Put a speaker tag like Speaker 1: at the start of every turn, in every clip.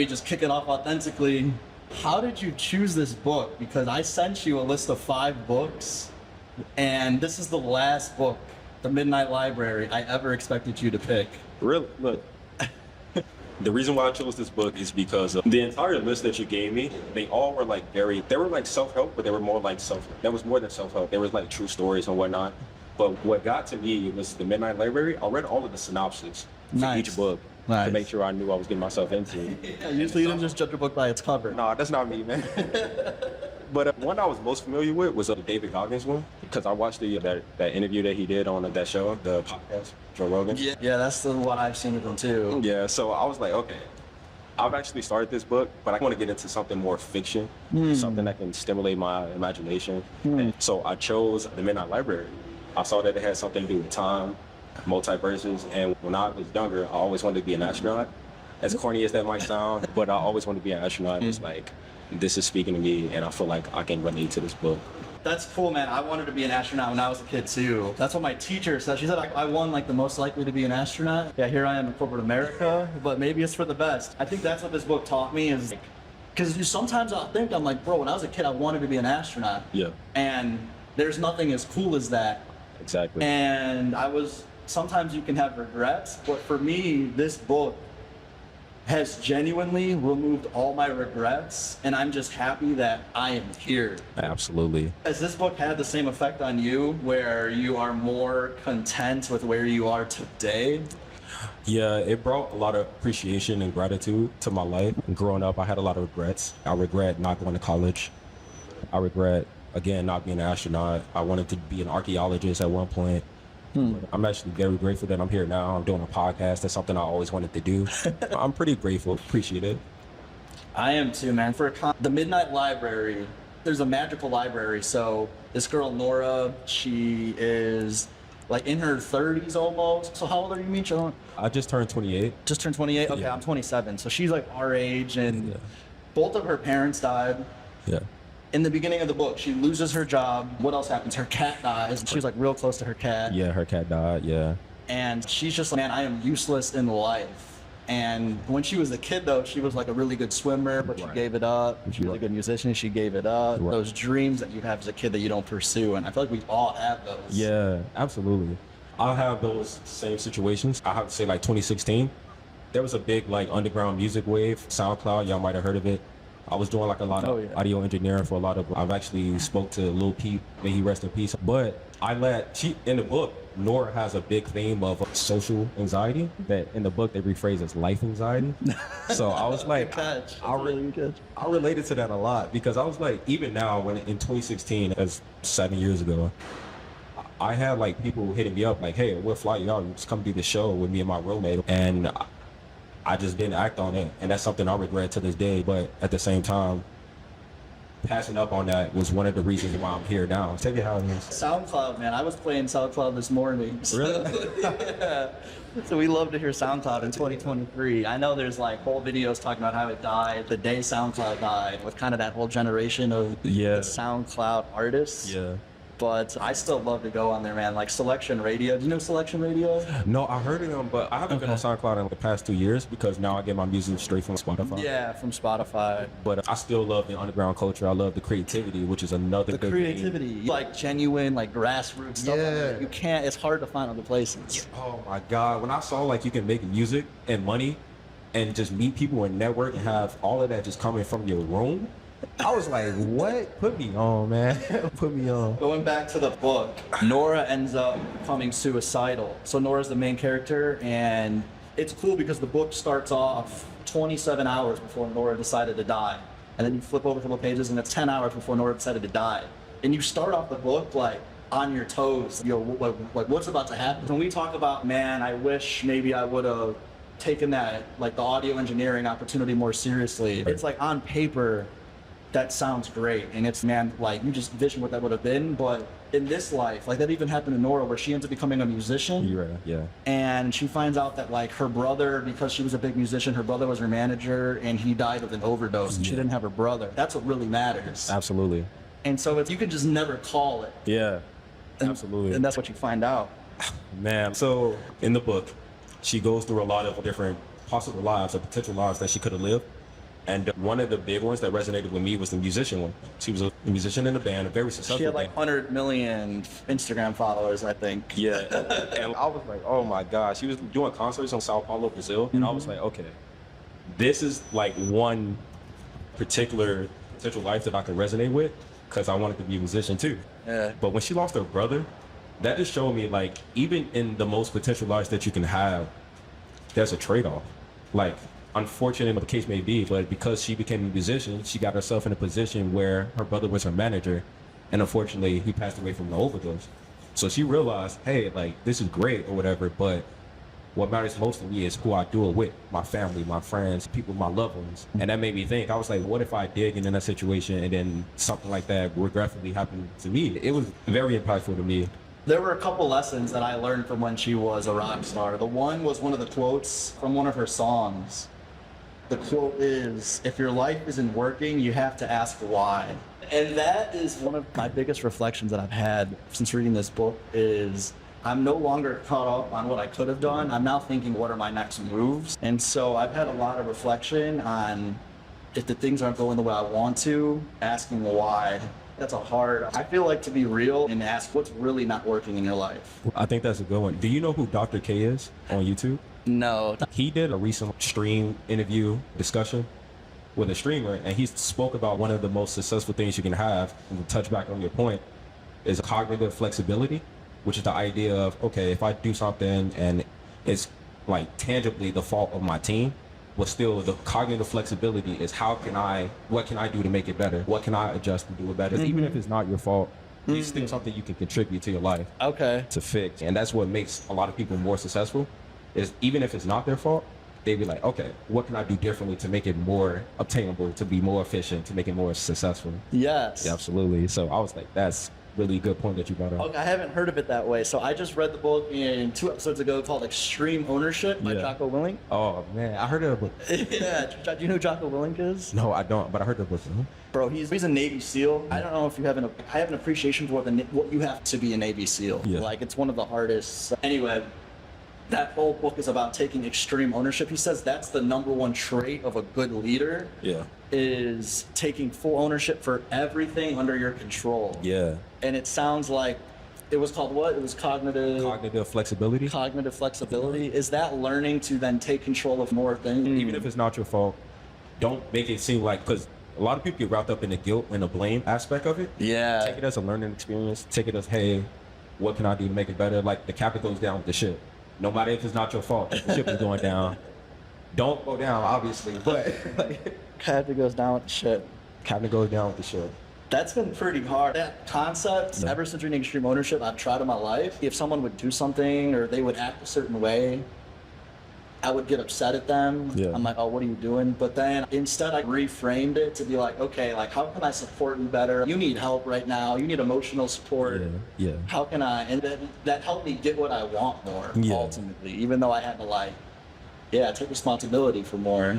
Speaker 1: just kick it off authentically. How did you choose this book? Because I sent you a list of 5 books, and this is the last book, The Midnight Library, I ever expected you to pick.
Speaker 2: Really? Look. The reason why I chose this book is because the entire list that you gave me, they all were like they were like self-help, but they were more like there was more than self-help. There was like true stories and whatnot. But what got to me was The Midnight Library. I read all of the synopses for each book to make sure I knew I was getting myself into.
Speaker 1: Yeah, usually you don't just judge a book by its cover.
Speaker 2: No, that's not me, man. But one I was most familiar with was the David Goggins one, because I watched that interview that he did on that show, the podcast, Joe Rogan.
Speaker 1: Yeah, that's the one I've seen with him too.
Speaker 2: Yeah, so I was like, okay, I've actually started this book, but I want to get into something more fiction, something that can stimulate my imagination. And so I chose The Midnight Library. I saw that it had something to do with time, multiverses, and when I was younger, I always wanted to be an astronaut. As corny as that might sound, but I always wanted to be an astronaut. It's like, this is speaking to me, and I feel like I can relate to this book.
Speaker 1: That's cool, man. I wanted to be an astronaut when I was a kid too. That's what my teacher said. She said I won like the most likely to be an astronaut. Yeah, here I am in corporate America, but maybe it's for the best. I think that's what this book taught me is, because sometimes I'll think, I'm like, bro, when I was a kid, I wanted to be an astronaut.
Speaker 2: Yeah.
Speaker 1: And there's nothing as cool as that.
Speaker 2: Exactly.
Speaker 1: And sometimes you can have regrets, but for me, this book has genuinely removed all my regrets, and I'm just happy that I am here.
Speaker 2: Absolutely.
Speaker 1: Has this book had the same effect on you, where you are more content with where you are today?
Speaker 2: Yeah, it brought a lot of appreciation and gratitude to my life. Growing up, I had a lot of regrets. I regret not going to college. I regret, again, not being an astronaut. I wanted to be an archaeologist at one point. I'm actually very grateful that I'm here now. I'm doing a podcast. That's something I always wanted to do. I'm pretty grateful, appreciate it.
Speaker 1: I am too, man. The Midnight Library, there's a magical library. So this girl, Nora, she is like in her 30s almost. So how old are you, Meech?
Speaker 2: I just turned 28.
Speaker 1: Just turned 28? Okay, yeah. I'm 27. So she's like our age, and both of her parents died.
Speaker 2: Yeah.
Speaker 1: In the beginning of the book, she loses her job. What else happens? Her cat dies. She was like real close to her cat.
Speaker 2: Yeah, her cat died, yeah.
Speaker 1: And she's just like, man, I am useless in life. And when she was a kid, though, she was like a really good swimmer, but she gave it up. She was a good musician, she gave it up. Those dreams that you have as a kid that you don't pursue. And I feel like we all have those.
Speaker 2: Yeah, absolutely. I have those same situations. I have to say, like 2016, there was a big like underground music wave, SoundCloud, y'all might have heard of it. I was doing like a lot of audio engineering for a lot of, I've actually spoke to Lil Peep, may he rest in peace. But in the book, Nora has a big theme of social anxiety that in the book they rephrase as life anxiety. So I was like, I related to that a lot, because I was like, even now when in 2016, that's 7 years ago, I had like people hitting me up like, hey, we'll fly you out, just come do the show with me and my roommate. And I just didn't act on it, and that's something I regret to this day. But at the same time, passing up on that was one of the reasons why I'm here now. Take it how it is.
Speaker 1: SoundCloud, man. I was playing SoundCloud this morning.
Speaker 2: Really?
Speaker 1: Yeah. So we love to hear SoundCloud in 2023. I know there's like whole videos talking about how it died, the day SoundCloud died, with kind of that whole generation of the SoundCloud artists.
Speaker 2: Yeah.
Speaker 1: But I still love to go on there, man. Like Selection Radio. Do you know Selection Radio?
Speaker 2: No, I heard of them, but I haven't been on SoundCloud in the past 2 years, because now I get my music straight from Spotify.
Speaker 1: Yeah, from Spotify.
Speaker 2: But I still love the underground culture. I love the creativity, which is another
Speaker 1: big creativity, thing. Like genuine, like grassroots stuff. Yeah. You can't, it's hard to find other places.
Speaker 2: Oh my God. When I saw like you can make music and money and just meet people and network and have all of that just coming from your room, I was like, what? Put me on, man. Put me on.
Speaker 1: Going back to the book, Nora ends up becoming suicidal. So Nora's the main character, and it's cool because the book starts off 27 hours before Nora decided to die. And then you flip over a couple pages, and it's 10 hours before Nora decided to die. And you start off the book like on your toes, like what's about to happen. When we talk about, man, I wish maybe I would have taken that, like the audio engineering opportunity more seriously. It's like on paper, that sounds great, and it's, man, like you just vision what that would have been. But in this life, like that even happened to Nora, where she ends up becoming a musician.
Speaker 2: Yeah.
Speaker 1: And she finds out that like her brother, because she was a big musician, her brother was her manager, and he died of an overdose, and she didn't have her brother. That's what really matters.
Speaker 2: Absolutely.
Speaker 1: And so you could just never call it.
Speaker 2: Yeah, absolutely.
Speaker 1: And that's what you find out.
Speaker 2: Man, so in the book, she goes through a lot of different possible lives or potential lives that she could have lived. And one of the big ones that resonated with me was the musician one. She was a musician in a band, a very successful
Speaker 1: She had like
Speaker 2: band.
Speaker 1: 100 million Instagram followers, I think.
Speaker 2: Yeah. And I was like, oh my God. She was doing concerts in Sao Paulo, Brazil. And I was like, okay, this is like one particular potential life that I can resonate with because I wanted to be a musician too.
Speaker 1: Yeah.
Speaker 2: But when she lost her brother, that just showed me like, even in the most potential lives that you can have, there's a trade-off. Like, unfortunate what the case may be, but because she became a musician, she got herself in a position where her brother was her manager, and unfortunately he passed away from an overdose. So she realized, hey, like, this is great or whatever, but what matters most to me is who I do it with, my family, my friends, people, my loved ones. And that made me think, I was like, what if I did get in that situation and then something like that regretfully happened to me? It was very impactful to me.
Speaker 1: There were a couple lessons that I learned from when she was a rock star. The one was one of the quotes from one of her songs. The quote is, if your life isn't working, you have to ask why. And that is one of my biggest reflections that I've had since reading this book is I'm no longer caught up on what I could have done. I'm now thinking, what are my next moves? And so I've had a lot of reflection on if the things aren't going the way I want to, asking why. That's a hard, I feel like, to be real and ask what's really not working in your life.
Speaker 2: I think that's a good one. Do you know who Dr. K is on YouTube?
Speaker 1: No.
Speaker 2: He did a recent stream interview discussion with a streamer, and he spoke about one of the most successful things you can have, and to touch back on your point, is cognitive flexibility, which is the idea of, okay, if I do something and it's like tangibly the fault of my team, but still the cognitive flexibility is what can I do to make it better? What can I adjust to do it better? Even if it's not your fault, it's still something you can contribute to your life to fix. And that's what makes a lot of people more successful, is even if it's not their fault, they'd be like, okay, what can I do differently to make it more obtainable, to be more efficient, to make it more successful?
Speaker 1: Yes.
Speaker 2: Yeah, absolutely. So I was like, that's really good point that you brought up.
Speaker 1: Okay, I haven't heard of it that way. So I just read the book in 2 episodes ago called Extreme Ownership by Jocko Willink.
Speaker 2: Oh man, I heard of it.
Speaker 1: Yeah, do you know who Jocko Willink is?
Speaker 2: No, I don't, but I heard the book.
Speaker 1: Bro, he's a Navy SEAL. I don't know if you have I have an appreciation for what you have to be a Navy SEAL.
Speaker 2: Yeah.
Speaker 1: Like, it's one of the hardest. Anyway, that whole book is about taking extreme ownership. He says that's the #1 trait of a good leader.
Speaker 2: Yeah.
Speaker 1: Is taking full ownership for everything under your control.
Speaker 2: Yeah.
Speaker 1: And it sounds like it was called what? It was cognitive
Speaker 2: flexibility.
Speaker 1: Cognitive flexibility. Is that learning to then take control of more things?
Speaker 2: Even if it's not your fault, don't make it seem like, because a lot of people get wrapped up in the guilt and the blame aspect of it.
Speaker 1: Yeah.
Speaker 2: Take it as a learning experience. Take it as, hey, what can I do to make it better? Like the captain goes down with the ship. No matter if it's not your fault, if the ship is going down. Don't go down, obviously, but
Speaker 1: Captain goes down with the ship.
Speaker 2: captain goes down with the ship.
Speaker 1: That's been pretty hard. That concept, ever since reading Extreme Ownership, I've tried in my life. If someone would do something or they would act a certain way, I would get upset at them.
Speaker 2: Yeah.
Speaker 1: I'm like, oh, what are you doing? But then instead I reframed it to be like, okay, like, how can I support you better? You need help right now. You need emotional support.
Speaker 2: Yeah.
Speaker 1: How can I? And that helped me get what I want more, ultimately, even though I had to take responsibility for more.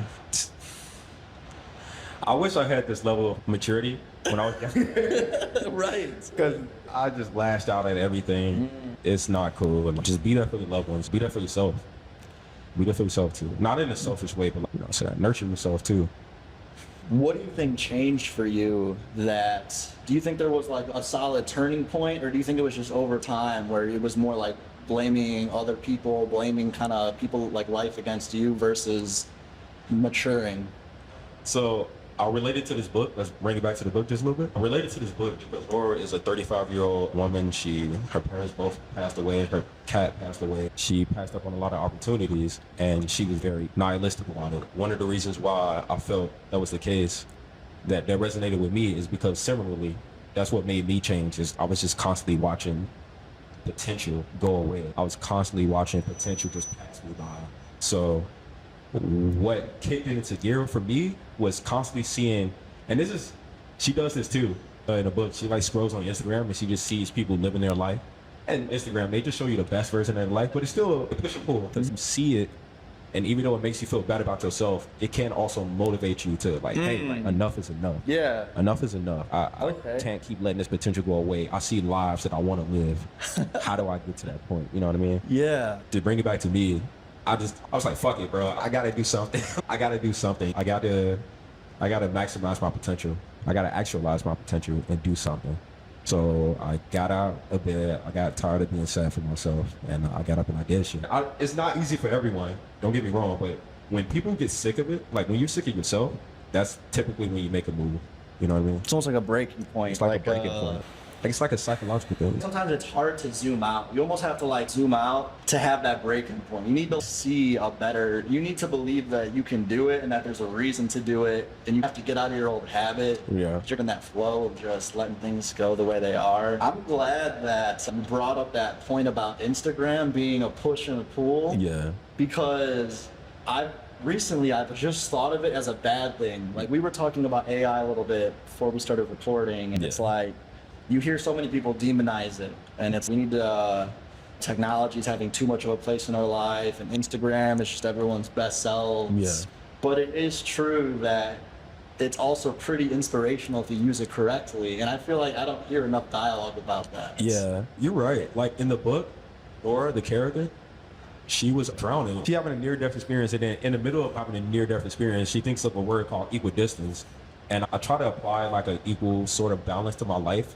Speaker 2: I wish I had this level of maturity when I was young.
Speaker 1: Right.
Speaker 2: Because I just lashed out at everything. It's not cool. And just be there for your loved ones. Be there for yourself. Be there for yourself too. Not in a selfish way, but nurture yourself too.
Speaker 1: What do you think changed for you do you think there was like a solid turning point, or do you think it was just over time where it was more like blaming other people, blaming kind of people like life against you versus maturing?
Speaker 2: So I'll relate it to this book. Let's bring it back to the book just a little bit. I related to this book because Laura is a 35-year-old woman. Her parents both passed away. Her cat passed away. She passed up on a lot of opportunities, and she was very nihilistic about it. One of the reasons why I felt that was the case, that resonated with me, is because similarly, that's what made me change. Is I was just constantly watching potential go away. I was constantly watching potential just pass me by. So what kicked it into gear for me was constantly seeing, and she does this too in a book. She scrolls on Instagram and she just sees people living their life. And Instagram, they just show you the best version of their life, but it's still a push and pull. Because you see it, and even though it makes you feel bad about yourself, it can also motivate you to hey, enough is enough.
Speaker 1: Yeah.
Speaker 2: Enough is enough. I can't keep letting this potential go away. I see lives that I want to live. How do I get to that point? You know what I mean?
Speaker 1: Yeah.
Speaker 2: To bring it back to me, I was like, fuck it, bro. I gotta do something. I gotta I gotta maximize my potential. I gotta actualize my potential and do something. So I got out of bed. I got tired of being sad for myself, and I got up and I did shit. It's not easy for everyone. Don't get me wrong, but when people get sick of it, like when you're sick of yourself, that's typically when you make a move. You know what I mean?
Speaker 1: It's almost like a breaking point.
Speaker 2: It's like a breaking point. Like it's like a psychological thing.
Speaker 1: Sometimes it's hard to zoom out. You almost have to like zoom out to have that breaking point. You need to see a better, you need to believe that you can do it and that there's a reason to do it. And you have to get out of your old habit.
Speaker 2: Yeah.
Speaker 1: You're in that flow of just letting things go the way they are. I'm glad that you brought up that point about Instagram being a push and a pull.
Speaker 2: Yeah.
Speaker 1: Because I've just thought of it as a bad thing. Like we were talking about AI a little bit before we started recording, and it's like, you hear so many people demonize it, and it's we need to technology's having too much of a place in our life, and Instagram is just everyone's best selves.
Speaker 2: Yeah.
Speaker 1: But it is true that it's also pretty inspirational if you use it correctly, and I feel like I don't hear enough dialogue about that.
Speaker 2: Yeah, you're right. Like in the book, Laura, the character, she was drowning. She having a near-death experience, and then in the middle of having a near-death experience, she thinks of a word called equidistance, and I try to apply like an equal sort of balance to my life.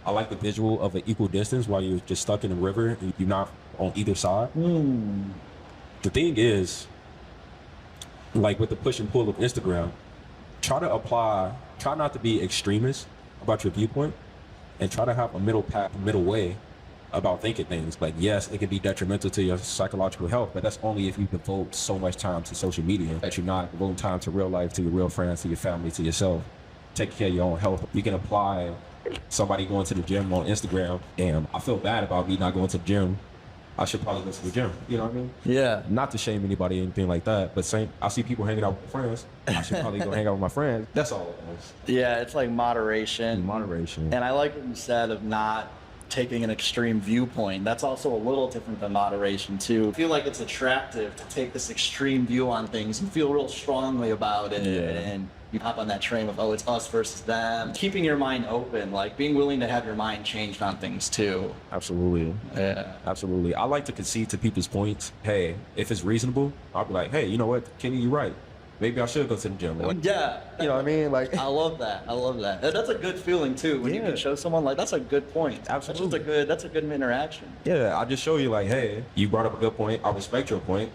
Speaker 2: I like the visual of an equal distance while you're just stuck in the river and you're not on either side. The thing is, like with the push and pull of Instagram, try not to be extremist about your viewpoint, and try to have a middle path, middle way about thinking things. Like, yes, it can be detrimental to your psychological health, but that's only if you devote so much time to social media that you're not devoting time to real life, to your real friends, to your family, to yourself. Take care of your own health. You can apply somebody going to the gym on Instagram, and I feel bad about me not going to the gym. I should probably go to the gym. You know what I mean?
Speaker 1: Yeah.
Speaker 2: Not to shame anybody or anything like that, but I see people hanging out with friends. I should probably go hang out with my friends. That's all it is.
Speaker 1: Yeah, it's like moderation.
Speaker 2: Moderation.
Speaker 1: And I like what you said of not taking an extreme viewpoint. That's also a little different than moderation too. I feel like it's attractive to take this extreme view on things and feel real strongly about it.
Speaker 2: Yeah.
Speaker 1: And you hop on that train of, oh, it's us versus them. Keeping your mind open, like being willing to have your mind changed on things too.
Speaker 2: Absolutely.
Speaker 1: Yeah.
Speaker 2: Absolutely. I like to concede to people's points. Hey, if it's reasonable, I'll be like, hey, you know what, Kenny, you're right. Maybe I should go to the gym.
Speaker 1: Yeah.
Speaker 2: You know what I mean? Like,
Speaker 1: I love that. I love that. And that's a good feeling too. When you can show someone like, that's a good point.
Speaker 2: Absolutely.
Speaker 1: That's a good interaction.
Speaker 2: Yeah, I'll just show you like, hey, you brought up a good point. I respect your point.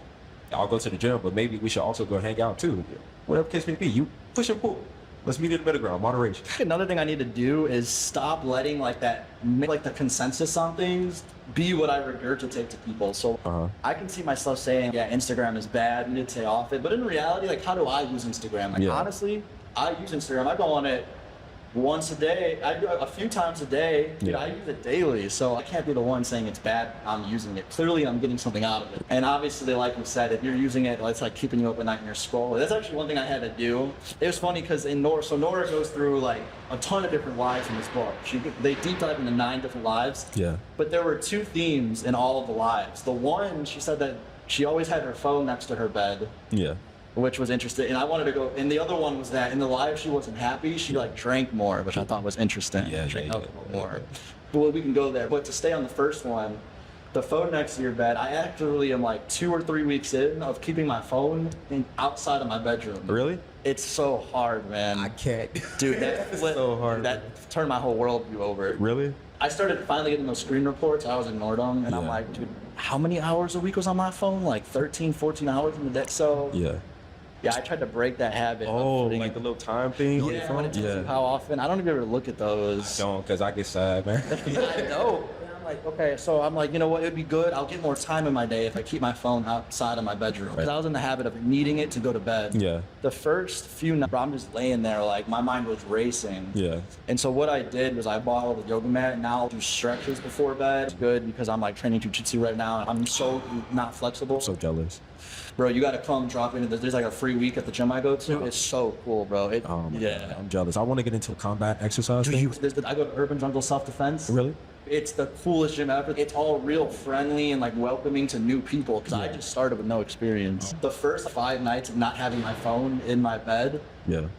Speaker 2: I'll go to the gym, but maybe we should also go hang out too. Whatever case may be, you push and pull. Let's meet in the middle ground, moderation.
Speaker 1: Another thing I need to do is stop letting like the consensus on things be what I regurgitate to people. So I can see myself saying, yeah, Instagram is bad, you need to stay off it. But in reality, like, how do I use Instagram? Like, honestly, I use Instagram. I go on it once a day. I do it a few times a day.
Speaker 2: Yeah.
Speaker 1: I use it daily, so I can't be the one saying it's bad. I'm using it. Clearly, I'm getting something out of it. And obviously, like we said, if you're using it, it's like keeping you up at night and you're scrolling. That's actually one thing I had to do. It was funny because Nora goes through like a ton of different lives in this book. They deep dive into 9 different lives.
Speaker 2: Yeah.
Speaker 1: But there were 2 themes in all of the lives. The one, she said that she always had her phone next to her bed.
Speaker 2: Yeah.
Speaker 1: Which was interesting, and I wanted to go. And the other one was that in the live she wasn't happy. She like drank more, which I thought was interesting.
Speaker 2: Yeah,
Speaker 1: drank alcohol more. But we can go there. But to stay on the first one, the phone next to your bed. I actually am like 2 or 3 weeks in of keeping my phone outside of my bedroom.
Speaker 2: Really?
Speaker 1: It's so hard, man.
Speaker 2: I can't.
Speaker 1: Dude, that
Speaker 2: so hard.
Speaker 1: That turned my whole worldview over.
Speaker 2: Really?
Speaker 1: I started finally getting those screen reports. I was ignored them, and I'm like, dude, how many hours a week was on my phone? Like 13, 14 hours in the day. So yeah, I tried to break that habit.
Speaker 2: Oh, like the little time thing on your phone?
Speaker 1: When it tells you how often. I don't even ever look at those.
Speaker 2: I don't, because I get sad, man.
Speaker 1: I know. And I'm like, okay, so I'm like, you know what, it'd be good. I'll get more time in my day if I keep my phone outside of my bedroom. Because I was in the habit of needing it to go to bed.
Speaker 2: Yeah.
Speaker 1: The first few nights, I'm just laying there, like, my mind was racing.
Speaker 2: Yeah.
Speaker 1: And so what I did was I bought a yoga mat, and now I'll do stretches before bed. It's good because I'm like training jiu-jitsu right now. I'm so not flexible.
Speaker 2: So jealous.
Speaker 1: Bro, you gotta come drop in. There's like a free week at the gym I go to. It's so cool, bro.
Speaker 2: God, I'm jealous. I want to get into a combat exercise thing.
Speaker 1: I go to Urban Jungle Self-Defense.
Speaker 2: Really?
Speaker 1: It's the coolest gym ever. It's all real friendly and like welcoming to new people because I just started with no experience. The first 5 nights of not having my phone in my bed,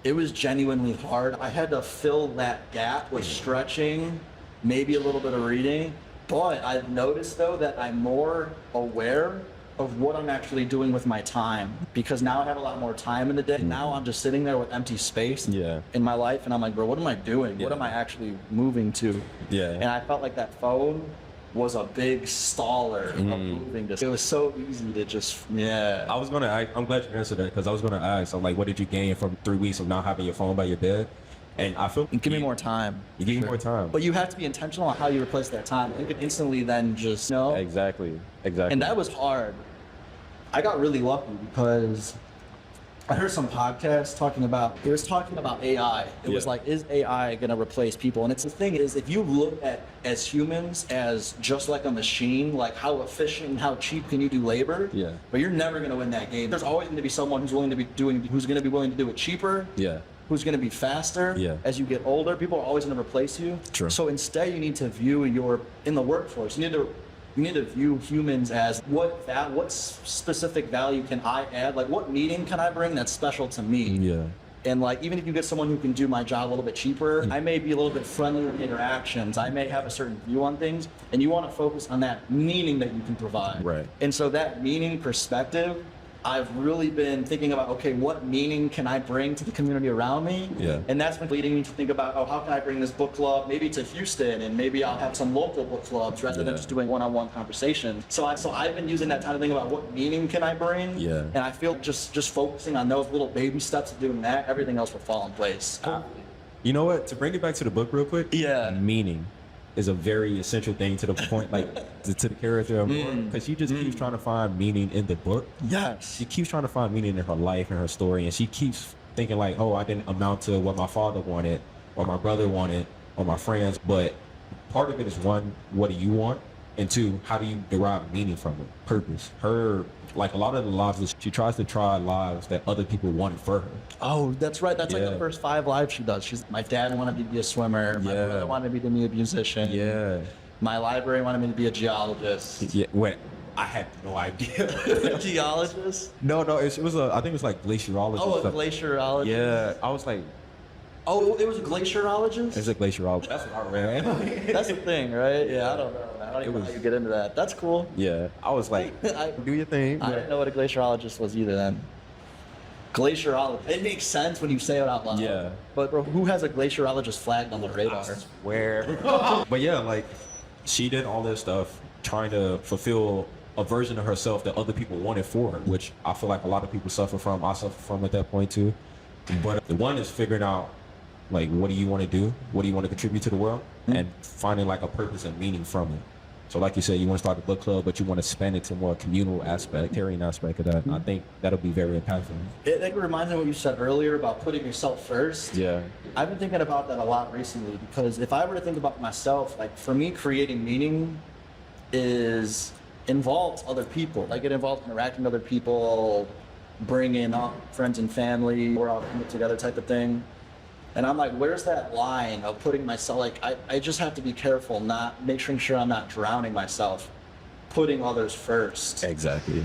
Speaker 1: it was genuinely hard. I had to fill that gap with stretching, maybe a little bit of reading. But I've noticed though that I'm more aware of what I'm actually doing with my time, because now I have a lot more time in the day. Now I'm just sitting there with empty space in my life, and I'm like, bro, what am I doing? What am I actually moving to? And I felt like that phone was a big staller of moving this. It was so easy to just,
Speaker 2: I was gonna ask, I'm glad you answered that, because I was gonna ask, I'm like, what did you gain from 3 weeks of not having your phone by your bed? And I feel
Speaker 1: give me more time.
Speaker 2: You give me more time.
Speaker 1: But you have to be intentional on how you replace that time. You can instantly then just know.
Speaker 2: Exactly.
Speaker 1: And that was hard. I got really lucky because I heard some podcast talking about AI. It was like, is AI gonna replace people? And it's the thing is, if you look at as humans as just like a machine, like how efficient and how cheap can you do labor? But you're never gonna win that game. There's always gonna be someone who's gonna be willing to do it cheaper. Who's going to be faster as you get older. People are always going to replace you.
Speaker 2: True.
Speaker 1: So instead, you need to view in the workforce. You need to view humans as what specific value can I add? Like, what meaning can I bring that's special to me? And like, even if you get someone who can do my job a little bit cheaper, I may be a little bit friendlier in interactions. I may have a certain view on things, and you want to focus on that meaning that you can provide. And so that meaning perspective, I've really been thinking about, okay, what meaning can I bring to the community around me? And that's been leading me to think about, oh, how can I bring this book club maybe to Houston, and maybe I'll have some local book clubs rather than just doing one-on-one conversation. So I've been using that time to think about what meaning can I bring? And I feel just focusing on those little baby steps of doing that, everything else will fall in place.
Speaker 2: You know what? To bring it back to the book real quick, meaning is a very essential thing to the point, like to the character of Nora, because she just keeps trying to find meaning in the book. She keeps trying to find meaning in her life and her story, and she keeps thinking like, oh, I didn't amount to what my father wanted, or my brother wanted, or my friends. But part of it is, one, what do you want? And two, how do you derive meaning from it? Purpose. Like a lot of the lives, she tries to try lives that other people wanted for her.
Speaker 1: Oh, that's right. That's like the first 5 lives she does. My dad wanted me to be a swimmer. My brother wanted me to be a musician. My library wanted me to be a geologist.
Speaker 2: I had no idea.
Speaker 1: Geologist?
Speaker 2: No, it was I think it was like glaciologist.
Speaker 1: Oh, a glaciologist.
Speaker 2: Yeah, I was like,
Speaker 1: oh, it was a glaciologist?
Speaker 2: It's a glaciologist. That's what I read.
Speaker 1: That's the thing, right? Yeah, I don't know. I don't even know how you get into that. That's cool.
Speaker 2: I was like, do your thing.
Speaker 1: I didn't know what a glaciologist was either then. Glaciologist. It makes sense when you say it out loud. But bro, who has a glaciologist flagged on the radar?
Speaker 2: I swear. But yeah, like, she did all this stuff trying to fulfill a version of herself that other people wanted for her, which I feel like a lot of people suffer from. I suffer from at that point too. But the one is figuring out, like, what do you want to do? What do you want to contribute to the world? And finding like a purpose and meaning from it. So like you said, you want to start a book club, but you want to spend it to more communal aspect, carrying aspect of that. I think that'll be very impactful.
Speaker 1: It reminds me of what you said earlier about putting yourself first. I've been thinking about that a lot recently, because if I were to think about myself, like for me, creating meaning involves other people. Like it involves interacting with other people, bringing up friends and family, we're all coming together type of thing. And I'm like, where's that line of putting myself, like, I just have to be careful, making sure I'm not drowning myself, putting others first.
Speaker 2: Exactly.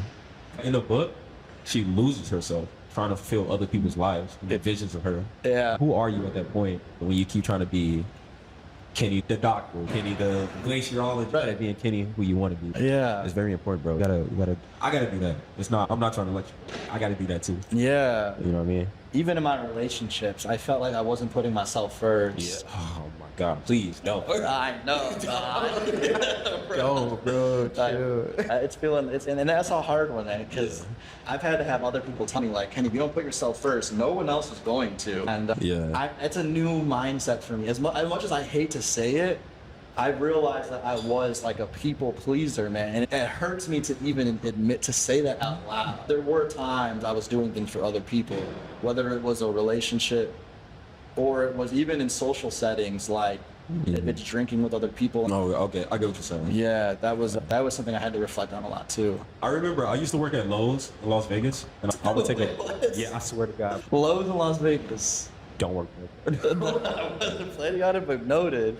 Speaker 2: In the book, she loses herself trying to fulfill other people's lives, get visions of her. Who are you at that point when you keep trying to be Kenny the doctor, Kenny the glaciologist, being Kenny who you want to be? It's very important, bro. I gotta do that. I'm not trying to let you. I gotta do that too. You know what I mean?
Speaker 1: Even in my relationships, I felt like I wasn't putting myself first.
Speaker 2: Oh my God, please, no.
Speaker 1: I know.
Speaker 2: No, bro, chill.
Speaker 1: And that's a hard one, because I've had to have other people tell me, like, Kenny, if you don't put yourself first, no one else is going to. And it's a new mindset for me. As much as I hate to say it, I realized that I was like a people pleaser, man. And it hurts me to even admit to say that out loud. There were times I was doing things for other people, whether it was a relationship or it was even in social settings, like if it's drinking with other people.
Speaker 2: Oh, okay. I get what you're saying.
Speaker 1: Yeah, that was something I had to reflect on a lot too.
Speaker 2: I remember I used to work at Lowe's in Las Vegas, and I would take I swear to God.
Speaker 1: Lowe's in Las Vegas.
Speaker 2: Don't work there.
Speaker 1: I wasn't planning on it, but noted.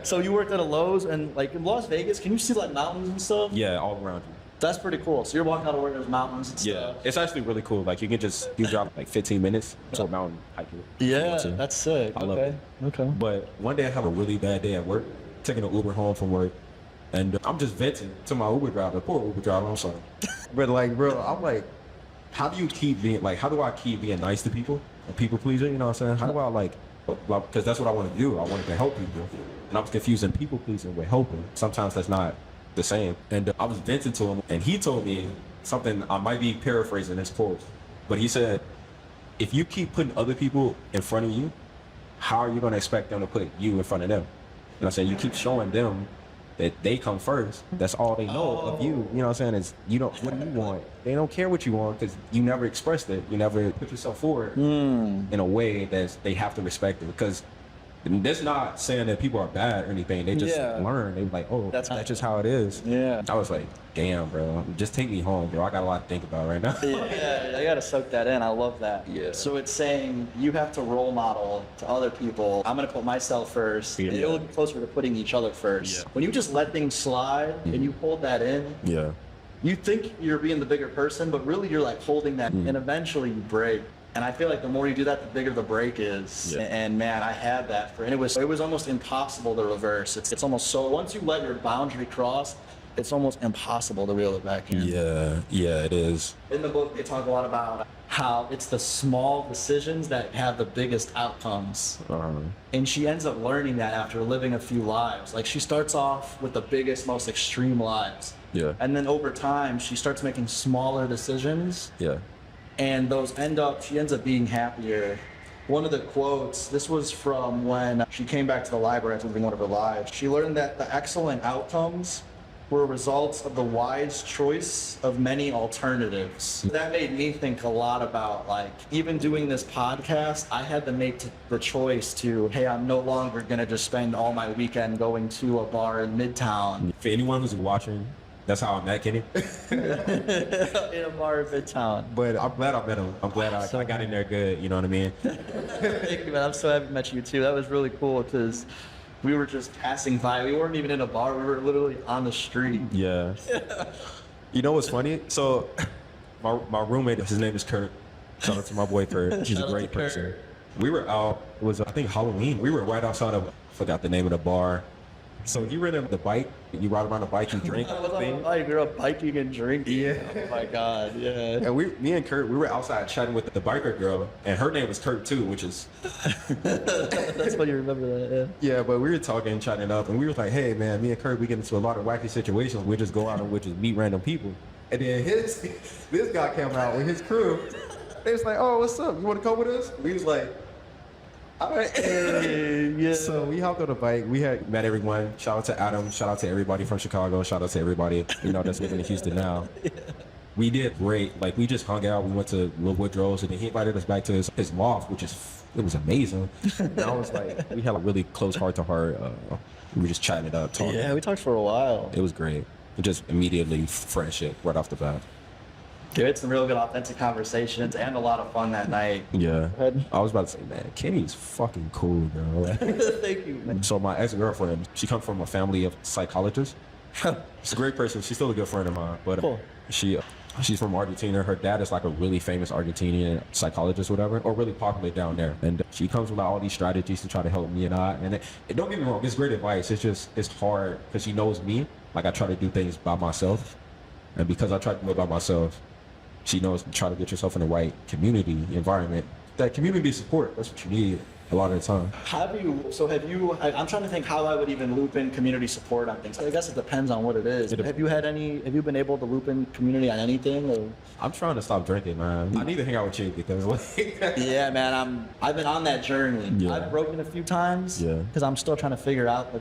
Speaker 1: So you worked at a Lowe's, and like in Las Vegas, can you see like mountains and stuff?
Speaker 2: Yeah, all around you.
Speaker 1: That's pretty cool. So you're walking out of where there's mountains and stuff.
Speaker 2: It's actually really cool. Like you drop like 15 minutes to a mountain hiking.
Speaker 1: Yeah, that's sick.
Speaker 2: I love it.
Speaker 1: Okay.
Speaker 2: But one day I have a really bad day at work, taking an Uber home from work, and I'm just venting to my Uber driver. Poor Uber driver, I'm sorry. But like, bro, I'm like, how do I keep being nice to people, a people pleaser? You know what I'm saying? How do I like, because that's what I want to do. I wanted to help people, and I was confusing people pleasing with helping. Sometimes that's not the same. And I was venting to him, and he told me something. I might be paraphrasing his quote, but he said, if you keep putting other people in front of you, how are you going to expect them to put you in front of them? And I said, you keep showing them that they come first. That's all they know of you. You know what I'm saying? Is you don't, what do you want? They don't care what you want because you never expressed it. You never put yourself forward in a way that they have to respect it. Because that's not saying that people are bad or anything. They just learn. They were like, oh, that's just how it is.
Speaker 1: Yeah.
Speaker 2: I was like, damn, bro. Just take me home, bro. I got a lot to think about right now.
Speaker 1: Yeah, I gotta soak that in. I love that.
Speaker 2: Yeah.
Speaker 1: So it's saying you have to role model to other people. I'm gonna put myself first.
Speaker 2: Yeah.
Speaker 1: It'll get closer to putting each other first.
Speaker 2: Yeah.
Speaker 1: When you just let things slide and you hold that in,
Speaker 2: Yeah.
Speaker 1: you think you're being the bigger person, but really you're like holding that, and eventually you break. And I feel like the more you do that, the bigger the break is.
Speaker 2: Yeah.
Speaker 1: And man, I had that and it was almost impossible to reverse. It's almost so once you let your boundary cross, it's almost impossible to reel it back in.
Speaker 2: Yeah, it is.
Speaker 1: In the book, they talk a lot about how it's the small decisions that have the biggest outcomes. And she ends up learning that after living a few lives. Like she starts off with the biggest, most extreme lives.
Speaker 2: Yeah.
Speaker 1: And then over time, she starts making smaller decisions.
Speaker 2: Yeah.
Speaker 1: And she ends up being happier. One of the quotes, this was from when she came back to the library after living one of her lives. She learned that the excellent outcomes were results of the wise choice of many alternatives. That made me think a lot about, like, even doing this podcast, I had to make the choice to, hey, I'm no longer gonna just spend all my weekend going to a bar in Midtown.
Speaker 2: For anyone who's watching, that's how I met Kenny.
Speaker 1: In a bar in Midtown.
Speaker 2: But I'm glad I met him. I'm glad I got in there good, you know what I mean?
Speaker 1: Thank you, man. I'm so happy to meet you too. That was really cool because we were just passing by. We weren't even in a bar. We were literally on the street.
Speaker 2: Yeah. You know what's funny? So my roommate, his name is Kurt. Shout out to my boy Kurt. He's a great person. We were out, it was I think Halloween. We were right outside of, forgot the name of the bar. So he rented the bike. You ride around the bike and drink.
Speaker 1: I grew up biking and drinking.
Speaker 2: Yeah.
Speaker 1: Oh my God, yeah.
Speaker 2: And me and Kurt, we were outside chatting with the biker girl, and her name was Kurt too, which is.
Speaker 1: That's why you remember that, yeah.
Speaker 2: Yeah, but we were talking, chatting it up, and we were like, hey man, me and Kurt, we get into a lot of wacky situations. We just go out and we just meet random people. And then this guy came out with his crew. They was like, oh, what's up? You want to come with us? We was like, all right.
Speaker 1: Yeah.
Speaker 2: So we hopped on the bike. We had met everyone. Shout out to Adam. Shout out to everybody from Chicago. Shout out to everybody, that's living in Houston now. Yeah. We did great. Like, we just hung out. We went to Lil Woodrow's, and then he invited us back to his loft, it was amazing. And I was like, we had a really close heart-to-heart. We were just chatting it up, talking.
Speaker 1: Yeah, we talked for a while.
Speaker 2: It was great. Just immediately friendship right off the bat.
Speaker 1: We had some real good authentic conversations and a lot of fun that night.
Speaker 2: Yeah. I was about to say, man, Kenny's fucking cool, bro.
Speaker 1: Thank you, man.
Speaker 2: So my ex-girlfriend, she comes from a family of psychologists. She's a great person. She's still a good friend of mine. But
Speaker 1: cool.
Speaker 2: She's from Argentina. Her dad is like a really famous Argentinian psychologist, whatever, or really popular down there. And she comes with all these strategies to try to help me and I. And don't get me wrong, it's great advice. It's hard because she knows me. Like, I try to do things by myself. And because I try to do it by myself, she knows to try to get yourself in the right community environment. That community support, that's what you need a lot of the time. I'm trying to think how I would even loop in community support on things. I guess it depends on what it is. Have you been able to loop in community on anything? Or? I'm trying to stop drinking, man. I need to hang out with you because
Speaker 1: yeah, man, I've been on that journey. Yeah. I've broken a few times because I'm still trying to figure out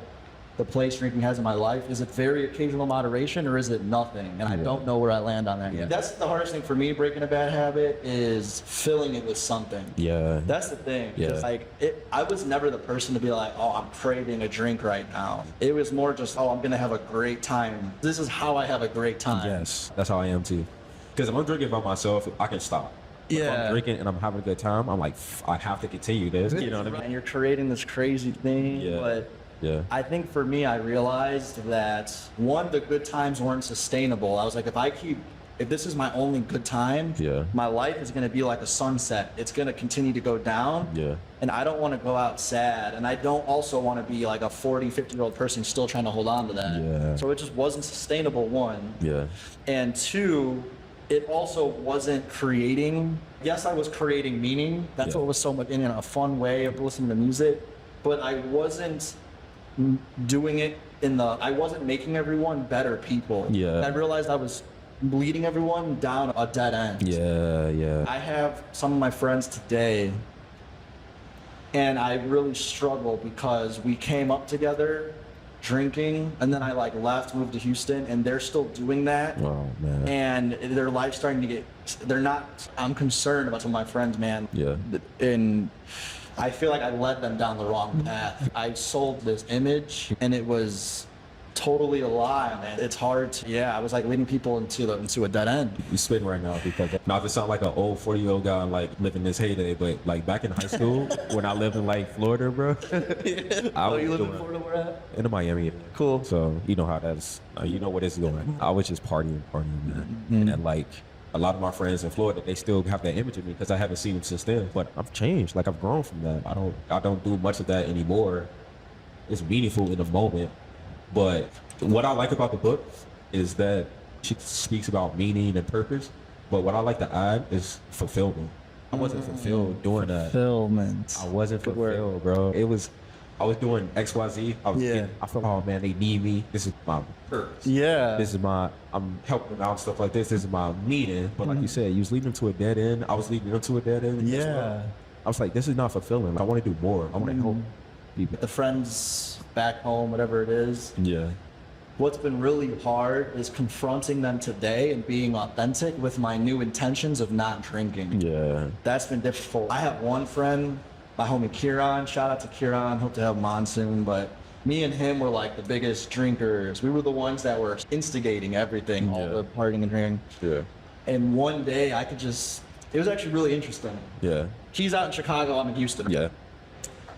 Speaker 1: the place drinking has in my life. Is it very occasional moderation or is it nothing? And I don't know where I land on that. Yeah. That's the hardest thing for me, breaking a bad habit, is filling it with something.
Speaker 2: Yeah.
Speaker 1: That's the thing.
Speaker 2: Yeah.
Speaker 1: I was never the person to be like, oh, I'm craving a drink right now. It was more just, oh, I'm gonna have a great time. This is how I have a great time.
Speaker 2: Yes, that's how I am too. Because if I'm drinking by myself, I can stop.
Speaker 1: Yeah.
Speaker 2: If I'm drinking and I'm having a good time, I'm like, I have to continue this. You know what I mean?
Speaker 1: And you're creating this crazy thing, but
Speaker 2: yeah.
Speaker 1: I think for me, I realized that one, the good times weren't sustainable. I was like, if this is my only good time, my life is going to be like a sunset. It's going to continue to go down.
Speaker 2: Yeah.
Speaker 1: And I don't want to go out sad. And I don't also want to be like a 40, 50-year-old person still trying to hold on to that.
Speaker 2: Yeah.
Speaker 1: So it just wasn't sustainable, one.
Speaker 2: Yeah.
Speaker 1: And two, it also wasn't creating. Yes, I was creating meaning. That's what was so much in a fun way of listening to music, but I wasn't doing it I wasn't making everyone better people.
Speaker 2: Yeah.
Speaker 1: I realized I was leading everyone down a dead end.
Speaker 2: Yeah.
Speaker 1: I have some of my friends today, and I really struggle because we came up together drinking, and then I like left, moved to Houston, and they're still doing that.
Speaker 2: Oh man.
Speaker 1: And their life's starting to get, I'm concerned about some of my friends, man.
Speaker 2: Yeah.
Speaker 1: And I feel like I led them down the wrong path. I sold this image, and it was totally a lie, man. It's hard to, I was like leading people into a dead end.
Speaker 2: You spitting right now because not to sound like an old 40-year-old guy like living this heyday, but like back in high school when I lived in like Florida, bro.
Speaker 1: Oh, you live in Florida? Where at?
Speaker 2: In Miami.
Speaker 1: Cool.
Speaker 2: So you know how that's, you know what it's going. I was just partying, man. And like a lot of my friends in Florida, they still have that image of me because I haven't seen them since then. But I've changed. Like I've grown from that. I don't do much of that anymore. It's meaningful in the moment. But what I like about the book is that she speaks about meaning and purpose. But what I like to add is fulfillment. I wasn't fulfilled doing that.
Speaker 1: Fulfillment.
Speaker 2: I wasn't fulfilled, bro. I was doing XYZ. I felt, oh man, they need me. This is my purpose.
Speaker 1: Yeah.
Speaker 2: I'm helping them out and stuff like this. This is my meaning. But like you said, you was leading them to a dead end. I was leading them to a dead end.
Speaker 1: Yeah.
Speaker 2: I was like, this is not fulfilling. I want to do more. I want to help people.
Speaker 1: The friends back home, whatever it is.
Speaker 2: Yeah.
Speaker 1: What's been really hard is confronting them today and being authentic with my new intentions of not drinking.
Speaker 2: Yeah.
Speaker 1: That's been difficult. I have one friend, my homie Kieran. Shout out to Kieran. Hope to have him on soon. But me and him were like the biggest drinkers. We were the ones that were instigating everything, all the partying and drinking.
Speaker 2: Yeah.
Speaker 1: And one day it was actually really interesting.
Speaker 2: Yeah.
Speaker 1: He's out in Chicago, I'm in Houston.
Speaker 2: Yeah.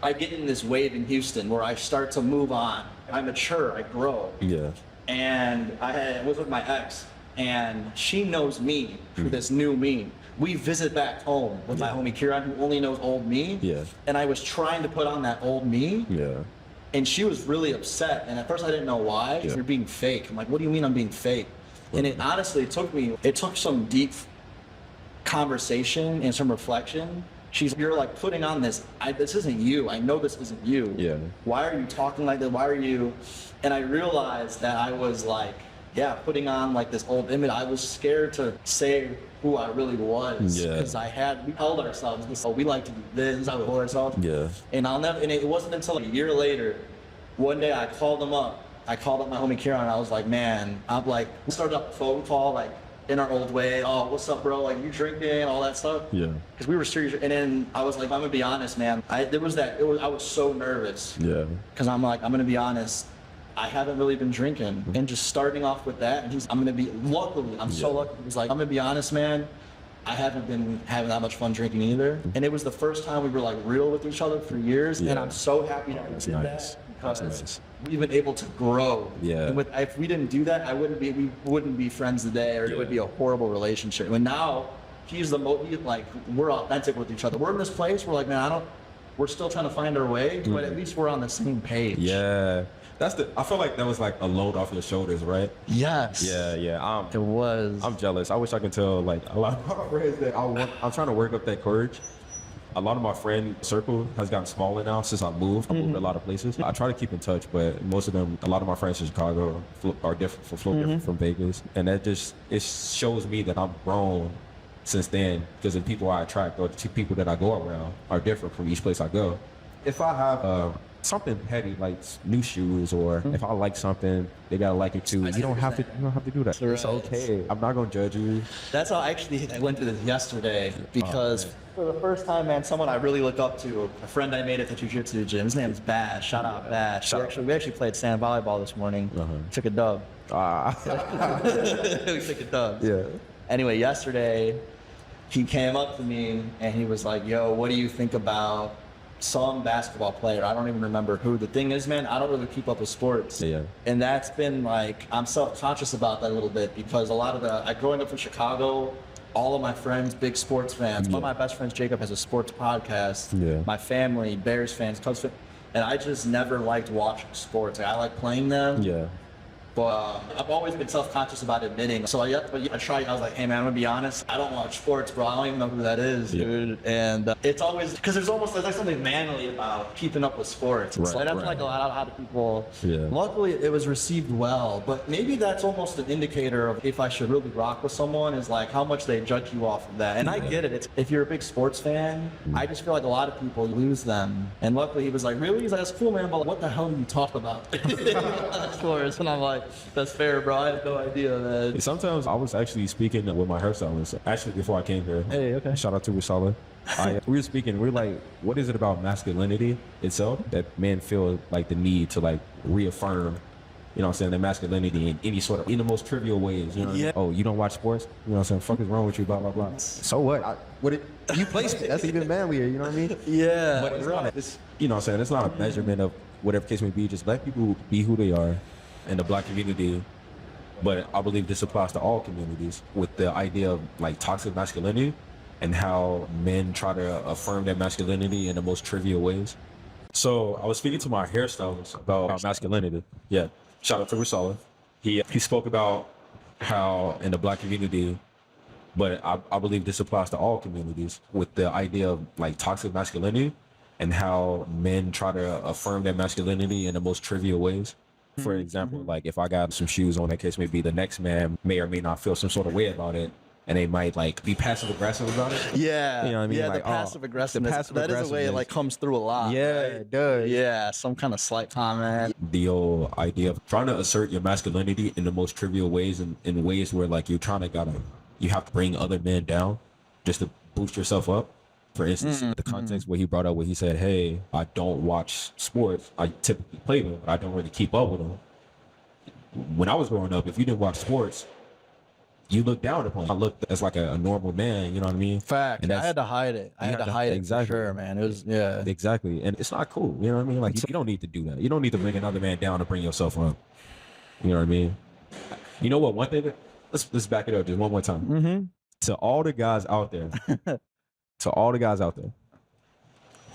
Speaker 1: I get in this wave in Houston where I start to move on. I mature, I grow.
Speaker 2: Yeah.
Speaker 1: And I was with my ex, and she knows me through this new me. We visit back home with my homie Kieran, who only knows old me.
Speaker 2: Yeah.
Speaker 1: And I was trying to put on that old me.
Speaker 2: Yeah.
Speaker 1: And she was really upset. And at first I didn't know why. You're being fake. I'm like, what do you mean I'm being fake? And it honestly it took some deep conversation and some reflection. You're like putting on this isn't you. I know this isn't you.
Speaker 2: Yeah.
Speaker 1: Why are you talking like that? Why are you? And I realized that I was like, putting on like this old image. I was scared to say who I really was.
Speaker 2: Yeah.
Speaker 1: Because we held ourselves. We like to do this. This is how we hold ourselves.
Speaker 2: Yeah.
Speaker 1: And it wasn't until a year later, one day I called him up. I called up my homie Kieran, and I was like, man, we started up a phone call, like, in our old way. Oh, what's up, bro? Like, you drinking, all that stuff.
Speaker 2: Yeah.
Speaker 1: Because we were serious. And then I was like, I'm gonna be honest, man. I was so nervous.
Speaker 2: Yeah.
Speaker 1: Because I'm like, I'm gonna be honest. I haven't really been drinking. And just starting off with that, and luckily, I'm so lucky. He's like, I'm gonna be honest, man. I haven't been having that much fun drinking either. And it was the first time we were like real with each other for years. And I'm so happy that we did that. Because we've been able to grow.
Speaker 2: Yeah.
Speaker 1: And if we didn't do that, we wouldn't be friends today, or it would be a horrible relationship. And now we're authentic with each other. We're in this place, we're like, man, we're still trying to find our way, but at least we're on the same page.
Speaker 2: Yeah. I feel like that was like a load off your shoulders, right?
Speaker 1: Yes.
Speaker 2: Yeah.
Speaker 1: It was.
Speaker 2: I'm jealous. I wish I could tell like a lot of my friends that I'm trying to work up that courage. A lot of my friend circle has gotten smaller now since I moved. I moved a lot of places. I try to keep in touch, but a lot of my friends in Chicago are different from Vegas. And that it shows me that I'm grown since then, because the people I attract or the two people that I go around are different from each place I go. If I have something petty like new shoes, or if I like something, they gotta like it too. You don't have to do that. It's okay. I'm not gonna judge you.
Speaker 1: That's how I went through this yesterday, because for the first time, man, someone I really look up to, a friend I made at the jiu-jitsu gym. His name is Bash. Shout out Bash. We actually played sand volleyball this morning. Took a dub. We took a dub.
Speaker 2: Yeah.
Speaker 1: Anyway, yesterday he came up to me and he was like, "Yo, what do you think about some basketball player?" I don't even remember who. The thing is, man, I don't really keep up with sports.
Speaker 2: Yeah.
Speaker 1: And that's been like, I'm self-conscious about that a little bit, because a lot of growing up in Chicago, all of my friends, big sports fans. One of my best friends, Jacob, has a sports podcast.
Speaker 2: Yeah.
Speaker 1: My family, Bears fans, Cubs fans. And I just never liked watching sports. Like, I like playing them.
Speaker 2: Yeah.
Speaker 1: But I've always been self-conscious about admitting. So I tried. I was like, hey man, I'm gonna be honest. I don't watch sports, bro. I don't even know who that is, dude. And it's always because there's like something manly about keeping up with sports.
Speaker 2: Right,
Speaker 1: So that's like a lot of people. Yeah. Luckily, it was received well. But maybe that's almost an indicator of if I should really rock with someone is like how much they judge you off of that. And I get it. It's if you're a big sports fan, I just feel like a lot of people lose them. And luckily, he was like, really? He's like, that's cool, man. But what the hell do you talk about? Sports, and I'm like. That's fair, bro. I had no idea, man.
Speaker 2: Sometimes I was actually speaking with my hairstylist, actually before I came here.
Speaker 1: Hey, okay.
Speaker 2: Shout out to Risala. We were speaking, we're like, what is it about masculinity itself that men feel like the need to like reaffirm, you know what I'm saying, their masculinity in any sort of, in the most trivial ways, you know what I mean? Oh, you don't watch sports? You know what I'm saying? Fuck is wrong with you, blah, blah, blah. So what? You play sports. That's even manlier, you know what I mean?
Speaker 1: Yeah.
Speaker 2: But it's not, you know what I'm saying? It's not a measurement of whatever case may be. Just let people be who they are. In the Black community, but I believe this applies to all communities with the idea of like toxic masculinity and how men try to affirm their masculinity in the most trivial ways. So I was speaking to my hairstylist about masculinity. Yeah, shout out to Risala. He spoke about how in the Black community, but I believe this applies to all communities with the idea of like toxic masculinity and how men try to affirm their masculinity in the most trivial ways. For example, like if I got some shoes on, that case may be the next man may or may not feel some sort of way about it, and they might like be passive aggressive about it.
Speaker 1: Yeah,
Speaker 2: you know what I mean?
Speaker 1: Yeah,
Speaker 2: like,
Speaker 1: the passive aggressiveness. That is a way it like comes through a lot.
Speaker 2: Yeah,
Speaker 1: right?
Speaker 2: It does.
Speaker 1: Yeah, some kind of slight comment.
Speaker 2: The whole idea of trying to assert your masculinity in the most trivial ways, and in ways where like you have to bring other men down just to boost yourself up. For instance, the context where he brought up where he said, hey, I don't watch sports. I typically play them, but I don't really keep up with them. When I was growing up, if you didn't watch sports, you looked down upon. I looked as like a normal man, you know what I mean?
Speaker 1: Fact. And I had to hide it. I had to hide it. Exactly. For sure, man. It was, yeah.
Speaker 2: Exactly. And it's not cool. You know what I mean? Like, you don't need to do that. You don't need to bring another man down to bring yourself up. You know what I mean? You know what? One thing, let's back it up just one more time. To all the guys out there,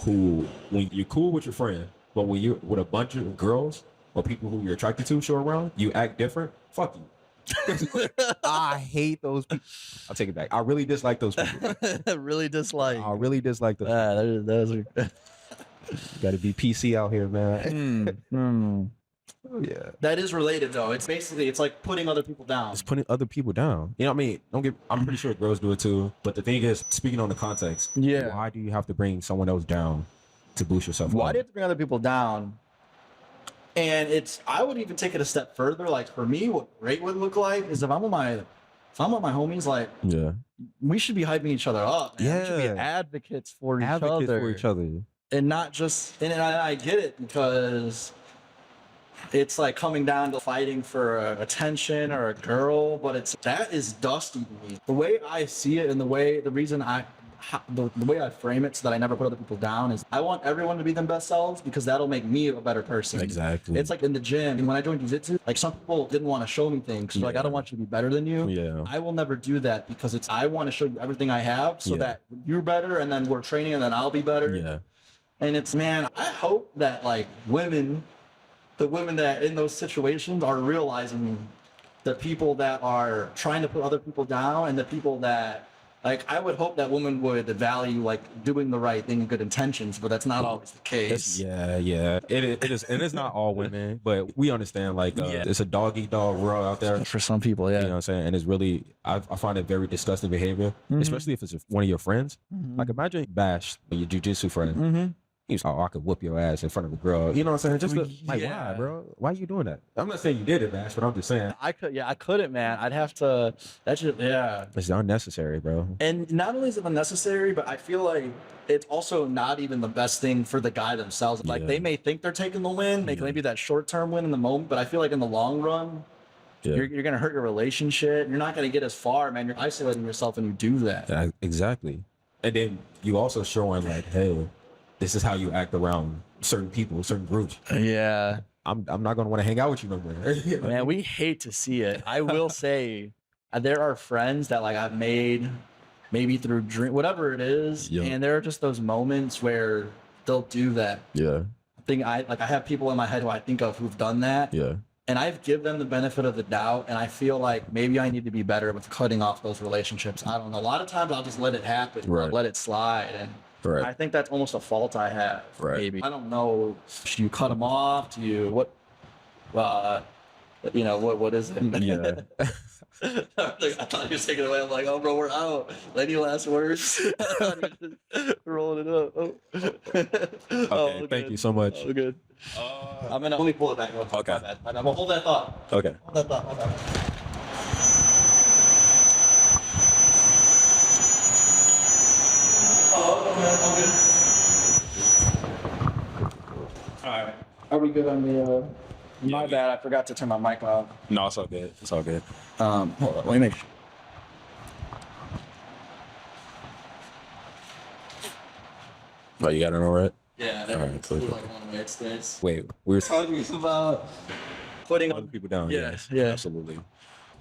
Speaker 2: who, when you're cool with your friend, but when you're with a bunch of girls or people who you're attracted to show around, you act different, fuck you. I hate those people. I'll take it back. I really dislike those people.
Speaker 1: I really dislike
Speaker 2: those
Speaker 1: those are...
Speaker 2: Gotta be PC out here, man.
Speaker 1: Yeah. That is related though. It's basically, it's like putting other people down.
Speaker 2: It's putting other people down. You know what I mean? I'm pretty sure girls do it too. But the thing is, speaking on the context, why do you have to bring someone else down to boost yourself?
Speaker 1: Why do you have to bring other people down? And I would even take it a step further. Like for me, what great would look like is if I'm with my homies, like, we should be hyping each other up. Man. We should be advocates for each other. And not just, and I get it because it's like coming down to fighting for attention or a girl, but that is dusty to me. The way I see it and the way I frame it so that I never put other people down is I want everyone to be their best selves because that'll make me a better person.
Speaker 2: Exactly.
Speaker 1: It's like in the gym, and when I joined jiu-jitsu, like some people didn't want to show me things. Like, I don't want you to be better than you.
Speaker 2: Yeah.
Speaker 1: I will never do that because I want to show you everything I have so that you're better and then we're training and then I'll be better.
Speaker 2: Yeah.
Speaker 1: And man, I hope that like the women that in those situations are realizing the people that are trying to put other people down and the people that, like, I would hope that women would value like doing the right thing and good intentions, but that's not always the case.
Speaker 2: It is not all women, but we understand like it's a dog eat dog world out there
Speaker 1: for some people. Yeah,
Speaker 2: you know what I'm saying? And it's really, I find it very disgusting behavior, especially if it's one of your friends. Like imagine Bash, your jiu-jitsu friend. He's, I could whoop your ass in front of a girl. You know what I'm saying? Just why, bro? Why are you doing that? I'm not saying you did it, Bash, but I'm just saying.
Speaker 1: I couldn't, man. I'd have to. That's just,
Speaker 2: It's unnecessary, bro.
Speaker 1: And not only is it unnecessary, but I feel like it's also not even the best thing for the guy themselves. Like they may think they're taking the win, maybe that short-term win in the moment, but I feel like in the long run, you're gonna hurt your relationship. You're not gonna get as far, man. You're isolating yourself when you do that.
Speaker 2: Exactly. And then you also showing like, hey, this is how you act around certain people, certain groups.
Speaker 1: Yeah.
Speaker 2: I'm not going to want to hang out with you no more.
Speaker 1: Man, we hate to see it. I will say there are friends that like I've made maybe through drink, whatever it is. And there are just those moments where they'll do that.
Speaker 2: Yeah.
Speaker 1: I have people in my head who I think of who've done that.
Speaker 2: Yeah.
Speaker 1: And I've given them the benefit of the doubt, and I feel like maybe I need to be better with cutting off those relationships. I don't know. A lot of times I'll just let it happen,
Speaker 2: Right.
Speaker 1: let it slide, and
Speaker 2: Right.
Speaker 1: I think that's almost a fault I have.
Speaker 2: Right.
Speaker 1: Maybe I don't know. Do you cut them off? Do you what? What is it?
Speaker 2: Yeah.
Speaker 1: I thought you were taking it away. I'm like, oh, bro, we're out. Any last words? Rolling it up. Oh.
Speaker 2: Okay, thank you so much.
Speaker 1: Oh, good. I'm gonna only pull it back up.
Speaker 2: Okay.
Speaker 1: I'm gonna hold that thought.
Speaker 2: Okay.
Speaker 1: Hold that thought. Okay.
Speaker 2: All right.
Speaker 1: Are we good on the? My bad. I forgot to turn my mic off.
Speaker 2: No, it's all good. It's all good.
Speaker 1: Hold on. Let me make sure.
Speaker 2: Oh, you got it all right?
Speaker 1: Yeah.
Speaker 2: All right, cool.
Speaker 1: Like one of my experience.
Speaker 2: Wait, we were
Speaker 1: Talking about putting
Speaker 2: other people down.
Speaker 1: Yes,
Speaker 2: Yeah,
Speaker 1: yeah.
Speaker 2: absolutely.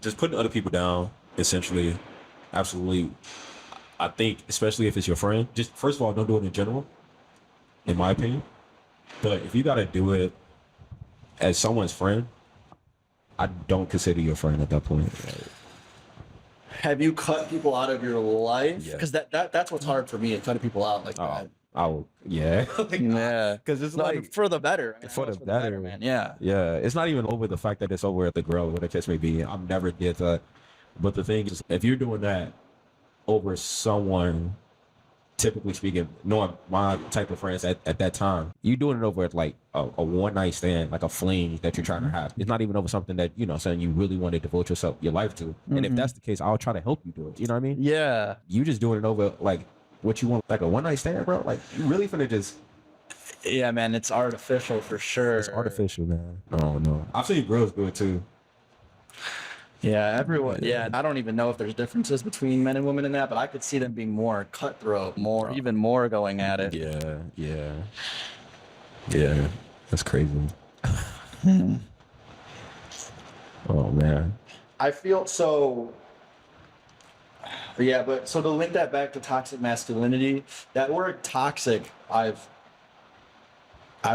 Speaker 2: Just putting other people down, essentially, absolutely. I think, especially if it's your friend, just first of all, don't do it in general, in my opinion. But if you got to do it as someone's friend, I don't consider you a friend at that point.
Speaker 1: Have you cut people out of your life?
Speaker 2: Yeah.
Speaker 1: Because that's what's hard for me, is cutting people out like that.
Speaker 2: Yeah.
Speaker 1: Yeah,
Speaker 2: Because it's
Speaker 1: no,
Speaker 2: like,
Speaker 1: for the better. I mean,
Speaker 2: for
Speaker 1: I know
Speaker 2: the
Speaker 1: it's
Speaker 2: better,
Speaker 1: man. Yeah.
Speaker 2: yeah, it's not even over the fact that it's over at the girl, whatever the case may be. I've never did that. But the thing is, if you're doing that over someone, typically speaking, knowing my type of friends at that time, you doing it over like a one night stand, like a fling that you're trying to have. It's not even over something that, saying you really want to devote your life to. And if that's the case, I'll try to help you do it. You know what I mean?
Speaker 1: Yeah.
Speaker 2: You just doing it over like what you want, like a one night stand, bro. Like you really finna just.
Speaker 1: Yeah, man, it's artificial for sure.
Speaker 2: It's artificial, man. Oh no. I've seen girls do it too.
Speaker 1: Yeah, everyone. Yeah, I don't even know if there's differences between men and women in that, but I could see them being more cutthroat, even more going at it.
Speaker 2: Yeah. That's crazy. Oh man.
Speaker 1: I feel so. Yeah, but so to link that back to toxic masculinity, that word toxic, I've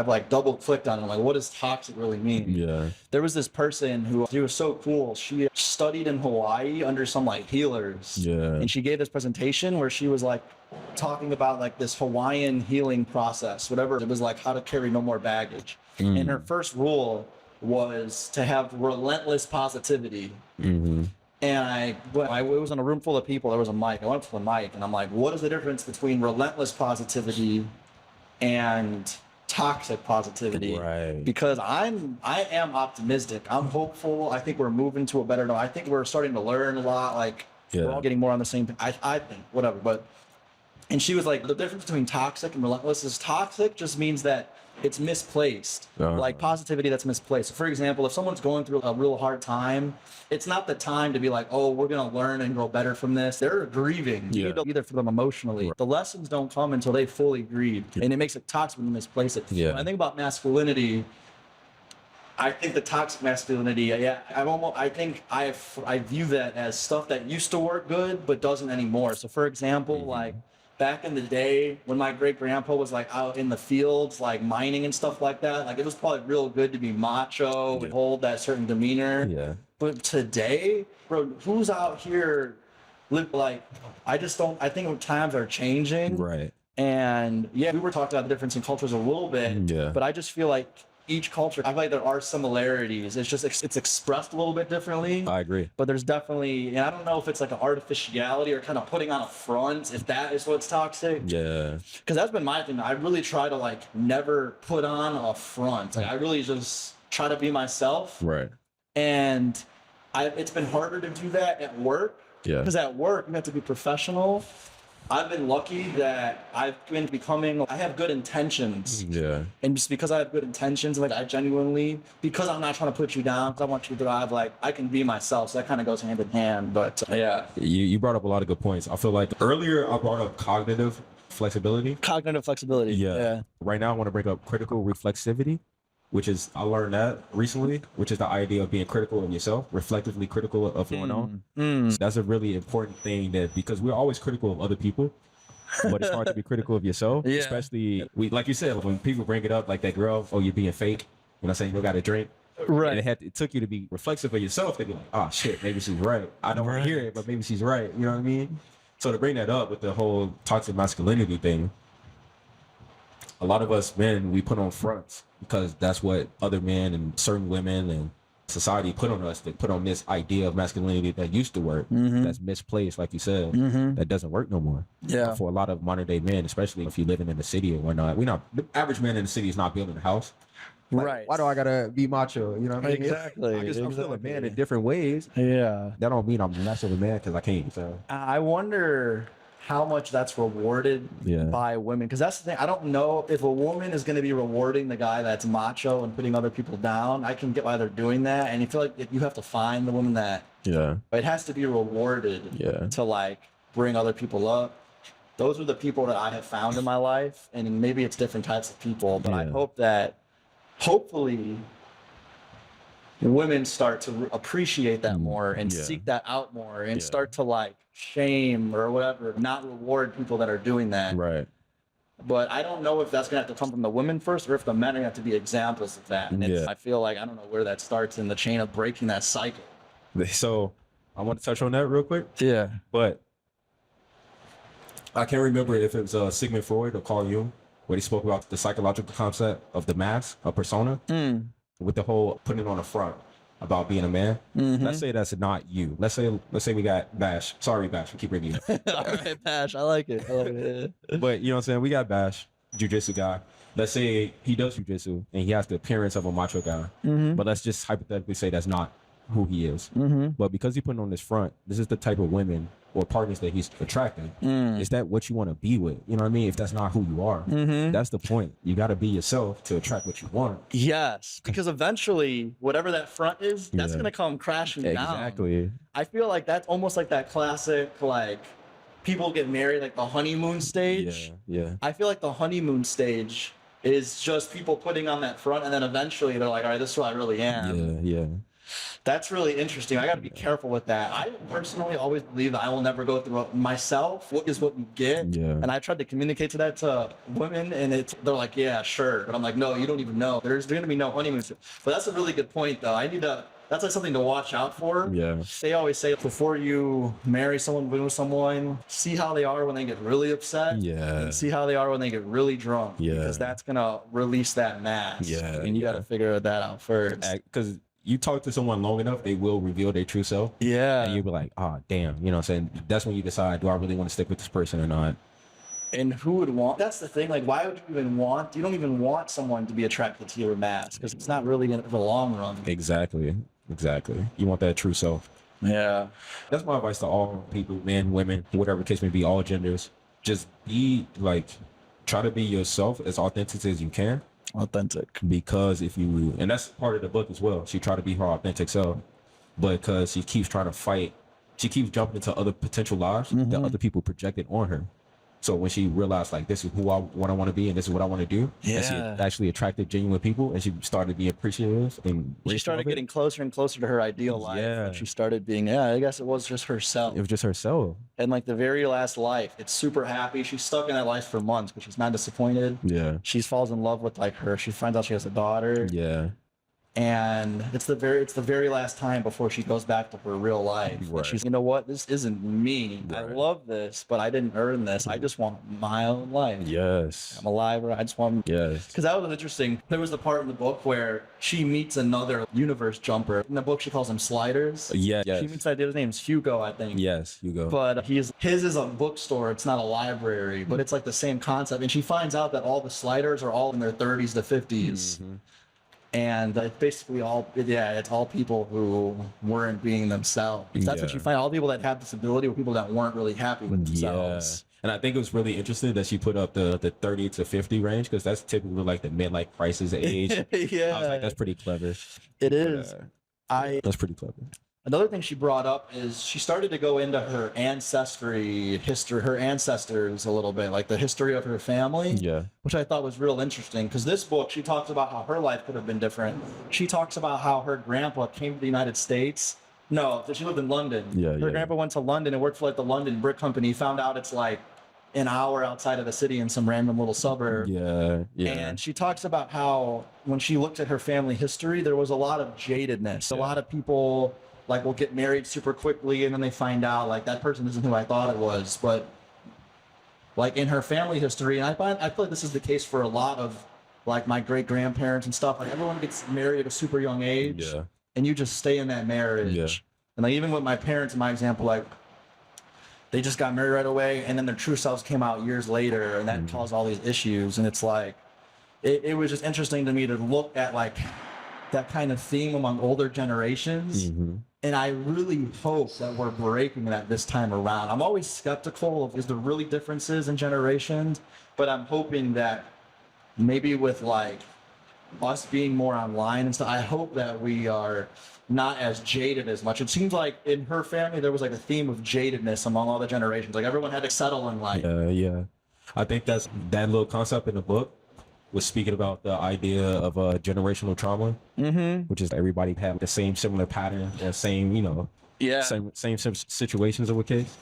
Speaker 1: like double clicked on it. I'm like, what does toxic really mean?
Speaker 2: Yeah.
Speaker 1: There was this person who, she was so cool. She studied in Hawaii under some like healers.
Speaker 2: Yeah.
Speaker 1: And she gave this presentation where she was like talking about like this Hawaiian healing process, whatever. It was like how to carry no more baggage. And her first rule was to have relentless positivity.
Speaker 2: Mm-hmm.
Speaker 1: And I was in a room full of people. There was a mic. I went up to the mic and I'm like, what is the difference between relentless positivity and toxic positivity?
Speaker 2: Right.
Speaker 1: Because I am optimistic. I'm hopeful. I think we're moving to a better. I think we're starting to learn a lot. Like we're all getting more on the same. I think whatever. But and she was like, the difference between toxic and relentless is toxic just means that it's misplaced. Like positivity that's misplaced. So for example, if someone's going through a real hard time, it's not the time to be like, oh, we're gonna learn and grow better from this. They're grieving. You need to be there for them emotionally. The lessons don't come until they fully grieve, and it makes it toxic when you misplace it. When I think about masculinity, I think the toxic masculinity, I think I view that as stuff that used to work good but doesn't anymore. So for example, like back in the day when my great grandpa was like out in the fields, like mining and stuff like that, like it was probably real good to be macho and hold that certain demeanor.
Speaker 2: Yeah.
Speaker 1: But today, bro, who's out here like, I think times are changing.
Speaker 2: Right.
Speaker 1: And yeah, we were talking about the difference in cultures a little bit, but I just feel like each culture, I feel like there are similarities. It's just, it's expressed a little bit differently.
Speaker 2: I agree.
Speaker 1: But there's definitely, and I don't know if it's like an artificiality or kind of putting on a front, if that is what's toxic.
Speaker 2: Yeah.
Speaker 1: Because that's been my thing. I really try to like never put on a front. Like I really just try to be myself.
Speaker 2: Right.
Speaker 1: And it's been harder to do that at work.
Speaker 2: Yeah.
Speaker 1: Because at work, you have to be professional. I've been lucky that I have good intentions.
Speaker 2: Yeah.
Speaker 1: And just because I have good intentions, like I genuinely, because I'm not trying to put you down, because I want you to thrive, like I can be myself. So that kind of goes hand in hand. But yeah.
Speaker 2: You brought up a lot of good points. I feel like earlier I brought up cognitive flexibility.
Speaker 1: Cognitive flexibility. Yeah.
Speaker 2: Right now I want to bring up critical reflexivity, which is, I learned that recently, which is the idea of being critical of yourself, reflectively critical of going on. So that's a really important thing, that because we're always critical of other people, but it's hard to be critical of yourself, especially like you said, when people bring it up, like that girl, oh, you're being fake, saying you got a drink. And it took you to be reflexive of yourself to be like, oh shit, maybe she's right. I don't want to hear it, but maybe she's right. You know what I mean? So to bring that up with the whole toxic masculinity thing, a lot of us men, we put on fronts because that's what other men and certain women and society put on us. They put on this idea of masculinity that used to work, that's misplaced, like you said, that doesn't work no more.
Speaker 1: Yeah.
Speaker 2: For a lot of modern day men, especially if you're living in the city or whatnot, the average man in the city is not building a house. Like, why do I gotta be macho? You know what I mean?
Speaker 1: Exactly.
Speaker 2: I'm still a man in different ways.
Speaker 1: Yeah.
Speaker 2: That don't mean I'm less of a man because I can't. So
Speaker 1: I wonder how much that's rewarded by women, because that's the thing. I don't know if a woman is going to be rewarding the guy that's macho and putting other people down. I can get why they're doing that, and you feel like you have to find the woman that it has to be rewarded to like bring other people up. Those are the people that I have found in my life, and maybe it's different types of people, but I hope that hopefully women start to appreciate that more and seek that out more and start to like shame or whatever, not reward people that are doing that.
Speaker 2: Right.
Speaker 1: But I don't know if that's gonna have to come from the women first or if the men are gonna have to be examples of that. And I feel like I don't know where that starts in the chain of breaking that cycle.
Speaker 2: So I want to touch on that real quick.
Speaker 1: Yeah.
Speaker 2: But I can't remember if it was Sigmund Freud or Carl Jung where he spoke about the psychological concept of the mask, a persona, with the whole putting it on the front about being a man. Let's say that's not you. Let's say we got Bash. Sorry, Bash, we keep bringing you up.
Speaker 1: All right, Bash, I like it.
Speaker 2: But you know what I'm saying? We got Bash, jiu-jitsu guy. Let's say he does jiu-jitsu and he has the appearance of a macho guy. But let's just hypothetically say that's not who he is. But because he's putting on this front, this is the type of women or partners that he's attracting. Is that what you want to be with? You know what I mean? If that's not who you are, that's the point. You got to be yourself to attract what you want.
Speaker 1: Yes, because eventually, whatever that front is, that's going to come crashing down.
Speaker 2: Exactly.
Speaker 1: I feel like that's almost like that classic, like, people get married, like the honeymoon stage.
Speaker 2: Yeah.
Speaker 1: I feel like the honeymoon stage is just people putting on that front, and then eventually they're like, all right, this is who I really am.
Speaker 2: Yeah.
Speaker 1: That's really interesting. I got to be careful with that. I personally always believe that I will never go through it myself. What is what you get? And I tried to communicate to that to women, and they're like, yeah, sure. But I'm like, no, you don't even know. There's going to be no honeymoon. But that's a really good point, though. That's like something to watch out for.
Speaker 2: Yeah.
Speaker 1: They always say before you marry someone, be with someone, see how they are when they get really upset.
Speaker 2: Yeah.
Speaker 1: And see how they are when they get really drunk.
Speaker 2: Yeah.
Speaker 1: Because that's going to release that mask.
Speaker 2: Yeah.
Speaker 1: And you got to figure that out first.
Speaker 2: Because you talk to someone long enough, they will reveal their true self.
Speaker 1: Yeah.
Speaker 2: And you'll be like, oh, damn. You know what I'm saying? That's when you decide, do I really want to stick with this person or not?
Speaker 1: And who would want? That's the thing. Like, why would you even want? You don't even want someone to be attracted to your mask because it's not really in the long run.
Speaker 2: Exactly. You want that true self.
Speaker 1: Yeah.
Speaker 2: That's my advice to all people, men, women, whatever the case may be, all genders. Just try to be yourself as authentic as you can.
Speaker 1: Authentic.
Speaker 2: Because and that's part of the book as well. She tried to be her authentic self, but because she keeps trying to fight, she keeps jumping into other potential lives that other people projected on her. So when she realized like this is what I want to be and this is what I want to do, and she actually attracted genuine people and she started being appreciative and
Speaker 1: she started getting closer and closer to her ideal life. Yeah. And she started being, I guess it was just herself.
Speaker 2: It was just herself.
Speaker 1: And like the very last life, it's super happy. She's stuck in that life for months, but she's not disappointed.
Speaker 2: Yeah.
Speaker 1: She falls in love with like her. She finds out she has a daughter.
Speaker 2: Yeah.
Speaker 1: And it's the very last time before she goes back to her real life.
Speaker 2: Right.
Speaker 1: And she's, you know what? This isn't me. Right. I love this, but I didn't earn this. I just want my own life.
Speaker 2: Yes.
Speaker 1: I'm alive. I just want.
Speaker 2: Yes.
Speaker 1: Because that was interesting. There was the part in the book where she meets another universe jumper. In the book, she calls him Sliders.
Speaker 2: Yeah. Yes.
Speaker 1: She meets that dude's name's Hugo, I think.
Speaker 2: Yes, Hugo.
Speaker 1: But his is a bookstore. It's not a library, but it's like the same concept. And she finds out that all the Sliders are all in their 30s to 50s. And it's basically it's all people who weren't being themselves. That's what you find. All people that have this ability were people that weren't really happy with themselves.
Speaker 2: And I think it was really interesting that she put up the 30 to 50 range because that's typically like the midlife crisis age.
Speaker 1: Yeah.
Speaker 2: I was like, that's pretty clever.
Speaker 1: It is.
Speaker 2: That's pretty clever.
Speaker 1: Another thing she brought up is she started to go into her ancestry history, her ancestors a little bit, like the history of her family.
Speaker 2: Yeah.
Speaker 1: Which I thought was real interesting because this book, she talks about how her life could have been different. She talks about how her grandpa came to the United States. No, she lived in London. Her grandpa went to London and worked for like the London Brick Company. Found out it's like an hour outside of the city in some random little suburb.
Speaker 2: Yeah, yeah.
Speaker 1: And she talks about how when she looked at her family history, there was a lot of jadedness. A lot of people like will get married super quickly and then they find out like that person isn't who I thought it was. But like in her family history, and I feel like this is the case for a lot of like my great grandparents and stuff. Like everyone gets married at a super young age, and you just stay in that marriage.
Speaker 2: Yeah.
Speaker 1: And like even with my parents, in my example, like they just got married right away, and then their true selves came out years later, and that caused all these issues. And it's like it was just interesting to me to look at like that kind of theme among older generations. And I really hope that we're breaking that this time around. I'm always skeptical of is there really differences in generations, but I'm hoping that maybe with like us being more online and stuff, I hope that we are not as jaded as much. It seems like in her family there was like a theme of jadedness among all the generations. Like everyone had to settle in life.
Speaker 2: Yeah. I think that little concept in the book was speaking about the idea of generational trauma, which is everybody have the same similar pattern, the same, you know, same situations of a case.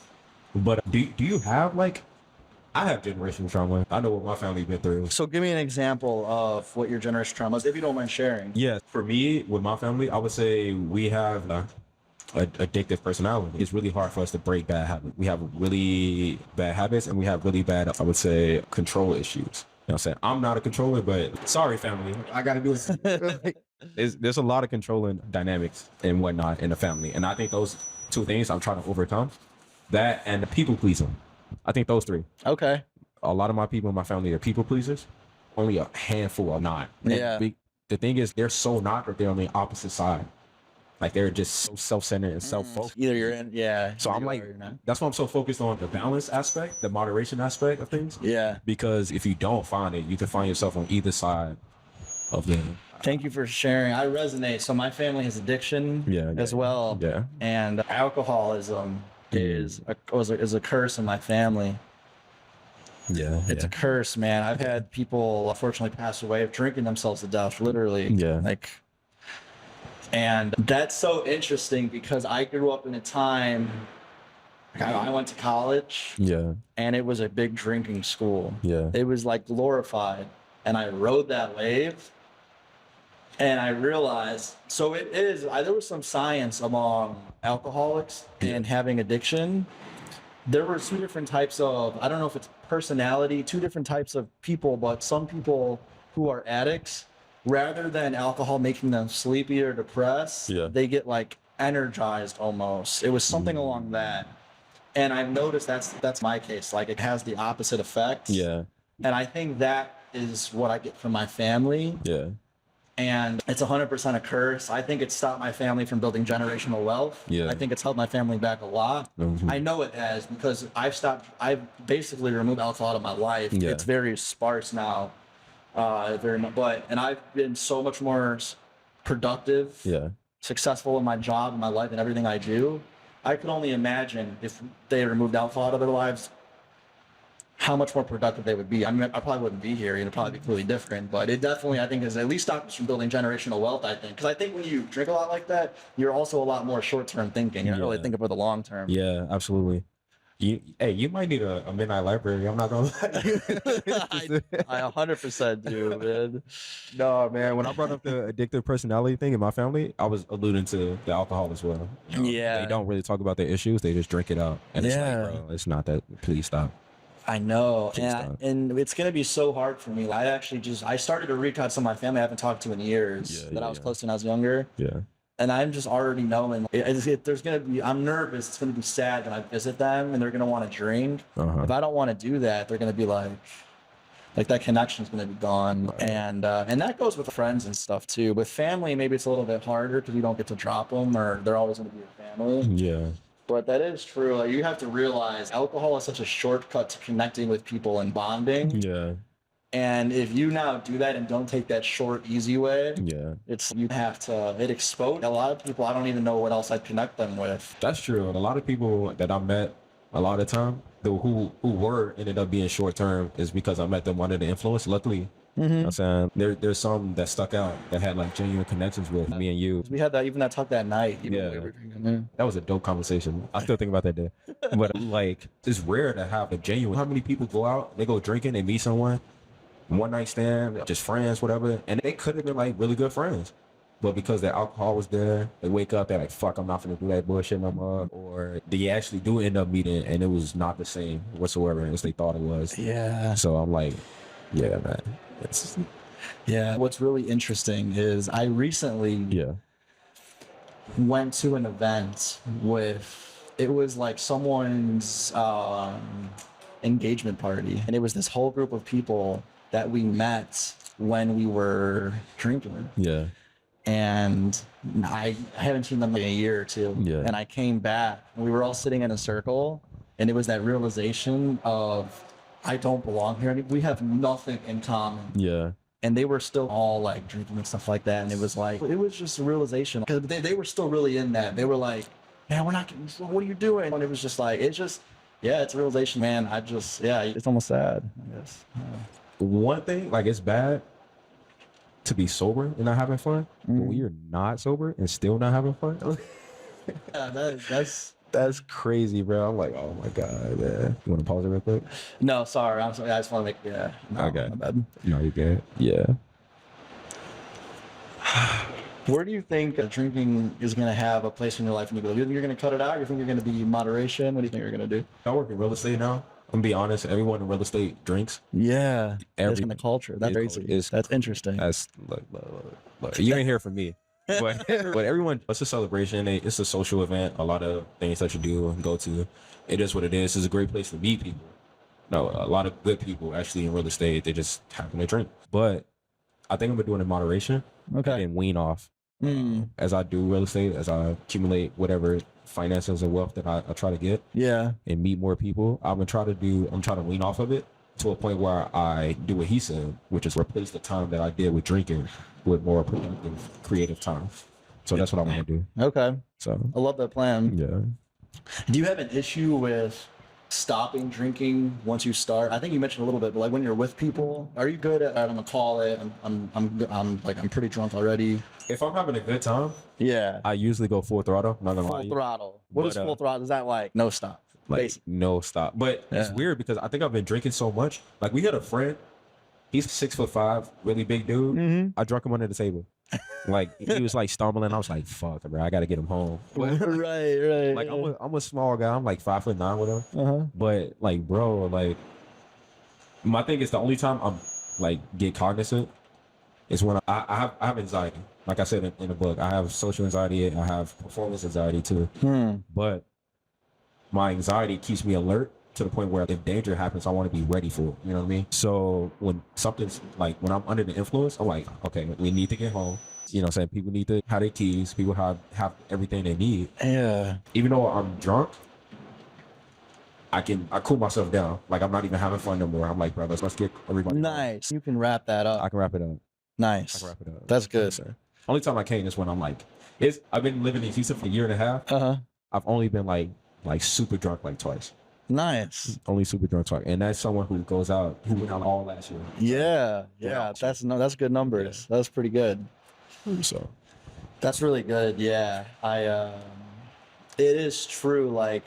Speaker 2: But do you have like, I have generational trauma. I know what my family been through.
Speaker 1: So give me an example of what your generational trauma is, if you don't mind sharing.
Speaker 2: Yeah, for me, with my family, I would say we have addictive personality. It's really hard for us to break bad habits. We have really bad habits and we have really bad, I would say, control issues. You know what I'm saying? I'm not a controller, but sorry, family. I got to do it. There's a lot of controlling dynamics and whatnot in the family. And I think those two things I'm trying to overcome. That and the people pleasing. I think those three.
Speaker 1: Okay.
Speaker 2: A lot of my people in my family are people pleasers. Only a handful are not.
Speaker 1: Yeah.
Speaker 2: The thing is, they're so not that they're on the opposite side. Like they're just so self-centered and self-focused.
Speaker 1: Either you're in,
Speaker 2: So I'm like, that's why I'm so focused on the balance aspect, the moderation aspect of things.
Speaker 1: Yeah.
Speaker 2: Because if you don't find it, you can find yourself on either side of the.
Speaker 1: Thank you for sharing. I resonate. So my family has addiction as well.
Speaker 2: Yeah.
Speaker 1: And alcoholism is a curse in my family.
Speaker 2: Yeah.
Speaker 1: It's a curse, man. I've had people unfortunately pass away of drinking themselves to death, literally.
Speaker 2: Yeah.
Speaker 1: Like, and that's so interesting because I grew up in a time, I went to college.
Speaker 2: Yeah.
Speaker 1: And it was a big drinking school.
Speaker 2: Yeah.
Speaker 1: It was like glorified. And I rode that wave. And I realized, so it is, there was some science among alcoholics and having addiction. There were two different types of, I don't know if it's personality, two different types of people, but some people who are addicts, rather than alcohol making them sleepy or depressed, they get like energized almost. It was something along that. And I've noticed that's my case. Like it has the opposite effect.
Speaker 2: Yeah.
Speaker 1: And I think that is what I get from my family.
Speaker 2: Yeah.
Speaker 1: And it's 100% a curse. I think it's stopped my family from building generational wealth.
Speaker 2: Yeah.
Speaker 1: I think it's held my family back a lot. I know it has because I've basically removed alcohol out of my life.
Speaker 2: Yeah.
Speaker 1: It's very sparse now. And I've been so much more productive, successful in my job, in my life, and everything I do. I could only imagine if they removed alcohol out of their lives, how much more productive they would be. I mean, I probably wouldn't be here. It'd probably be completely different. But it definitely, I think, is at least stopped us from building generational wealth, I think. Because I think when you drink a lot like that, you're also a lot more shshort-term thinking. You don't really think about the long term.
Speaker 2: Yeah, absolutely. You might need a midnight library. I'm not gonna lie.
Speaker 1: I 100% do, man.
Speaker 2: No, man. When I brought up the addictive personality thing in my family, I was alluding to the alcohol as well. You know, they don't really talk about their issues. They just drink it out. And it's like, bro, it's not that. Please stop.
Speaker 1: I know, and it's gonna be so hard for me. I started to reach out to some of my family I haven't talked to in years I was close to when I was younger.
Speaker 2: Yeah.
Speaker 1: And I'm just already knowing I'm nervous. It's gonna be sad when I visit them, and they're gonna want to drink. If I don't want to do that, they're gonna be like that connection's gonna be gone. Right. And that goes with friends and stuff too. With family, maybe it's a little bit harder because you don't get to drop them, or they're always gonna be your family.
Speaker 2: Yeah.
Speaker 1: But that is true. Like, you have to realize alcohol is such a shortcut to connecting with people and bonding.
Speaker 2: Yeah.
Speaker 1: And if you now do that and don't take that short, easy way, it exposes a lot of people. I don't even know what else I'd connect them with.
Speaker 2: That's true. And a lot of people that I met a lot of time, who ended up being short term, is because I met them under the influence. Luckily, You know what I'm saying? There's some that stuck out that had like genuine connections with me and you.
Speaker 1: We had that even that talk that night. Even
Speaker 2: Yeah.
Speaker 1: when we were drinking.
Speaker 2: That was a dope conversation. I still think about that day. But like, it's rare to have a genuine. How many people go out, they go drinking, they meet someone, one night stand, just friends, whatever, and they could have been like really good friends. But because the alcohol was there, they wake up, they're like, fuck, I'm not gonna do that bullshit no more. Or they actually do end up meeting and it was not the same whatsoever as they thought it was.
Speaker 1: Yeah.
Speaker 2: So I'm like, yeah, man.
Speaker 1: Yeah. What's really interesting is I recently went to an event it was like someone's engagement party. And it was this whole group of people that we met when we were drinking.
Speaker 2: Yeah.
Speaker 1: And I haven't seen them in a year or two.
Speaker 2: Yeah.
Speaker 1: And I came back and we were all sitting in a circle and it was that realization of I don't belong here. We have nothing in common.
Speaker 2: Yeah.
Speaker 1: And they were still all like drinking and stuff like that. And it was just a realization because they were still really in that. They were like, man, we're not getting, what are you doing? And it was just like, it's a realization, man. It's almost sad, I guess. Yeah.
Speaker 2: One thing, like it's bad to be sober and not having fun, but when you're not sober and still not having fun,
Speaker 1: Yeah,
Speaker 2: that's crazy, bro. I'm like, oh my god, man. You want to pause it real quick?
Speaker 1: no, sorry. I'm sorry. I just want to make,
Speaker 2: Okay.
Speaker 1: my bad.
Speaker 2: No, you good. Yeah.
Speaker 1: Where do you think drinking is going to have a place in your life when you go? You think you're going to cut it out? You think you're going to be in moderation? What do you think you're going to do?
Speaker 2: I work in real estate now. I'm gonna be honest, everyone in real estate drinks.
Speaker 1: Yeah. That's in the culture. That's crazy. That's interesting.
Speaker 2: Look, you ain't hear from me. But everyone, it's a celebration. It's a social event. A lot of things that you do and go to. It is what it is. It's a great place to meet people. No, a lot of good people actually in real estate. They just happen to drink. But I think I'm gonna do it in moderation.
Speaker 1: Okay.
Speaker 2: And wean off. As I do real estate, as I accumulate whatever finances and wealth that I try to get.
Speaker 1: Yeah.
Speaker 2: And meet more people. I'm trying to wean off of it to a point where I do what he said, which is replace the time that I did with drinking with more productive, creative time. So that's what I want to do.
Speaker 1: Okay.
Speaker 2: So
Speaker 1: I love that plan.
Speaker 2: yeah.
Speaker 1: Do you have an issue with stopping drinking once you start? I think you mentioned a little bit, but like when you're with people, are you good at I'm gonna call it? I'm pretty drunk already.
Speaker 2: If I'm having a good time,
Speaker 1: Yeah.
Speaker 2: I usually go full throttle. I'm not gonna lie.
Speaker 1: Full throttle. What is full throttle? Is that like no stop?
Speaker 2: Like
Speaker 1: Basically.
Speaker 2: no stop. But it's weird because I think I've been drinking so much. Like we had a friend, he's 6'5", really big dude. I drunk him under the table. Like he was like stumbling. I was like, "Fuck, bro, I gotta get him home."
Speaker 1: right.
Speaker 2: Like I'm a small guy. I'm like 5'9" with him. But like, bro, like my thing is the only time I'm like get cognizant is when I have anxiety. Like I said in the book, I have social anxiety. I have performance anxiety too. But my anxiety keeps me alert to the point where if danger happens, I want to be ready for it. You know what I mean? So when something's like, when I'm under the influence, I'm like, okay, we need to get home. You know what I'm saying? People need to have their keys. People have everything they need.
Speaker 1: Yeah.
Speaker 2: Even though I'm drunk, I cool myself down. Like I'm not even having fun no more. I'm like, bro, let's get everybody.
Speaker 1: Nice. You can wrap that up.
Speaker 2: I can wrap it up.
Speaker 1: Nice.
Speaker 2: I can wrap it up.
Speaker 1: That's good.
Speaker 2: Sir. Only time I came is when I'm like, I've been living in Houston for a year and a half. I've only been like super drunk like twice.
Speaker 1: Nice.
Speaker 2: Only super drunk twice, and that's someone who went out all last year.
Speaker 1: Yeah. That's good numbers. That's pretty good.
Speaker 2: So
Speaker 1: that's really good. Yeah. It is true. Like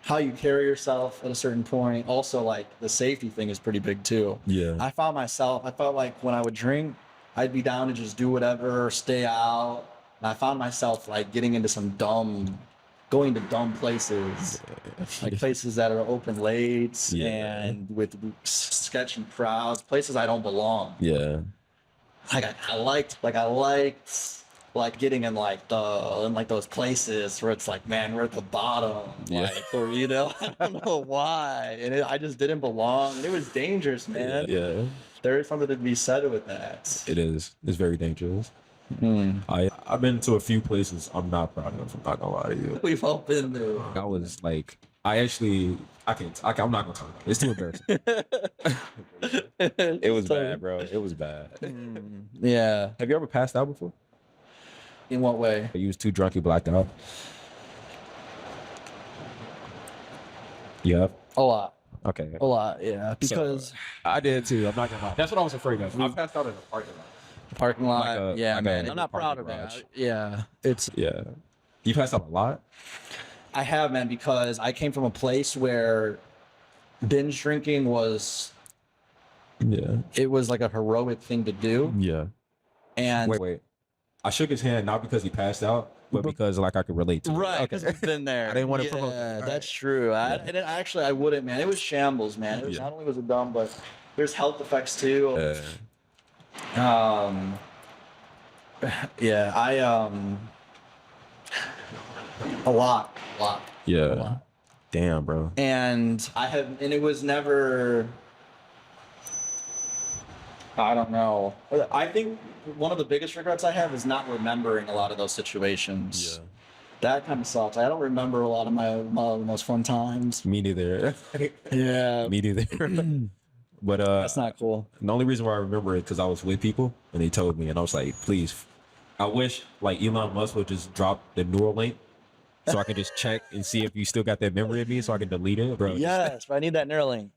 Speaker 1: how you carry yourself at a certain point. Also, like the safety thing is pretty big too.
Speaker 2: Yeah.
Speaker 1: I felt like when I would drink, I'd be down to just do whatever, stay out. And I found myself like getting into going to dumb places, like places that are open late and with sketchy crowds, places I don't belong.
Speaker 2: Yeah.
Speaker 1: I liked getting in those places where it's like, man, we're at the bottom, or I don't know why, and I just didn't belong, and it was dangerous, man.
Speaker 2: Yeah.
Speaker 1: There is something to be said with that.
Speaker 2: It is. It's very dangerous. I've been to a few places I'm not proud of. I'm not gonna lie to you.
Speaker 1: We've all been there.
Speaker 2: I was like, I'm not gonna talk about it. It's too embarrassing. It was bad, bro. It was bad.
Speaker 1: Yeah.
Speaker 2: Have you ever passed out before?
Speaker 1: In what way?
Speaker 2: You was too drunk, you blacked out. Yeah.
Speaker 1: A lot.
Speaker 2: Okay.
Speaker 1: A lot, yeah. Because
Speaker 2: So, I did too. I'm not gonna lie. That's what I was afraid of. I passed out in the parking lot.
Speaker 1: the parking lot, yeah,
Speaker 2: like
Speaker 1: man.
Speaker 2: a
Speaker 1: I'm not proud of
Speaker 2: parking garage.
Speaker 1: it. Yeah, it's.
Speaker 2: Yeah. You passed out a lot?
Speaker 1: I have, man, because I came from a place where binge drinking was.
Speaker 2: Yeah.
Speaker 1: It was like a heroic thing to do,
Speaker 2: Yeah.
Speaker 1: and
Speaker 2: Wait. I shook his hand not because he passed out, but because like I could relate to it.
Speaker 1: right,
Speaker 2: Okay.
Speaker 1: because we've been there.
Speaker 2: I didn't want to
Speaker 1: yeah,
Speaker 2: promote that.
Speaker 1: that's true. Actually, I wouldn't, man. It was shambles, man. It was not only was it dumb, but there's health effects too. Yeah, a lot.
Speaker 2: Yeah.
Speaker 1: A lot.
Speaker 2: Damn, bro.
Speaker 1: And it was never. I don't know. I think one of the biggest regrets I have is not remembering a lot of those situations.
Speaker 2: Yeah.
Speaker 1: That kind of sucks. I don't remember a lot of my most fun times.
Speaker 2: Me neither.
Speaker 1: Yeah.
Speaker 2: Me neither. But
Speaker 1: That's not cool.
Speaker 2: the only reason why I remember it because I was with people and they told me, and I was like, please, I wish like Elon Musk would just drop the neural link so I can just check and see if you still got that memory of me so I can delete it, bro.
Speaker 1: Yes, but I need that Neuralink.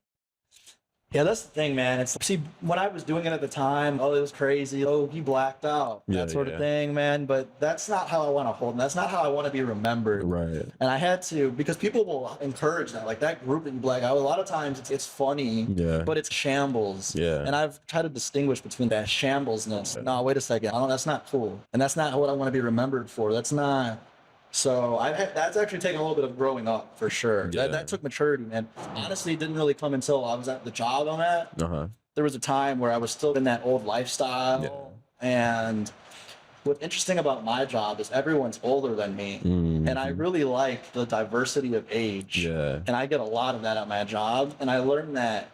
Speaker 1: Yeah, that's the thing, man. It's see when I was doing it at the time, oh, it was crazy. Oh, he blacked out. That sort of thing, man. But that's not how I want to hold him. That's not how I want to be remembered.
Speaker 2: Right.
Speaker 1: And I had to because people will encourage that. Like that group that you black out. A lot of times it's funny, but it's shambles.
Speaker 2: Yeah.
Speaker 1: And I've tried to distinguish between that shamblesness. No, wait a second. That's not cool. And that's not what I want to be remembered for. That's not. So that's actually taken a little bit of growing up for sure.
Speaker 2: Yeah.
Speaker 1: That took maturity, man. Honestly, it didn't really come until I was at the job I'm at. There was a time where I was still in that old lifestyle. And what's interesting about my job is everyone's older than me. And I really like the diversity of age. And I get a lot of that at my job. And I learned that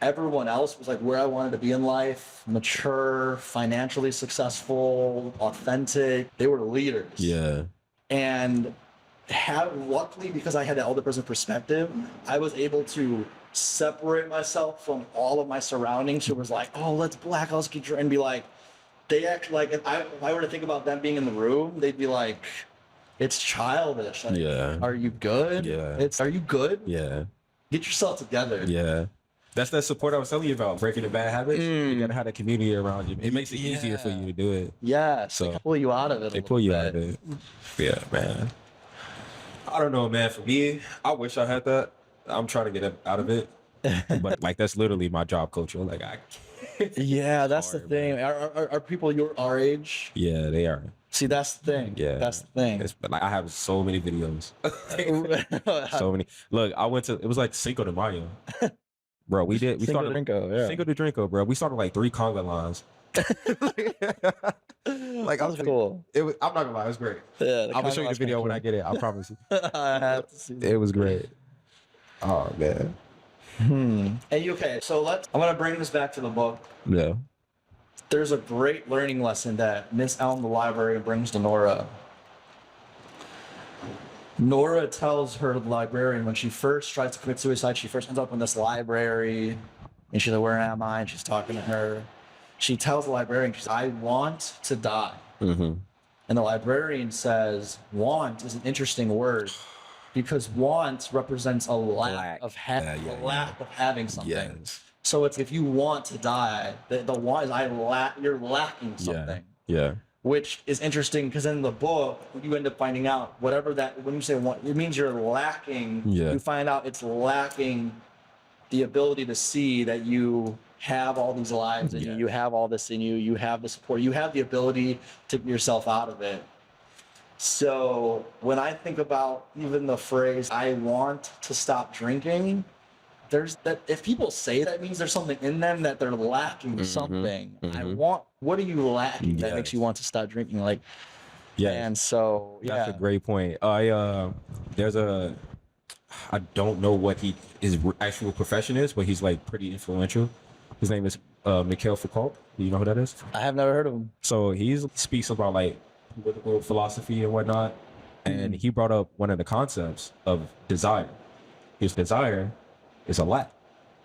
Speaker 1: everyone else was like where I wanted to be in life, mature, financially successful, authentic. They were leaders.
Speaker 2: Yeah.
Speaker 1: And luckily, because I had that older person perspective, I was able to separate myself from all of my surroundings. Who was like, "Oh, let's black, let's get drunk," and be like, they actually like if I were to think about them being in the room, they'd be like, "It's childish." Like, are you good? Are you good? Get yourself together.
Speaker 2: That's that support I was telling you about, breaking the bad habits. You gotta have a community around you. It makes it easier for you to do it.
Speaker 1: Yeah, so they pull you out of it.
Speaker 2: They pull you out of it. Yeah, man. I don't know, man. For me, I wish I had that. I'm trying to get out of it, but like that's literally my job culture. Like I.
Speaker 1: Yeah, that's the thing. Are people our age?
Speaker 2: Yeah, they are.
Speaker 1: See, that's the thing.
Speaker 2: Yeah,
Speaker 1: that's the thing.
Speaker 2: But like I have so many videos. So many. Look, I went to. It was like Cinco de Mayo. Bro, we started Cinco de Drinko, bro. We started like 3 conga lines. Like I was
Speaker 1: cool.
Speaker 2: I'm not gonna lie, it was great.
Speaker 1: Yeah,
Speaker 2: I'm gonna show you the video when I get it. I promise you.
Speaker 1: I have to see
Speaker 2: It was great. Oh man.
Speaker 1: Okay, so I'm gonna bring this back to the book.
Speaker 2: Yeah.
Speaker 1: There's a great learning lesson that Miss Elm, the librarian, brings to Nora. Nora tells her librarian when she first tries to commit suicide, she first ends up in this library, and she's like, "Where am I?" And she's talking to her. She tells the librarian, she's like, "I want to die." And the librarian says, "Want is an interesting word because want represents a lack of having something. So it's if you want to die, the want is you're lacking something." Which is interesting because in the book, you end up finding out whatever that, when you say want, it means you're lacking. You find out it's lacking the ability to see that you have all these lives and you have all this in you, you have the support, you have the ability to get yourself out of it. So when I think about even the phrase, I want to stop drinking, there's that if people say that means there's something in them that they're lacking something. What are you lacking that makes you want to stop drinking? Like, and so
Speaker 2: that's a great point. I don't know what his actual profession is, but he's like pretty influential. His name is Mikhail Foucault. Do you know who that is?
Speaker 1: I have never heard of him.
Speaker 2: So he speaks about like political philosophy and whatnot, and he brought up one of the concepts of desire. His desire is a lack.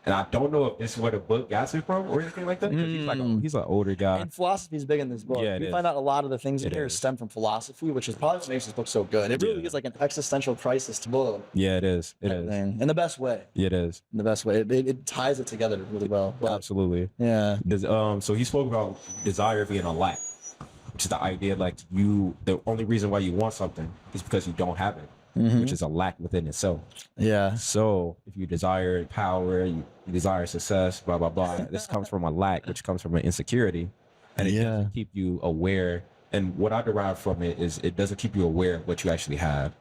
Speaker 2: And I don't know if this is where the book got it from or anything like that. Because he's an older guy.
Speaker 1: And philosophy is big in this book.
Speaker 2: Yeah,
Speaker 1: you find out a lot of the things in here stem from philosophy, which is probably what makes this book so good. It really is like an existential crisis to book.
Speaker 2: Yeah, it is. It is.
Speaker 1: In the best way.
Speaker 2: Yeah, it is.
Speaker 1: In the best way. It ties it together really well. But,
Speaker 2: absolutely.
Speaker 1: Yeah.
Speaker 2: So he spoke about desire being a lack, which is the idea like the only reason why you want something is because you don't have it. Which is a lack within itself.
Speaker 1: Yeah.
Speaker 2: So if you desire power, you desire success, blah, blah, blah. This comes from a lack, which comes from an insecurity. And it doesn't keep you aware. And what I derive from it is it doesn't keep you aware of what you actually have.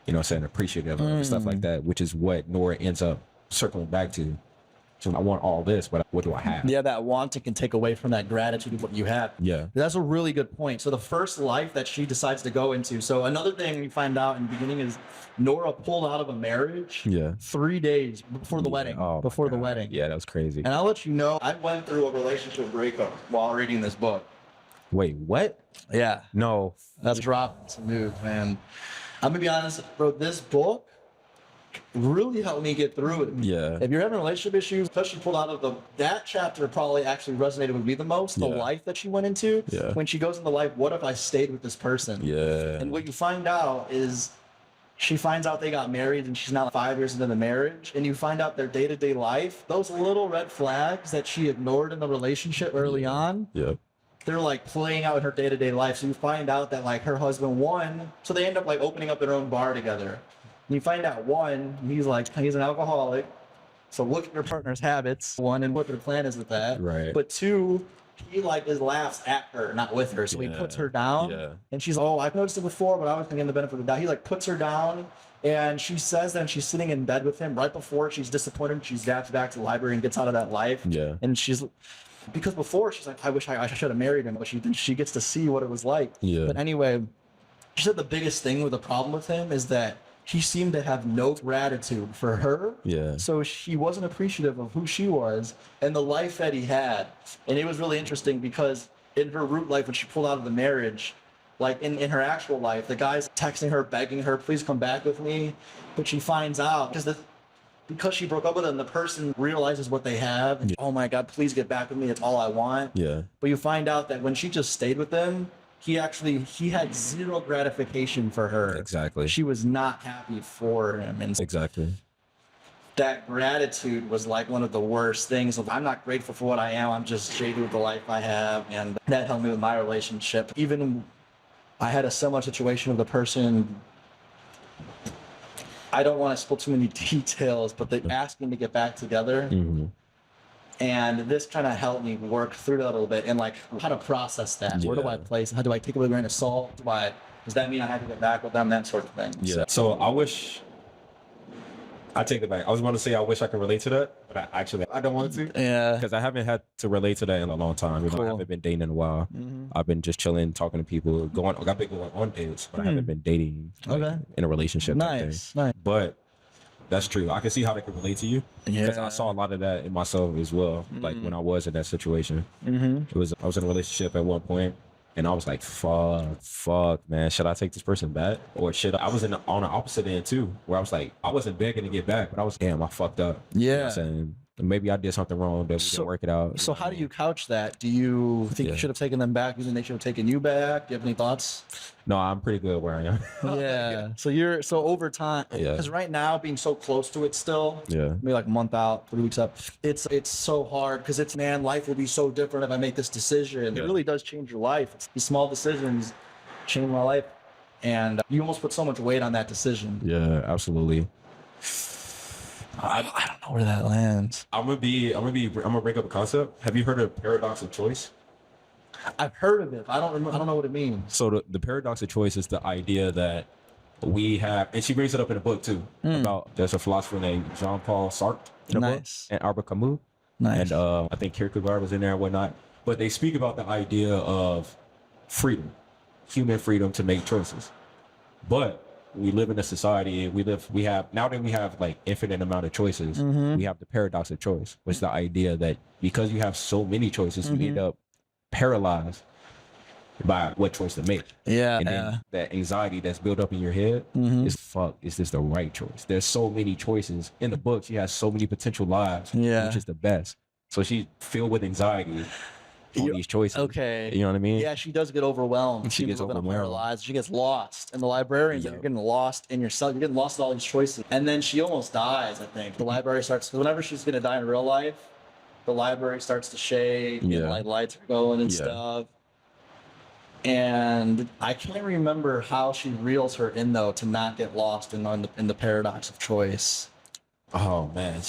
Speaker 2: You know what I'm saying? Appreciative of stuff like that, which is what Nora ends up circling back to. So I want all this, but what do I have?
Speaker 1: Yeah, that wanting can take away from that gratitude of what you have.
Speaker 2: Yeah.
Speaker 1: That's a really good point. So the first life that she decides to go into. So another thing we find out in the beginning is Nora pulled out of a marriage 3 days before the wedding. Before the wedding.
Speaker 2: Yeah, that was crazy.
Speaker 1: And I'll let you know, I went through a relationship breakup while reading this book.
Speaker 2: Wait, what?
Speaker 1: Yeah.
Speaker 2: No.
Speaker 1: That's dropping some news, man. I'm gonna be honest, bro, this book really helped me get through it.
Speaker 2: Yeah.
Speaker 1: If you're having relationship issues, especially pulled out of that chapter probably actually resonated with me the most. The life that she went into.
Speaker 2: Yeah.
Speaker 1: When she goes into life, what if I stayed with this person?
Speaker 2: Yeah.
Speaker 1: And what you find out is she finds out they got married and she's now 5 years into the marriage, and you find out their day-to-day life, those little red flags that she ignored in the relationship early on.
Speaker 2: Yeah.
Speaker 1: They're like playing out in her day-to-day life. So you find out that like her husband so they end up like opening up their own bar together. And you find out he's an alcoholic. So look at your partner's habits, one, and what their plan is with that.
Speaker 2: Right.
Speaker 1: But two, he laughs at her, not with her. So he puts her down.
Speaker 2: Yeah.
Speaker 1: And she's, I've noticed it before, but I was thinking the benefit of the doubt. He puts her down, and she says that she's sitting in bed with him right before she's disappointed. She zaps back to the library and gets out of that life.
Speaker 2: Yeah.
Speaker 1: And because before she's like, I wish I should have married him, but she gets to see what it was like.
Speaker 2: Yeah.
Speaker 1: But anyway, she said the biggest thing with the problem with him is that he seemed to have no gratitude for her.
Speaker 2: Yeah.
Speaker 1: So she wasn't appreciative of who she was and the life that he had. And it was really interesting because in her root life, when she pulled out of the marriage, like in her actual life, the guy's texting her, begging her, please come back with me. But she finds out because she broke up with him, the person realizes what they have. And, oh my God, please get back with me. It's all I want.
Speaker 2: Yeah.
Speaker 1: But you find out that when she just stayed with him, he had zero gratification for her.
Speaker 2: Exactly.
Speaker 1: She was not happy for him. And
Speaker 2: exactly.
Speaker 1: That gratitude was like one of the worst things. I'm not grateful for what I am. I'm just jaded with the life I have. And that helped me with my relationship. Even I had a similar situation with a person. I don't want to spill too many details, but they asked me to get back together.
Speaker 2: Mm-hmm.
Speaker 1: And this kind of helped me work through that a little bit and like how to process that. Where do I place? How do I take it with a grain of salt? Does that mean I have to get back with them? That sort of thing.
Speaker 2: Yeah. So I take it back. I was going to say I wish I could relate to that, but I don't want to.
Speaker 1: Yeah.
Speaker 2: Because I haven't had to relate to that in a long time. I haven't been dating in a while. Mm-hmm. I've been just chilling, talking to people, I've been going on dates, but I haven't been dating in a relationship.
Speaker 1: Nice.
Speaker 2: But that's true. I can see how they can relate to you.
Speaker 1: Yeah.
Speaker 2: Because I saw a lot of that in myself as well. Mm-hmm. Like when I was in that situation. Mm-hmm. I was in a relationship at one point. And I was like, fuck, man. Should I take this person back? Or I was on the opposite end too, where I was like, I wasn't begging to get back, but I was, damn, I fucked up.
Speaker 1: Yeah.
Speaker 2: You know what I'm saying? Maybe I did something wrong that we didn't work it out.
Speaker 1: So how do you couch that? Do you think you should have taken them back? Do you think they should have taken you back? Do you have any thoughts?
Speaker 2: No, I'm pretty good where I am.
Speaker 1: Yeah. So over time, because right now being so close to it still, maybe like a month out, 3 weeks up, it's so hard because life will be so different if I make this decision. It really does change your life. These small decisions change my life, and you almost put so much weight on that decision.
Speaker 2: Yeah, absolutely.
Speaker 1: I don't know where that lands.
Speaker 2: I'm gonna bring up a concept. Have you heard of paradox of choice?
Speaker 1: I've heard of it. I don't know what it means.
Speaker 2: So the paradox of choice is the idea that we have, and she brings it up in a book too. About there's a philosopher named Jean-Paul Sartre in a book, and Albert Camus, and I think Kierkegaard was in there and whatnot. But they speak about the idea of freedom, human freedom to make choices. But we live in a society, now that we have like infinite amount of choices, we have the paradox of choice, which is the idea that because you have so many choices, you end up paralyzed by what choice to make.
Speaker 3: Yeah.
Speaker 2: And then that anxiety that's built up in your head is fuck, is this the right choice? There's so many choices. In the book, she has so many potential lives, which is the best. So she's filled with anxiety on these choices.
Speaker 3: Okay.
Speaker 2: You know what I mean?
Speaker 1: Yeah, she does get overwhelmed.
Speaker 2: She gets
Speaker 1: living up her
Speaker 2: overwhelmed.
Speaker 1: lives. She gets lost. And the librarians, like, you're getting lost in yourself. You're getting lost in all these choices. And then she almost dies, I think. The library starts, whenever she's going to die in real life, the library starts to shake. And, like, lights are going and stuff. And I can't remember how she reels her in, though, to not get lost in the paradox of choice.
Speaker 2: Oh, man.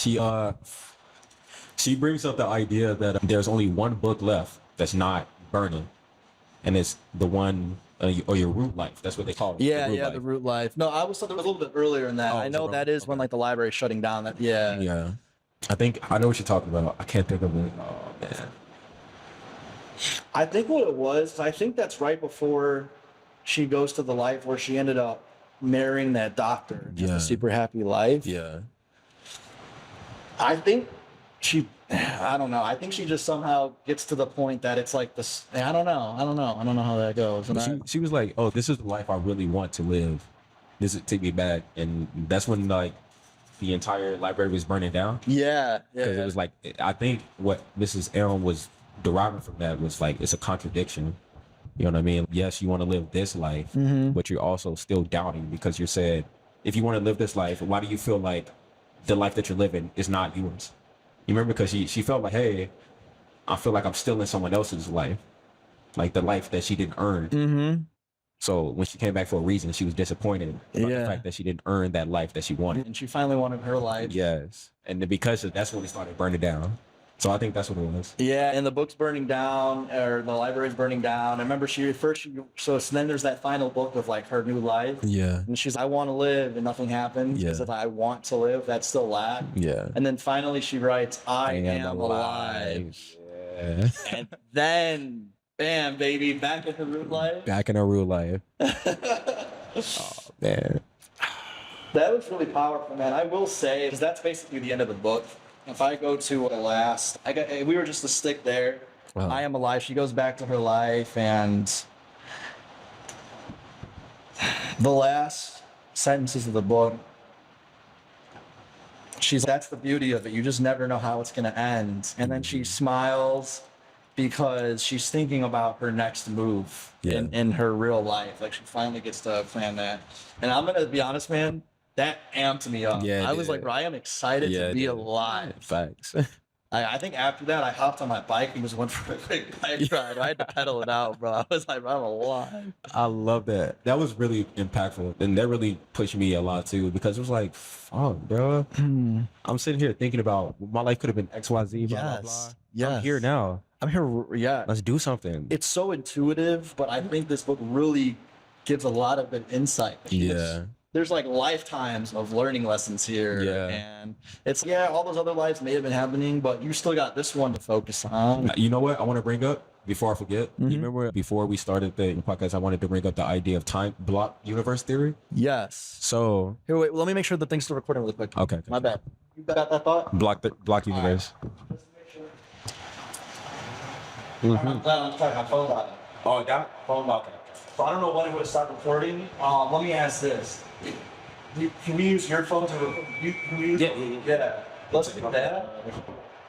Speaker 2: She brings up the idea that there's only one book left that's not burning, and it's the one or your root life. That's what they call it.
Speaker 1: The root life. No, I was thought there was a little bit earlier in that. I know that is when like the library's shutting down.
Speaker 2: Yeah. I know what you're talking about. I can't think of it. Oh man.
Speaker 1: I think what it was. I think that's right before she goes to the life where she ended up marrying that doctor. Yeah. A super happy life.
Speaker 2: Yeah.
Speaker 1: I think I don't know. I think she just somehow gets to the point that it's like this. I don't know how that goes. And
Speaker 2: she was like, "Oh, this is the life I really want to live. This is take me back." And that's when like the entire library was burning down.
Speaker 1: Yeah.
Speaker 2: Because it was like, I think what Mrs. Elm was deriving from that was like, it's a contradiction. You know what I mean? Yes, you want to live this life, but you're also still doubting because you said, if you want to live this life, why do you feel like the life that you're living is not yours? You remember, because she felt like, hey, I feel like I'm still in someone else's life, like the life that she didn't earn. So when she came back for a reason, she was disappointed about the fact that she didn't earn that life that she wanted.
Speaker 1: And she finally wanted her life.
Speaker 2: Yes. And then because that's when it started burning down. So I think that's what it was.
Speaker 1: Yeah, and the book's burning down, or the library's burning down. I remember so then there's that final book of like her new life.
Speaker 2: Yeah.
Speaker 1: And she's like, I want to live, and nothing happens. Because if I want to live, that's still lack.
Speaker 2: Yeah.
Speaker 1: And then finally she writes, I am alive.
Speaker 2: Yeah.
Speaker 1: And then, bam, baby, back in her root life.
Speaker 2: Back in her real life. Oh, man.
Speaker 1: That was really powerful, man. I will say, because that's basically the end of the book. If I go to the last, we were just to stick there. I am alive. She goes back to her life, and the last sentences of the book, that's the beauty of it. You just never know how it's going to end. And then she smiles because she's thinking about her next move in her real life. Like, she finally gets to plan that. And I'm going to be honest, man. That amped me up. I was like, bro, I am excited to be alive.
Speaker 2: Facts.
Speaker 1: I think after that, I hopped on my bike and just went for a quick bike ride. I had to pedal it out, bro. I was like, I'm alive.
Speaker 2: I love that. That was really impactful. And that really pushed me a lot, too, because it was like, fuck, bro. I'm sitting here thinking about my life could have been X, Y, Z, blah, blah, blah.
Speaker 1: Yes.
Speaker 2: I'm here now.
Speaker 1: I'm here, yeah.
Speaker 2: Let's do something.
Speaker 1: It's so intuitive, but I think this book really gives a lot of good insight. There's like lifetimes of learning lessons here. And it's, all those other lives may have been happening, but you still got this one to focus on.
Speaker 2: You know what I want to bring up before I forget? You remember before we started the podcast, I wanted to bring up the idea of time block universe theory?
Speaker 1: Yes.
Speaker 2: So
Speaker 1: here, wait, let me make sure the thing's still recording really quick.
Speaker 2: Okay.
Speaker 1: My bad. You got that thought?
Speaker 2: Block universe.
Speaker 1: I'm glad I'm talking my phone about it.
Speaker 2: Oh, that phone block.
Speaker 1: So I don't know when it would stop recording. Let me ask this. Can we use your phone to record? Yeah. Let's do that.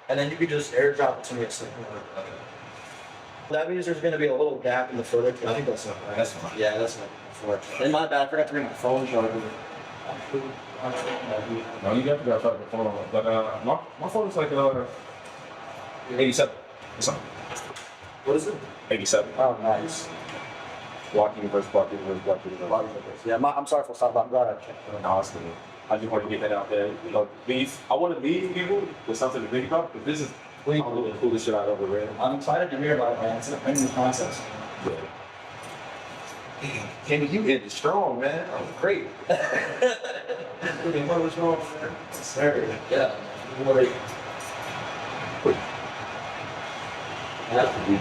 Speaker 1: And then you can just airdrop it to me at some point. That means there's going to be a little gap in the footage. I think that's not right. That's fine. Yeah, that's not fine. In my bad, I forgot to bring my phone charger.
Speaker 2: No, you definitely got to the phone on. But my phone is like 87.
Speaker 1: What is it?
Speaker 2: 87.
Speaker 1: Oh, nice.
Speaker 2: Block universe.
Speaker 1: Yeah, I'm sorry for stopping. I'm glad I checked.
Speaker 2: No, it's good. I just want to get that out there. You know, I want to leave people with something to think about, but this is probably the coolest shit I've ever read.
Speaker 1: I'm excited to hear about it, man. It's a new process.
Speaker 2: Kenny, you hit it strong, man. That was great.
Speaker 1: What was wrong, man? Sir. Yeah. That's the deal.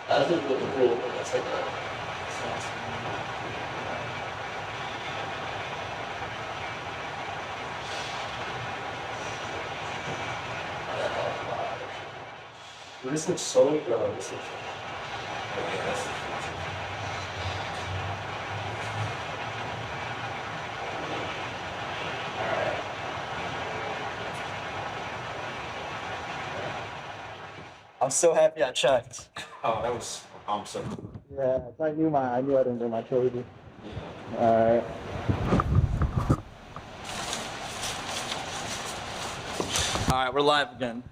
Speaker 1: That's really cool. That's like a... This looks so good. I'm so happy I checked.
Speaker 2: Oh, that was awesome.
Speaker 1: Yeah, I knew I didn't bring my trilogy. Alright. Alright, we're live again.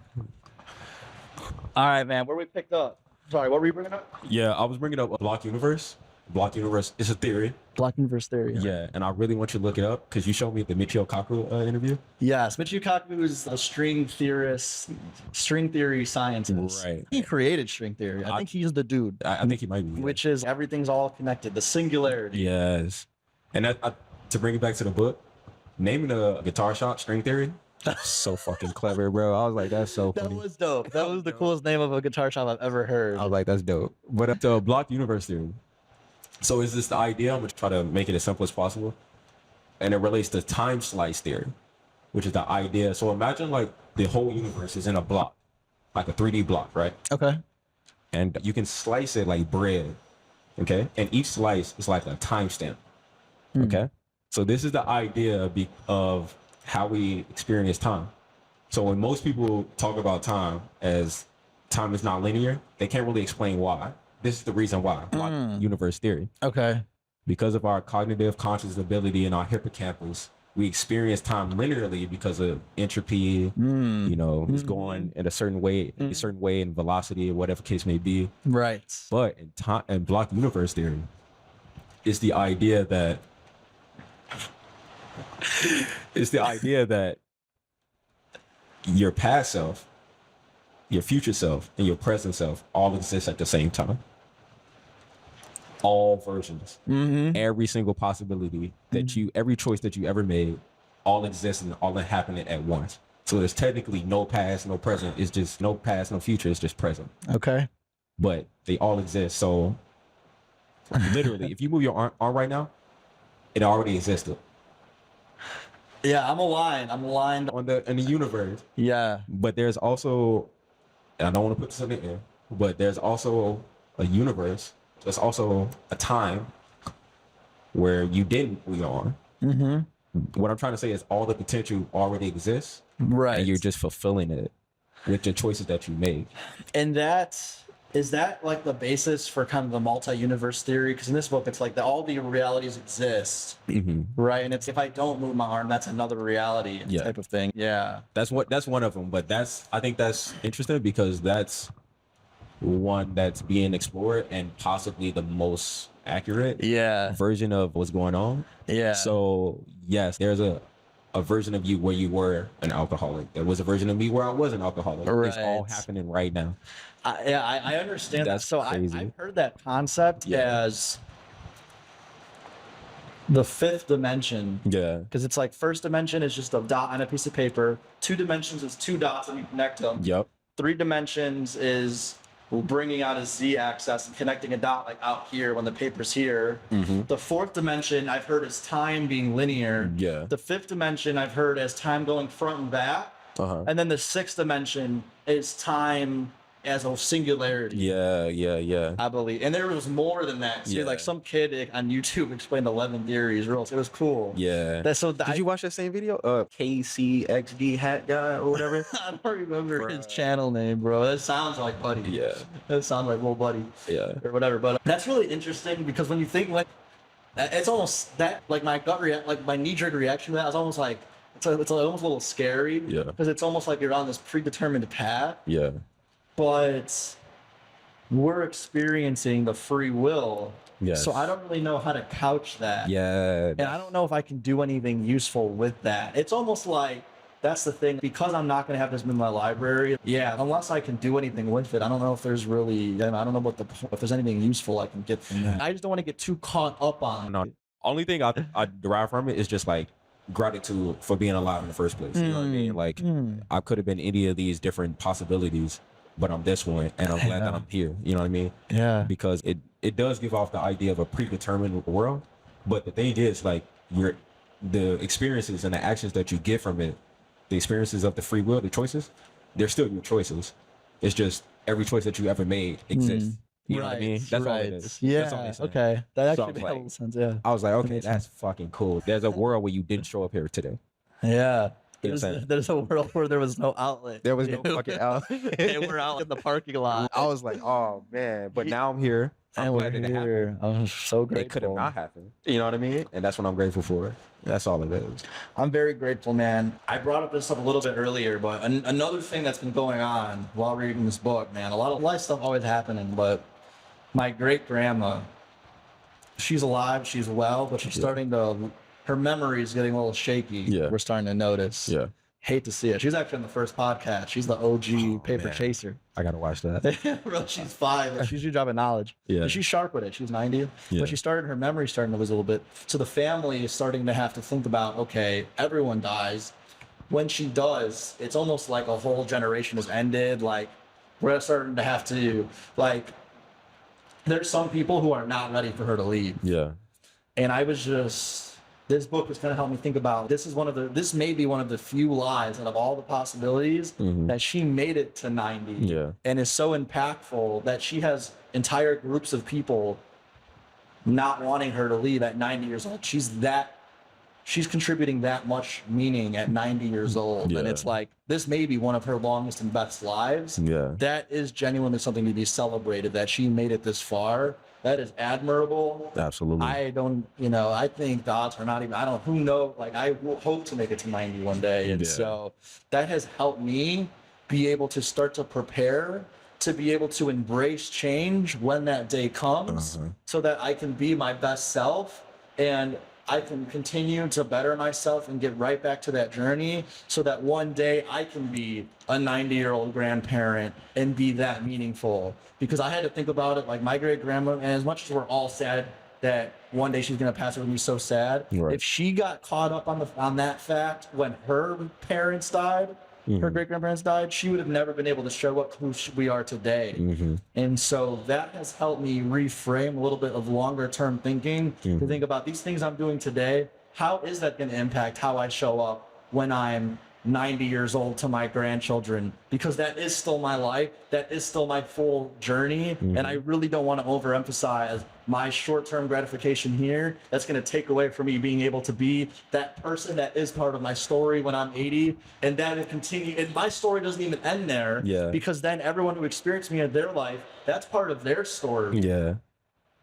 Speaker 1: Alright, man, where we picked up? Sorry, what were you bringing up?
Speaker 2: Yeah, I was bringing up a block universe. Block universe is a theory.
Speaker 1: Block universe theory.
Speaker 2: Yeah, and I really want you to look it up because you showed me the Michio Kaku interview.
Speaker 1: Yes, Michio Kaku is a string theorist, string theory scientist.
Speaker 2: Right.
Speaker 1: He created string theory. I think he's the dude.
Speaker 2: I think he might be.
Speaker 1: Which is everything's all connected, the singularity.
Speaker 2: Yes. And to bring it back to the book, naming a guitar shop string theory, so fucking clever, bro. I was like, that's so funny.
Speaker 1: That was dope. That was the coolest name of a guitar shop I've ever heard.
Speaker 2: I was like, that's dope. But up to block universe theory. So is this the idea? I'm going to try to make it as simple as possible. And it relates to time slice theory, which is the idea. So imagine like the whole universe is in a block, like a 3D block, right?
Speaker 1: Okay.
Speaker 2: And you can slice it like bread, okay? And each slice is like a timestamp, okay? So this is the idea of how we experience time. So when most people talk about time as time is not linear, they can't really explain why. This is the reason why, block universe theory.
Speaker 1: Okay.
Speaker 2: Because of our cognitive conscious ability in our hippocampus, we experience time linearly because of entropy, you know, it's going in a certain way in velocity or whatever case may be.
Speaker 1: Right.
Speaker 2: But in time and block universe theory, it's the idea that your past self, your future self, and your present self all exist at the same time. All versions, every single possibility that every choice that you ever made, all exist and all happening at once. So there's technically no past, no present. It's just no past, no future. It's just present.
Speaker 1: Okay.
Speaker 2: But they all exist. So literally, if you move your arm right now, it already existed.
Speaker 1: Yeah, I'm aligned
Speaker 2: in the universe.
Speaker 1: Yeah.
Speaker 2: But there's also, and I don't want to put this in the air, but there's also a universe. There's also a time where you didn't move your arm. What I'm trying to say is all the potential already exists.
Speaker 1: Right.
Speaker 2: And you're just fulfilling it with the choices that you make.
Speaker 1: And is that like the basis for kind of the multi-universe theory? Because in this book, it's like all the realities exist, right? And it's if I don't move my arm, that's another reality type of thing. Yeah,
Speaker 2: that's one of them. But I think that's interesting because that's one that's being explored and possibly the most accurate version of what's going on. Yeah. So yes, there's a version of you where you were an alcoholic. There was a version of me where I was an alcoholic. Right. It's all happening right now.
Speaker 1: I understand that. So I've heard that concept as the fifth dimension. Yeah. Because it's like first dimension is just a dot on a piece of paper. 2 dimensions is 2 dots and you connect them. Yep. 3 dimensions is bringing out a z-axis and connecting a dot like out here when the paper's here. The 4th dimension I've heard is time being linear. Yeah. The 5th dimension I've heard as time going front and back. And then the 6th dimension is time as a singularity. Yeah. I believe. And there was more than that. See, like some kid on YouTube explained 11 theories. It was cool. Yeah. Did you watch that same video? KCXD hat guy or whatever? I don't remember his channel name, bro. That sounds like Buddy. Yeah. That sounds like Little Buddy. Yeah. Or whatever. But that's really interesting because when you think like, it's almost that, like my my knee-jerk reaction to that is almost like, it's almost a little scary. Yeah. Because it's almost like you're on this predetermined path. Yeah. But we're experiencing the free will. Yes. So I don't really know how to couch that. Yeah. And I don't know if I can do anything useful with that. It's almost like that's the thing. Because I'm not going to have this in my library. Yeah. Unless I can do anything with it, I don't know if there's really, I don't know if there's anything useful I can get from that. I just don't want to get too caught up on it.
Speaker 2: Only thing I derive from it is just like gratitude for being alive in the first place. You know what I mean? Like I could have been any of these different possibilities, but I'm this one, and I'm glad that I'm here. You know what I mean? Yeah. Because it does give off the idea of a predetermined world, but the thing is, like, the experiences and the actions that you get from it, the experiences of the free will, the choices, they're still your choices. It's just every choice that you ever made exists. You know what I mean? That's all it is.
Speaker 1: Yeah.
Speaker 2: That's all it's saying.
Speaker 1: Okay. That
Speaker 2: So I
Speaker 1: actually
Speaker 2: was
Speaker 1: makes
Speaker 2: like-
Speaker 1: a little sense. Yeah.
Speaker 2: I was like, okay, that's fucking cool. There's a world where you didn't show up here today.
Speaker 1: Yeah.
Speaker 2: You know what I'm
Speaker 1: There's,
Speaker 2: saying?
Speaker 1: there's a world where there was no outlet.
Speaker 2: There was no fucking out.
Speaker 1: And we're out in the parking lot.
Speaker 2: I was like, oh man, but now I'm here. I'm
Speaker 1: And we're
Speaker 2: glad that it happened.
Speaker 1: here. I'm so grateful.
Speaker 2: It could have not happened. You know what I mean? And that's what I'm grateful for. That's all it is.
Speaker 1: I'm very grateful, man. I brought this up a little bit earlier, but another thing that's been going on while reading this book, man, a lot of life stuff always happening, but my great grandma, she's alive, she's well, but she's starting to, her memory is getting a little shaky.
Speaker 2: Yeah.
Speaker 1: We're starting to notice.
Speaker 2: Yeah.
Speaker 1: Hate to see it. She's actually on the first podcast. She's the OG paper
Speaker 2: man.
Speaker 1: chaser.
Speaker 2: I gotta watch that.
Speaker 1: Bro, she's 5. But she's your job of knowledge.
Speaker 2: Yeah.
Speaker 1: But she's sharp with it. She's 90.
Speaker 2: Yeah.
Speaker 1: But she started, her memory starting to lose a little bit. So the family is starting to have to think about, okay, everyone dies. When she does, it's almost like a whole generation has ended. Like, we're starting to have to, like, there's some people who are not ready for her to leave.
Speaker 2: Yeah.
Speaker 1: And I was just, this book was going to help me think about, this may be one of the few lives out of all the possibilities that she made it to 90.
Speaker 2: Yeah.
Speaker 1: And is so impactful that she has entire groups of people not wanting her to leave at 90 years old. She's contributing that much meaning at 90 years old.
Speaker 2: Yeah.
Speaker 1: And it's like, this may be one of her longest and best lives.
Speaker 2: Yeah.
Speaker 1: That is genuinely something to be celebrated, that she made it this far. That is admirable.
Speaker 2: Absolutely.
Speaker 1: I don't, I think the odds are not even, who knows? Like, I will hope to make it to 90 one day. And
Speaker 2: Yeah.
Speaker 1: so that has helped me be able to start to prepare to be able to embrace change when that day comes so that I can be my best self and I can continue to better myself and get right back to that journey so that one day I can be a 90-year-old grandparent and be that meaningful. Because I had to think about it, like my great grandma, and as much as we're all sad that one day she's gonna pass away, and be so sad.
Speaker 2: Right.
Speaker 1: If she got caught up on that fact when her parents died, her great grandparents died, she would have never been able to show up who we are today. And so that has helped me reframe a little bit of longer term thinking to think about these things I'm doing today. How is that going to impact how I show up when I'm 90 years old to my grandchildren? Because that is still my life. That is still my full journey. And I really don't want to overemphasize my short-term gratification here. That's going to take away from me being able to be that person that is part of my story when I'm 80. And then it continue. And my story doesn't even end there.
Speaker 2: Yeah.
Speaker 1: Because then everyone who experienced me in their life, that's part of their story.
Speaker 2: Yeah.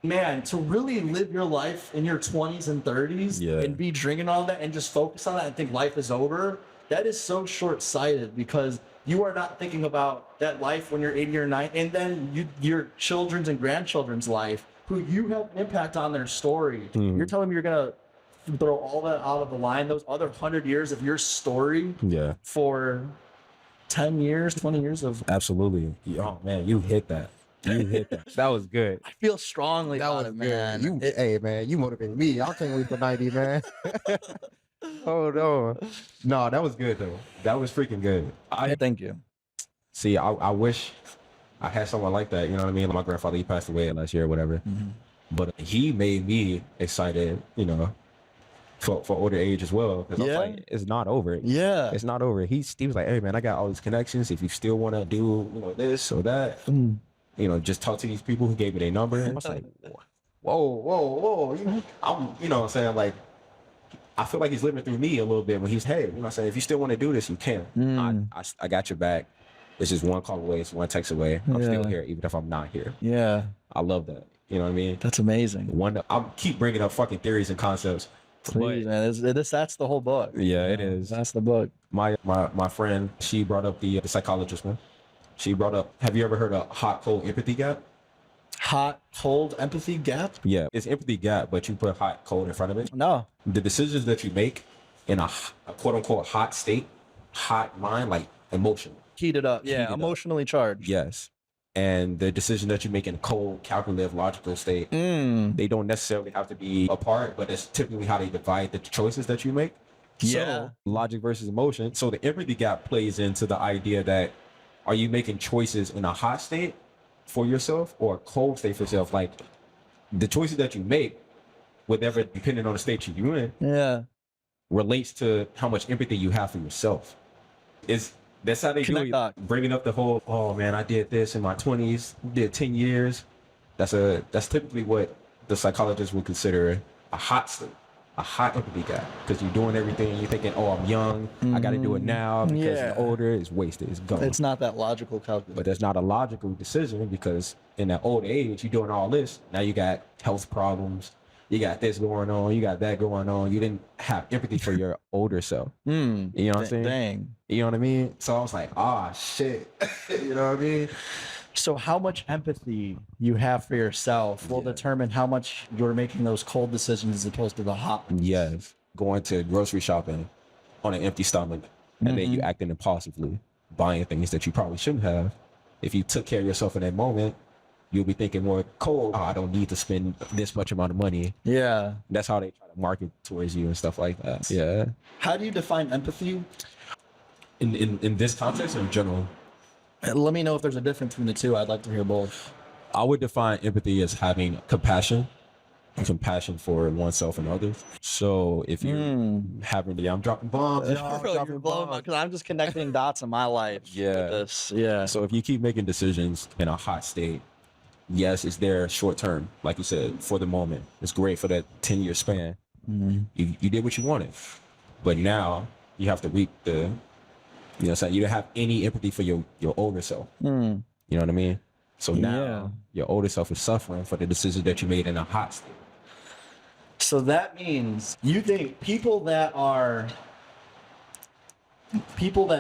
Speaker 1: Man, to really live your life in your 20s and 30s and be drinking all that and just focus on that and think life is over, that is so short-sighted because you are not thinking about that life when you're 80 or 90, and then your children's and grandchildren's life, who you have an impact on their story. You're telling me you're going to throw all that out of the line, those other 100 years of your story for 10 years, 20 years of...
Speaker 2: Absolutely. Oh, man, you hit that. You hit that. That was good.
Speaker 1: I feel strongly
Speaker 3: That
Speaker 1: about
Speaker 3: was
Speaker 1: it,
Speaker 3: good.
Speaker 1: man.
Speaker 3: Hey, man, you motivated me. I can't wait for 90, man. Hold on.
Speaker 2: No, that was good, though. That was freaking good.
Speaker 1: Thank you.
Speaker 2: See, I wish I had someone like that. You know what I mean? My grandfather, he passed away last year or whatever. But he made me excited, for older age as well. Because I was like, it's not over.
Speaker 1: Yeah.
Speaker 2: It's not over. He was like, hey, man, I got all these connections. If you still want to do, this or that, just talk to these people who gave me their number. And I was like, whoa. I'm, what I'm saying? Like, I feel like he's living through me a little bit when he's, hey, you know what I'm saying? If you still want to do this, you can. I got your back. It's just one call away. It's one text away. I'm still here, even if I'm not here.
Speaker 1: Yeah.
Speaker 2: I love that. You know what I mean?
Speaker 1: That's amazing.
Speaker 2: I'll keep bringing up fucking theories and concepts.
Speaker 1: Please, man. That's the whole book.
Speaker 2: Yeah, it is.
Speaker 1: That's the book.
Speaker 2: My friend, she brought up the psychologist one. She brought up, have you ever heard of hot, cold empathy gap?
Speaker 1: Hot, cold empathy gap?
Speaker 2: Yeah, it's empathy gap, but you put hot, cold in front of it.
Speaker 1: No.
Speaker 2: The decisions that you make in a quote unquote hot state, hot mind, like emotional.
Speaker 1: Heated up. Yeah,
Speaker 2: Heated up.
Speaker 1: emotionally charged.
Speaker 2: Yes. And the decision that you make in a cold, calculative, logical state, they don't necessarily have to be apart, but it's typically how they divide the choices that you make.
Speaker 1: Yeah.
Speaker 2: So, logic versus emotion. So the empathy gap plays into the idea that, are you making choices in a hot state for yourself or a cold state for yourself? Like, the choices that you make, whatever, depending on the state you're in,
Speaker 1: Yeah.
Speaker 2: relates to how much empathy you have for yourself. It's That's how they do it.
Speaker 1: Back.
Speaker 2: Bringing up the whole, oh man, I did this in my 20s, did 10 years. That's typically what the psychologist would consider a hot state, a hot empathy gap, because you're doing everything and you're thinking, oh, I'm young, I got to do it now because I'm older, it's wasted, it's gone.
Speaker 1: It's not that logical calculation.
Speaker 2: But that's not a logical decision, because in that old age, you're doing all this. Now you got health problems. You got this going on. You got that going on. You didn't have empathy for your older self. You know what I'm saying?
Speaker 1: Dang.
Speaker 2: You know what I mean? So I was like, shit. You know what I mean?
Speaker 1: So how much empathy you have for yourself will determine how much you're making those cold decisions as opposed to the hot ones.
Speaker 2: Yes. Going to grocery shopping on an empty stomach, and then you acting impulsively, buying things that you probably shouldn't have. If you took care of yourself in that moment, you'll be thinking more cold. Oh, I don't need to spend this much amount of money.
Speaker 1: Yeah.
Speaker 2: That's how they try to market towards you and stuff like that. Yeah.
Speaker 1: How do you define empathy?
Speaker 2: In this context or in general?
Speaker 1: Let me know if there's a difference between the two. I'd like to hear both.
Speaker 2: I would define empathy as having compassion for oneself and others. So if you're I'm dropping bombs.
Speaker 1: Because I'm just connecting dots in my life.
Speaker 2: Yeah.
Speaker 1: With this. Yeah.
Speaker 2: So if you keep making decisions in a hot state, yes, it's there short term, like you said, for the moment. It's great for that 10-year span. You did what you wanted, but now you have to reap the, you know, you don't have any empathy for your older self. You know what I mean? So now your older self is suffering for the decisions that you made in a hot state.
Speaker 1: So that means you think people that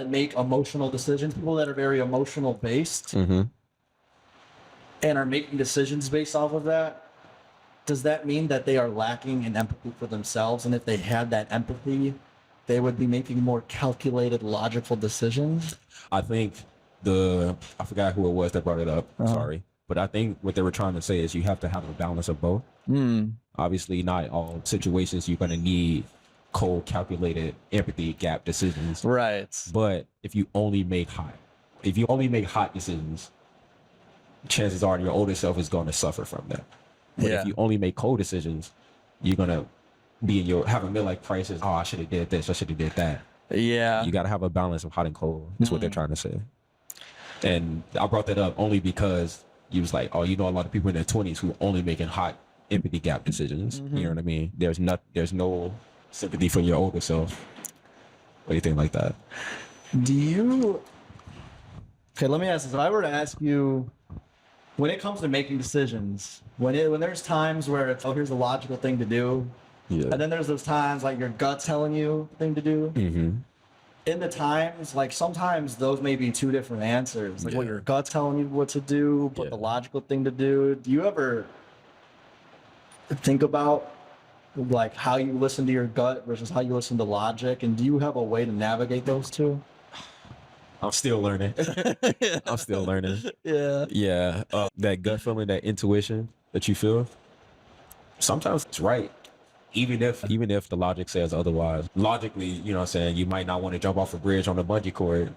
Speaker 1: make emotional decisions, people that are very emotional based and are making decisions based off of that, does that mean that they are lacking in empathy for themselves? And if they had that empathy, they would be making more calculated, logical decisions?
Speaker 2: I think I forgot who it was that brought it up. Sorry. But I think what they were trying to say is you have to have a balance of both. Obviously, not all situations you're going to need cold, calculated empathy gap decisions.
Speaker 1: Right.
Speaker 2: But if you only make hot decisions, chances are your older self is going to suffer from that. But if you only make cold decisions, you're going to be have a midlife crisis. Oh, I should have did this. I should have did that.
Speaker 1: Yeah.
Speaker 2: You got to have a balance of hot and cold. That's what they're trying to say. And I brought that up only because you was like, oh, you know, a lot of people in their 20s who are only making hot empathy gap decisions. You know what I mean? There's no sympathy for your older self or anything like that.
Speaker 1: Okay, let me ask this. If I were to ask you, when it comes to making decisions, when there's times where it's, oh, here's the logical thing to do, and then there's those times like your gut telling you thing to do. In the times, like sometimes those may be two different answers. Like what your gut's telling you what to do, but the logical thing to do. Do you ever think about like how you listen to your gut versus how you listen to logic? And do you have a way to navigate those two?
Speaker 2: I'm still learning. I'm still learning. Yeah. That gut feeling, that intuition that you feel, sometimes it's right. Even if the logic says otherwise. Logically, you know what I'm saying, you might not want to jump off a bridge on a bungee cord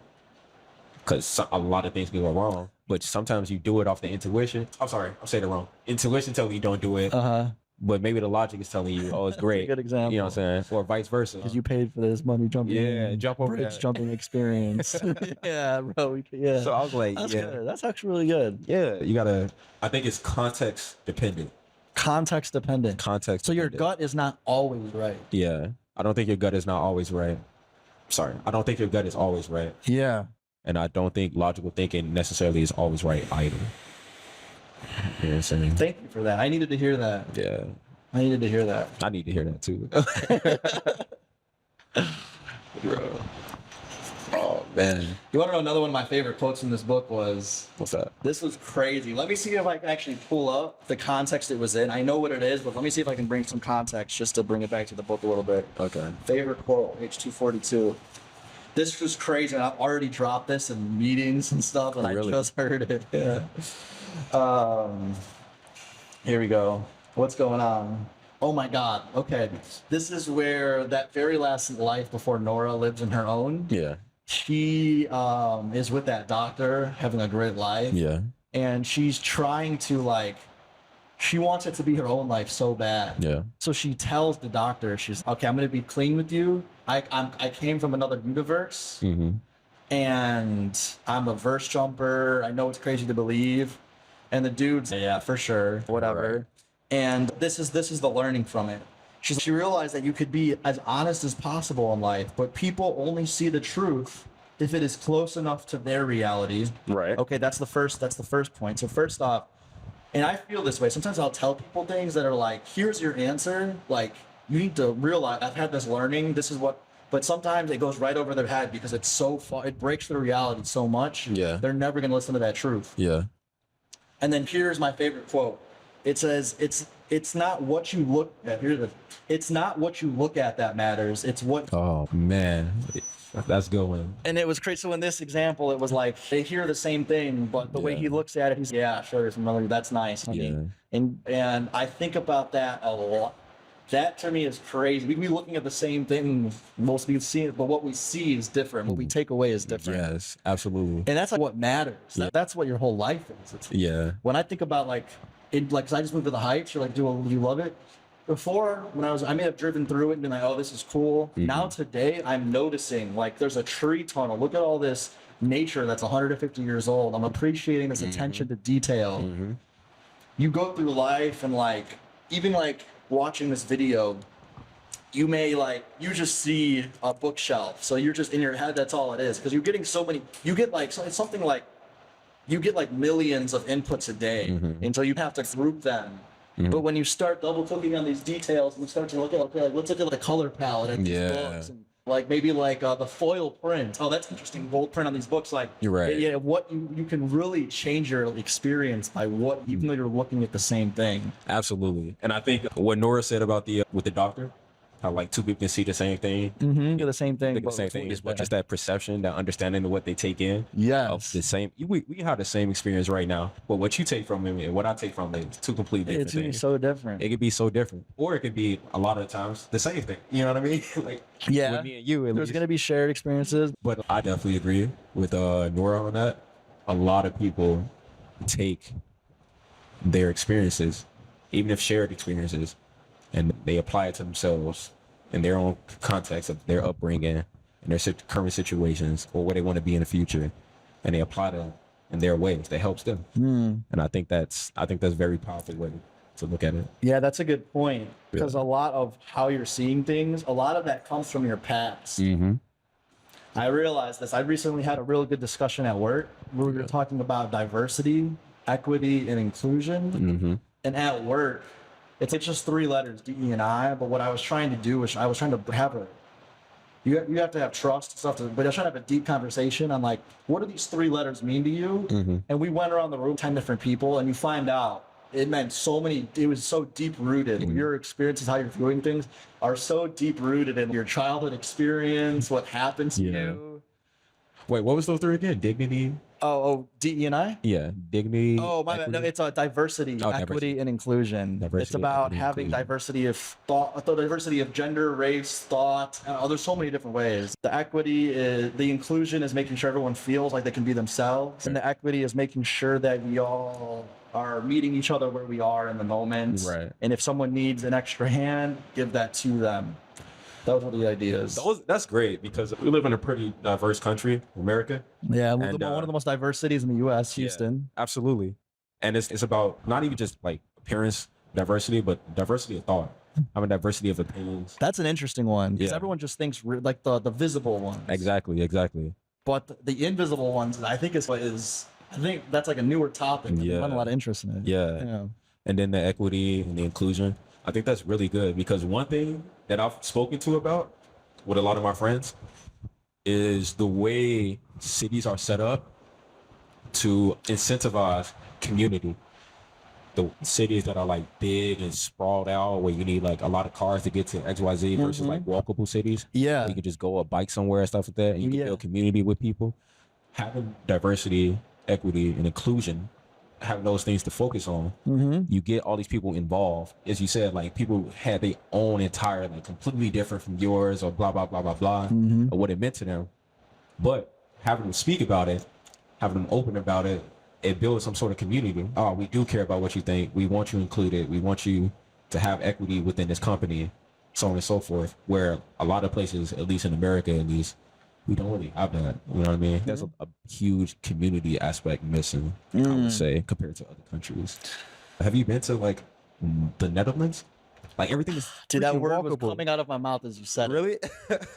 Speaker 2: because a lot of things can go wrong. But sometimes you do it off the intuition. I'm sorry, I'm saying it wrong. Intuition telling you don't do it. But maybe the logic is telling you, oh, it's great.
Speaker 1: Good example.
Speaker 2: You know what I'm saying? Or vice versa.
Speaker 1: Because you paid for this money jumping.
Speaker 2: Yeah, jump over
Speaker 1: bridge
Speaker 2: that.
Speaker 1: jumping experience. Yeah, bro. Yeah.
Speaker 2: So I was like,
Speaker 1: That's good. That's actually really good.
Speaker 2: Yeah, you gotta. I think it's context dependent.
Speaker 1: Context dependent.
Speaker 2: Context.
Speaker 1: So your
Speaker 2: dependent.
Speaker 1: gut is not always right.
Speaker 2: Yeah, I don't think your gut is not always right. Sorry, I don't think your gut is always right.
Speaker 1: Yeah.
Speaker 2: And I don't think logical thinking necessarily is always right either. You know what I'm saying?
Speaker 1: Thank you for that. I needed to hear that.
Speaker 2: Yeah.
Speaker 1: I needed to hear that.
Speaker 2: I need to hear that too. Bro. Oh man.
Speaker 1: You want to know another one of my favorite quotes in this book was,
Speaker 2: What's that?
Speaker 1: this was crazy. Let me see if I can actually pull up the context it was in. I know what it is, but let me see if I can bring some context just to bring it back to the book a little bit.
Speaker 2: Okay.
Speaker 1: Favorite quote, page 242. This was crazy. I've already dropped this in meetings and stuff, and
Speaker 2: Really?
Speaker 1: I just heard it. Yeah. Here we go. What's going on? Oh my God. Okay. This is where that very last life before Nora lives in her own.
Speaker 2: Yeah.
Speaker 1: She is with that doctor having a great life.
Speaker 2: Yeah.
Speaker 1: And she's trying to she wants it to be her own life so bad.
Speaker 2: Yeah.
Speaker 1: So she tells the doctor, she's okay, I'm gonna be clean with you. I came from another universe,
Speaker 2: Mm-hmm.
Speaker 1: and I'm a verse jumper. I know it's crazy to believe. And the dude's, yeah, for sure, whatever.
Speaker 2: Right.
Speaker 1: And this is the learning from it. She realized that you could be as honest as possible in life, but people only see the truth if it is close enough to their reality.
Speaker 2: Right.
Speaker 1: Okay, that's the first point. So first off, and I feel this way. Sometimes I'll tell people things that are like, here's your answer. Like, you need to realize I've had this learning. This is what, but sometimes it goes right over their head because it's so far, it breaks their reality so much.
Speaker 2: Yeah.
Speaker 1: They're never going to listen to that truth.
Speaker 2: Yeah.
Speaker 1: And then here's my favorite quote. It says, it's not what you look at. It's not what you look at that matters. It's what.
Speaker 2: Oh man, that's a good one.
Speaker 1: And it was crazy. So in this example, it was like they hear the same thing, but the way he looks at it, he's yeah, sure, that's nice.
Speaker 2: Yeah.
Speaker 1: And I think about that a lot. That to me is crazy. We can be looking at the same thing, most people see it, but what we see is different. What we take away is different.
Speaker 2: Yes, absolutely.
Speaker 1: And that's like what matters. That's what your whole life is.
Speaker 2: Yeah.
Speaker 1: When I think about like, cause I just moved to the Heights. You're like, do you love it? Before, when I may have driven through it and been like, oh, this is cool.
Speaker 2: Mm-hmm.
Speaker 1: Now today, I'm noticing like there's a tree tunnel. Look at all this nature that's 150 years old. I'm appreciating this attention to detail.
Speaker 2: Mm-hmm.
Speaker 1: You go through life and like, even like watching this video, you may like, you just see a bookshelf. So you're just in your head, that's all it is. Cause you're getting so many, you get like, so it's something like, you get like millions of inputs a day.
Speaker 2: Mm-hmm.
Speaker 1: And so you have to group them. But when you start double clicking on these details and you start to look at, okay, like, let's look at the color palette of these books and like maybe like the foil print. Oh, that's interesting. Bold print on these books. Like,
Speaker 2: you're right.
Speaker 1: Yeah, what you can really change your experience by what, even though you're looking at the same thing.
Speaker 2: Absolutely. And I think what Nora said about with the doctor, how like two people can see the same thing.
Speaker 1: Mm-hmm. The same thing.
Speaker 2: The same thing is just that perception, that understanding of what they take in.
Speaker 1: Yes.
Speaker 2: Of the same. We have the same experience right now, but what you take from it and what I take from it is two completely different
Speaker 1: It's gonna be
Speaker 2: things.
Speaker 1: so different.
Speaker 2: It could be so different, or it could be a lot of the times the same thing. You know what I mean? Like
Speaker 1: Yeah.
Speaker 2: with me and you, at
Speaker 1: There's
Speaker 2: least.
Speaker 1: gonna be shared experiences.
Speaker 2: But I definitely agree with Nora on that. A lot of people take their experiences, even if shared experiences, and they apply it to themselves in their own context of their upbringing and their current situations or where they want to be in the future, and they apply them in their ways that helps them. And I think that's very powerful way to look at it.
Speaker 1: Yeah, that's a good point. Because a lot of how you're seeing things, a lot of that comes from your past.
Speaker 2: Mm-hmm.
Speaker 1: I realized this. I recently had a real good discussion at work. We were talking about diversity, equity, and inclusion.
Speaker 2: Mm-hmm.
Speaker 1: And at work, it's just 3 letters, DE&I. But what I was trying to do was I was trying to have you have to have trust and stuff, but I was trying to have a deep conversation on like, what do these 3 letters mean to you?
Speaker 2: Mm-hmm.
Speaker 1: And we went around the room, 10 different people, and you find out it meant so many, it was so deep rooted. Your experiences, how you're viewing things are so deep rooted in your childhood experience, what happened to you.
Speaker 2: Wait, what was those 3 again? Dignity?
Speaker 1: Oh, DE&I?
Speaker 2: Yeah, dignity.
Speaker 1: Oh, my bad. No, it's a diversity, equity, and inclusion.
Speaker 2: Diversity,
Speaker 1: it's about
Speaker 2: equity,
Speaker 1: having
Speaker 2: inclusion.
Speaker 1: diversity of thought, the diversity of gender, race, thought. There's so many different ways. The equity is, the inclusion is making sure everyone feels like they can be themselves. And the equity is making sure that we all are meeting each other where we are in the moment.
Speaker 2: Right.
Speaker 1: And if someone needs an extra hand, give that to them. Those are the ideas.
Speaker 2: That's great because we live in a pretty diverse country, America.
Speaker 1: Yeah,
Speaker 2: And,
Speaker 1: one of the most diverse cities in the U.S., Houston.
Speaker 2: Yeah, absolutely. And it's about not even just like appearance diversity, but diversity of thought. I mean, diversity of opinions.
Speaker 1: That's an interesting one because
Speaker 2: Yeah.
Speaker 1: everyone just thinks like the visible ones.
Speaker 2: Exactly.
Speaker 1: But the invisible ones, I think I think that's like a newer topic.
Speaker 2: Yeah.
Speaker 1: There's not a lot of interest in it.
Speaker 2: Yeah. And then the equity and the inclusion. I think that's really good because one thing that I've spoken to about with a lot of my friends is the way cities are set up to incentivize community. The cities that are like big and sprawled out where you need like a lot of cars to get to XYZ versus like walkable cities.
Speaker 1: Yeah.
Speaker 2: You could just go a bike somewhere and stuff like that and you can build community with people. Having diversity, equity, and inclusion, having those things to focus on, you get all these people involved. As you said, like people had their own entire, like completely different from yours or blah, blah, blah, blah, blah, or what it meant to them. But having them speak about it, having them open about it, it builds some sort of community. Oh, we do care about what you think. We want you included. We want you to have equity within this company, so on and so forth. Where a lot of places, at least in America, at least, we don't really have that. You know what I mean? There's a huge community aspect missing, I would say, compared to other countries. Have you been to like the Netherlands? Like everything is
Speaker 1: Dude, that
Speaker 2: freaking
Speaker 1: word was
Speaker 2: walkable.
Speaker 1: coming out of my mouth as you said it.
Speaker 2: Really?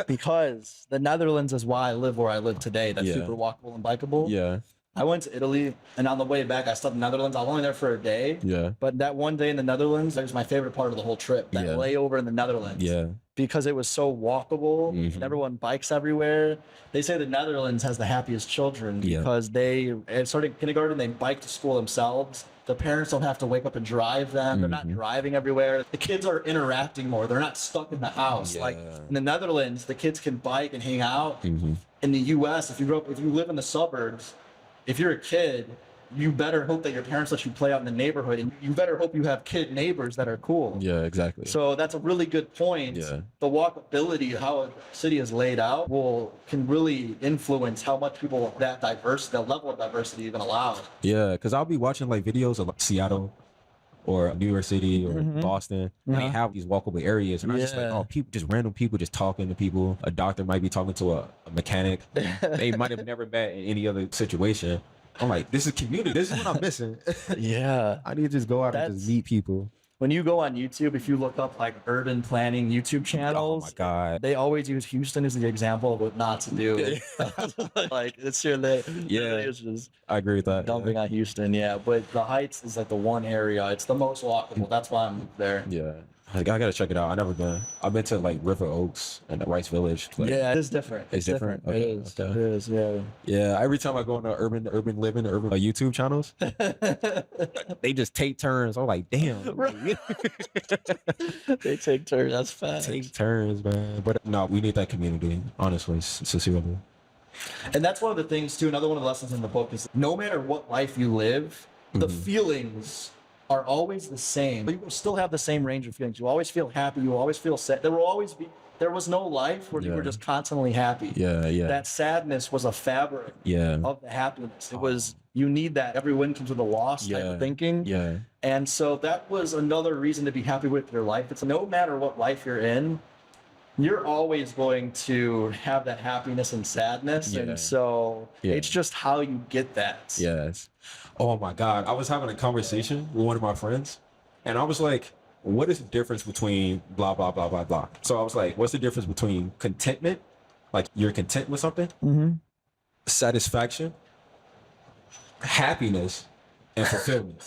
Speaker 1: Because the Netherlands is why I live where I live today. That's
Speaker 2: Yeah.
Speaker 1: super walkable and bikeable.
Speaker 2: Yeah.
Speaker 1: I went to Italy, and on the way back, I stopped in the Netherlands. I was only there for a day.
Speaker 2: Yeah.
Speaker 1: But that one day in the Netherlands, that was my favorite part of the whole trip. That
Speaker 2: Yeah.
Speaker 1: layover in the Netherlands.
Speaker 2: Yeah.
Speaker 1: Because it was so walkable,
Speaker 2: Mhm.
Speaker 1: and everyone bikes everywhere. They say the Netherlands has the happiest children
Speaker 2: Yeah.
Speaker 1: because they, starting kindergarten, they bike to school themselves. The parents don't have to wake up and drive them. They're not driving everywhere. The kids are interacting more. They're not stuck in the house. Like
Speaker 2: Yeah.
Speaker 1: in the Netherlands, the kids can bike and hang out. In the U.S., if you live in the suburbs, if you're a kid, you better hope that your parents let you play out in the neighborhood, and you better hope you have kid neighbors that are cool.
Speaker 2: Yeah, exactly.
Speaker 1: So that's a really good point.
Speaker 2: Yeah.
Speaker 1: The walkability, how a city is laid out, can really influence how much people that level of diversity even allow.
Speaker 2: Yeah, because I'll be watching like videos of like Seattle or New York City or Boston. And they have these walkable areas, and I'm just like,
Speaker 1: Yeah.
Speaker 2: oh, people, just random people just talking to people. A doctor might be talking to a mechanic. They might have never met in any other situation. I'm like, this is community. This is what I'm missing.
Speaker 1: Yeah.
Speaker 2: I need to just go out and
Speaker 1: That's-
Speaker 2: just meet people.
Speaker 1: When you go on YouTube, if you look up like urban planning YouTube channels,
Speaker 2: Oh my God.
Speaker 1: they always use Houston as the example of what not to do. Like it's your
Speaker 2: Yeah.
Speaker 1: it's just
Speaker 2: I agree with that.
Speaker 1: dumping on Houston, yeah. But the Heights is like the one area. It's the most walkable. That's why I'm there.
Speaker 2: Yeah. Like, I gotta check it out. I never been. I've been to like River Oaks and Rice Village. Like,
Speaker 1: Yeah, it is different.
Speaker 2: It's different?
Speaker 1: It
Speaker 2: Okay,
Speaker 1: is.
Speaker 2: okay.
Speaker 1: It is. Yeah.
Speaker 2: Yeah, every time I go into urban living, YouTube channels, they just take turns. I'm like, damn,
Speaker 1: They take turns. That's fast.
Speaker 2: take turns, man. But no, we need that community, honestly, sincerely.
Speaker 1: And that's one of the things too. Another one of the lessons in the book is no matter what life you live, the feelings are always the same. You will still have the same range of feelings. You always feel happy. You always feel sad. There was no life where you were
Speaker 2: Yeah.
Speaker 1: just constantly happy.
Speaker 2: Yeah, yeah,
Speaker 1: That sadness was a fabric
Speaker 2: yeah,
Speaker 1: of the happiness. It was, you need that. Every win comes with a loss type
Speaker 2: Yeah.
Speaker 1: of thinking.
Speaker 2: yeah,
Speaker 1: And so that was another reason to be happy with your life. It's no matter what life you're in, you're always going to have that happiness and sadness.
Speaker 2: Yeah.
Speaker 1: And so
Speaker 2: Yeah.
Speaker 1: it's just how you get that.
Speaker 2: yes. Oh my God, I was having a conversation with one of my friends, and I was like, what is the difference between blah blah blah blah blah? So I was like, what's the difference between contentment, like you're content with something, satisfaction, happiness, and fulfillment.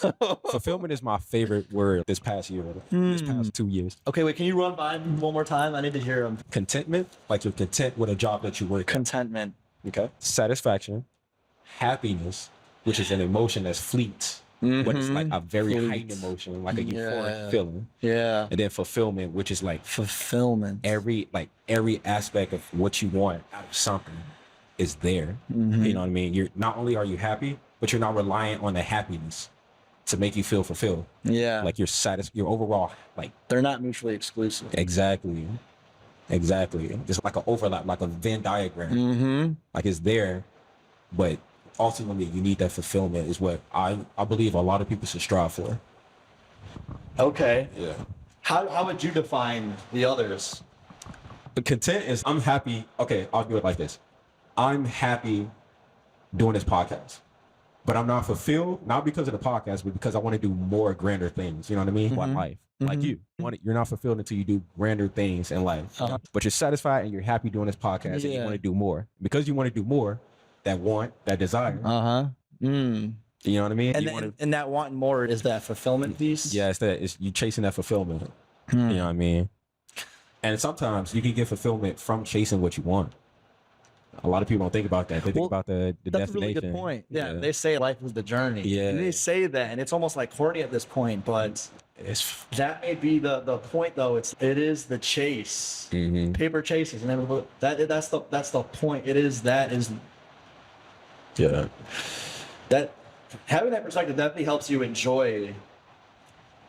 Speaker 2: Fulfillment is my favorite word this past year, this past 2 years.
Speaker 1: Okay, wait, can you run by me one more time? I need to hear them.
Speaker 2: Contentment, like you're content with a job that you work.
Speaker 1: Contentment.
Speaker 2: Okay. Satisfaction, happiness, which is an emotion that's fleet, but it's like a very heightened emotion, like a euphoric feeling.
Speaker 1: Yeah.
Speaker 2: And then fulfillment, which is like
Speaker 1: Fulfillment.
Speaker 2: every aspect of what you want out of something is there. You know what I mean? You're not only are you happy, but you're not reliant on the happiness to make you feel fulfilled.
Speaker 1: Yeah.
Speaker 2: Like you're you're overall like
Speaker 1: they're not mutually exclusive.
Speaker 2: exactly. It's like an overlap, like a Venn diagram. Like it's there, but ultimately you need that fulfillment is what I believe a lot of people should strive for.
Speaker 1: Okay.
Speaker 2: Yeah.
Speaker 1: How would you define the others?
Speaker 2: The content is I'm happy. Okay, I'll do it like this. I'm happy doing this podcast, but I'm not fulfilled, not because of the podcast, but because I want to do more grander things. You know what I mean? What life, like you're not fulfilled until you do grander things in life, but you're satisfied and you're happy doing this podcast and you
Speaker 1: Yeah.
Speaker 2: want to do more because you want to do more, that desire. You know what I mean?
Speaker 1: And,
Speaker 2: You wanna-
Speaker 1: and that wanting more is that fulfillment piece.
Speaker 2: Yeah, it's you chasing that fulfillment. You know what I mean? And sometimes you can get fulfillment from chasing what you want. A lot of people don't think about that. They think about the
Speaker 1: That's a
Speaker 2: destination.
Speaker 1: really good point. Yeah, they say life is the journey.
Speaker 2: Yeah.
Speaker 1: And they say that, and it's almost like corny at this point, but
Speaker 2: It's
Speaker 1: that may be the point though. It is the chase. Paper chases, and that's the point. That having that perspective definitely helps you enjoy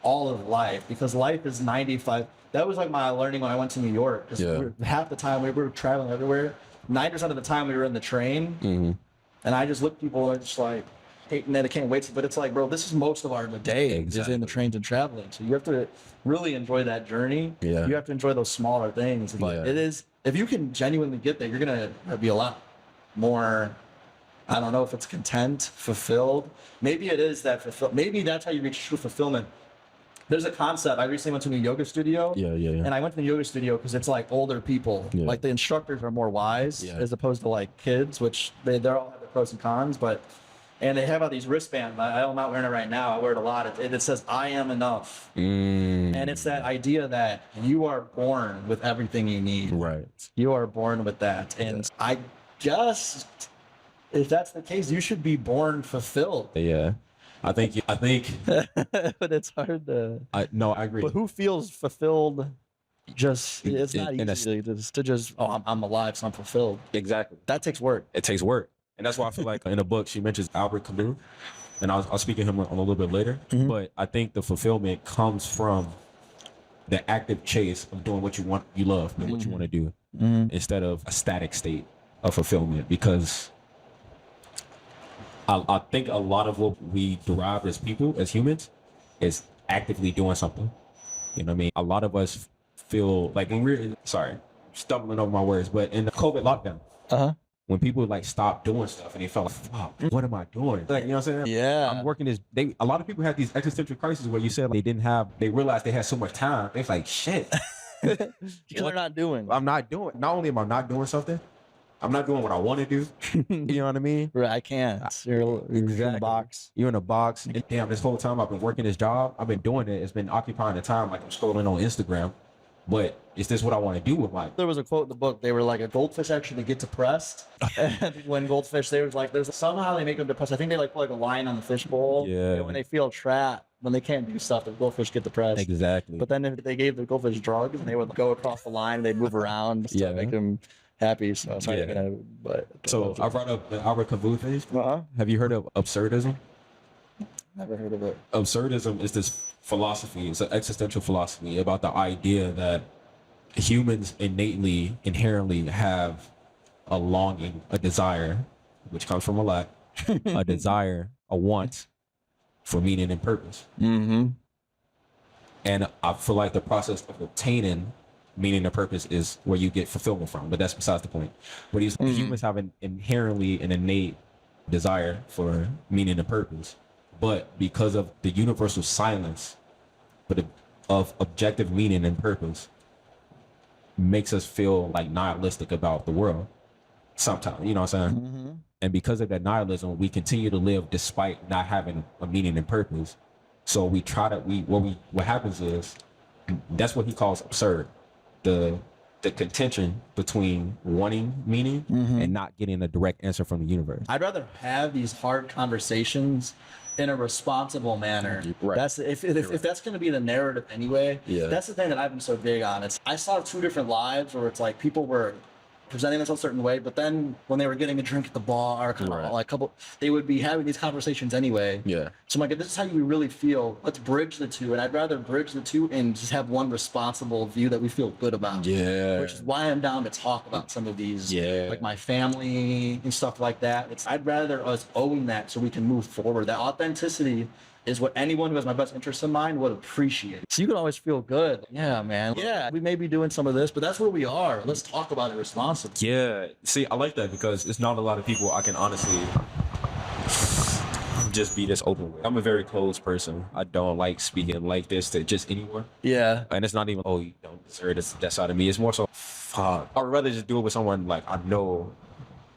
Speaker 1: all of life, because life is 95. That was like my learning when I went to New York. 'Cause half the time we were traveling everywhere. 9% of the time we were in the train, and I just looked at people and just like, hating that I can't wait. But it's like, bro, this is most of our day, just in the trains and traveling. So you have to really enjoy that journey.
Speaker 3: Yeah.
Speaker 1: You have to enjoy those smaller things.
Speaker 3: Oh, yeah.
Speaker 1: It is, if you can genuinely get there, you're going to be a lot more, I don't know if it's content, fulfilled. Maybe it is that fulfilled. Maybe that's how you reach true fulfillment. There's a concept. I recently went to a yoga studio.
Speaker 3: Yeah.
Speaker 1: And I went to the yoga studio because it's like older people.
Speaker 3: Yeah.
Speaker 1: Like the instructors are more wise as opposed to like kids, which they're all have their pros and cons. And they have all these wristbands. I'm not wearing it right now. I wear it a lot. It says, I am enough. And it's that idea that you are born with everything you need.
Speaker 3: Right.
Speaker 1: You are born with that. And I guess if that's the case, you should be born fulfilled.
Speaker 2: Yeah. I think,
Speaker 1: But it's hard to.
Speaker 2: no, I agree.
Speaker 1: But who feels fulfilled? It's not easy to just, I'm alive, so I'm fulfilled.
Speaker 2: Exactly.
Speaker 1: That takes work.
Speaker 2: It takes work. And that's why I feel like in the book, she mentions Albert Camus. And I'll speak to him a little bit later. But I think the fulfillment comes from the active chase of doing what you want, you love, and what you want to do, instead of a static state of fulfillment. Because I think a lot of what we derive as people, as humans, is actively doing something. You know what I mean? A lot of us feel like when we're, stumbling over my words, but in the COVID lockdown, when people like stopped doing stuff and they felt like, fuck, what am I doing? Like, you know what I'm saying?
Speaker 1: Yeah.
Speaker 2: I'm working this. A lot of people have these existential crises where you said like, they realized they had so much time. They're like, shit.
Speaker 1: Because they're not doing.
Speaker 2: Not only am I not doing something, I'm not doing what I want to do. You know what I mean?
Speaker 1: Right, I can't. You're in a box.
Speaker 2: You're in a box. And damn, this whole time I've been working this job. I've been doing it. It's been occupying the time. Like I'm scrolling on Instagram. But is this what I want to do with my?
Speaker 1: There was a quote in the book. They were like, a goldfish actually get depressed. And when goldfish, they was like, there's somehow they make them depressed. I think they like put like a line on the fish bowl.
Speaker 2: Yeah.
Speaker 1: And when they feel trapped, when they can't do stuff, the goldfish get depressed.
Speaker 2: Exactly.
Speaker 1: But then if they gave the goldfish drugs and they would go across the line, they'd move around to make them happy. So sorry,
Speaker 2: so I brought up the Albert Camus thing. Have you heard of absurdism?
Speaker 1: Never heard of it.
Speaker 2: Absurdism is this philosophy. It's an existential philosophy about the idea that humans inherently have a longing, a desire, which comes from a lot, a desire, a want for meaning and purpose. And I feel like the process of obtaining meaning and purpose is where you get fulfillment from, but that's besides the point. But humans have an innate desire for meaning and purpose, but because of the universal silence of objective meaning and purpose makes us feel like nihilistic about the world sometimes, you know what I'm saying? And because of that nihilism, we continue to live despite not having a meaning and purpose. So we try to, what happens is, that's what he calls absurd. The contention between wanting meaning and not getting a direct answer from the universe.
Speaker 1: I'd rather have these hard conversations in a responsible manner.
Speaker 2: Right.
Speaker 1: That's if that's going to be the narrative anyway.
Speaker 3: Yeah.
Speaker 1: That's the thing that I've been so big on. I saw two different lives where it's like people were presenting themselves a certain way, but then when they were getting a drink at the bar, they would be having these conversations anyway.
Speaker 3: Yeah.
Speaker 1: So I'm like, if this is how you really feel, let's bridge the two. And I'd rather bridge the two and just have one responsible view that we feel good about.
Speaker 3: Yeah.
Speaker 1: Which is why I'm down to talk about some of these,
Speaker 3: Yeah.
Speaker 1: like my family and stuff like that. I'd rather us own that so we can move forward. That authenticity is what anyone who has my best interest in mind would appreciate. So you can always feel good. Yeah, man. Yeah, we may be doing some of this, but that's where we are. Let's talk about it responsibly.
Speaker 2: Yeah. See, I like that because it's not a lot of people I can honestly just be this open with. I'm a very closed person. I don't like speaking like this to just anyone.
Speaker 1: Yeah.
Speaker 2: And it's not even, oh, you don't deserve that side of me. It's more so, fuck. I'd rather just do it with someone like I know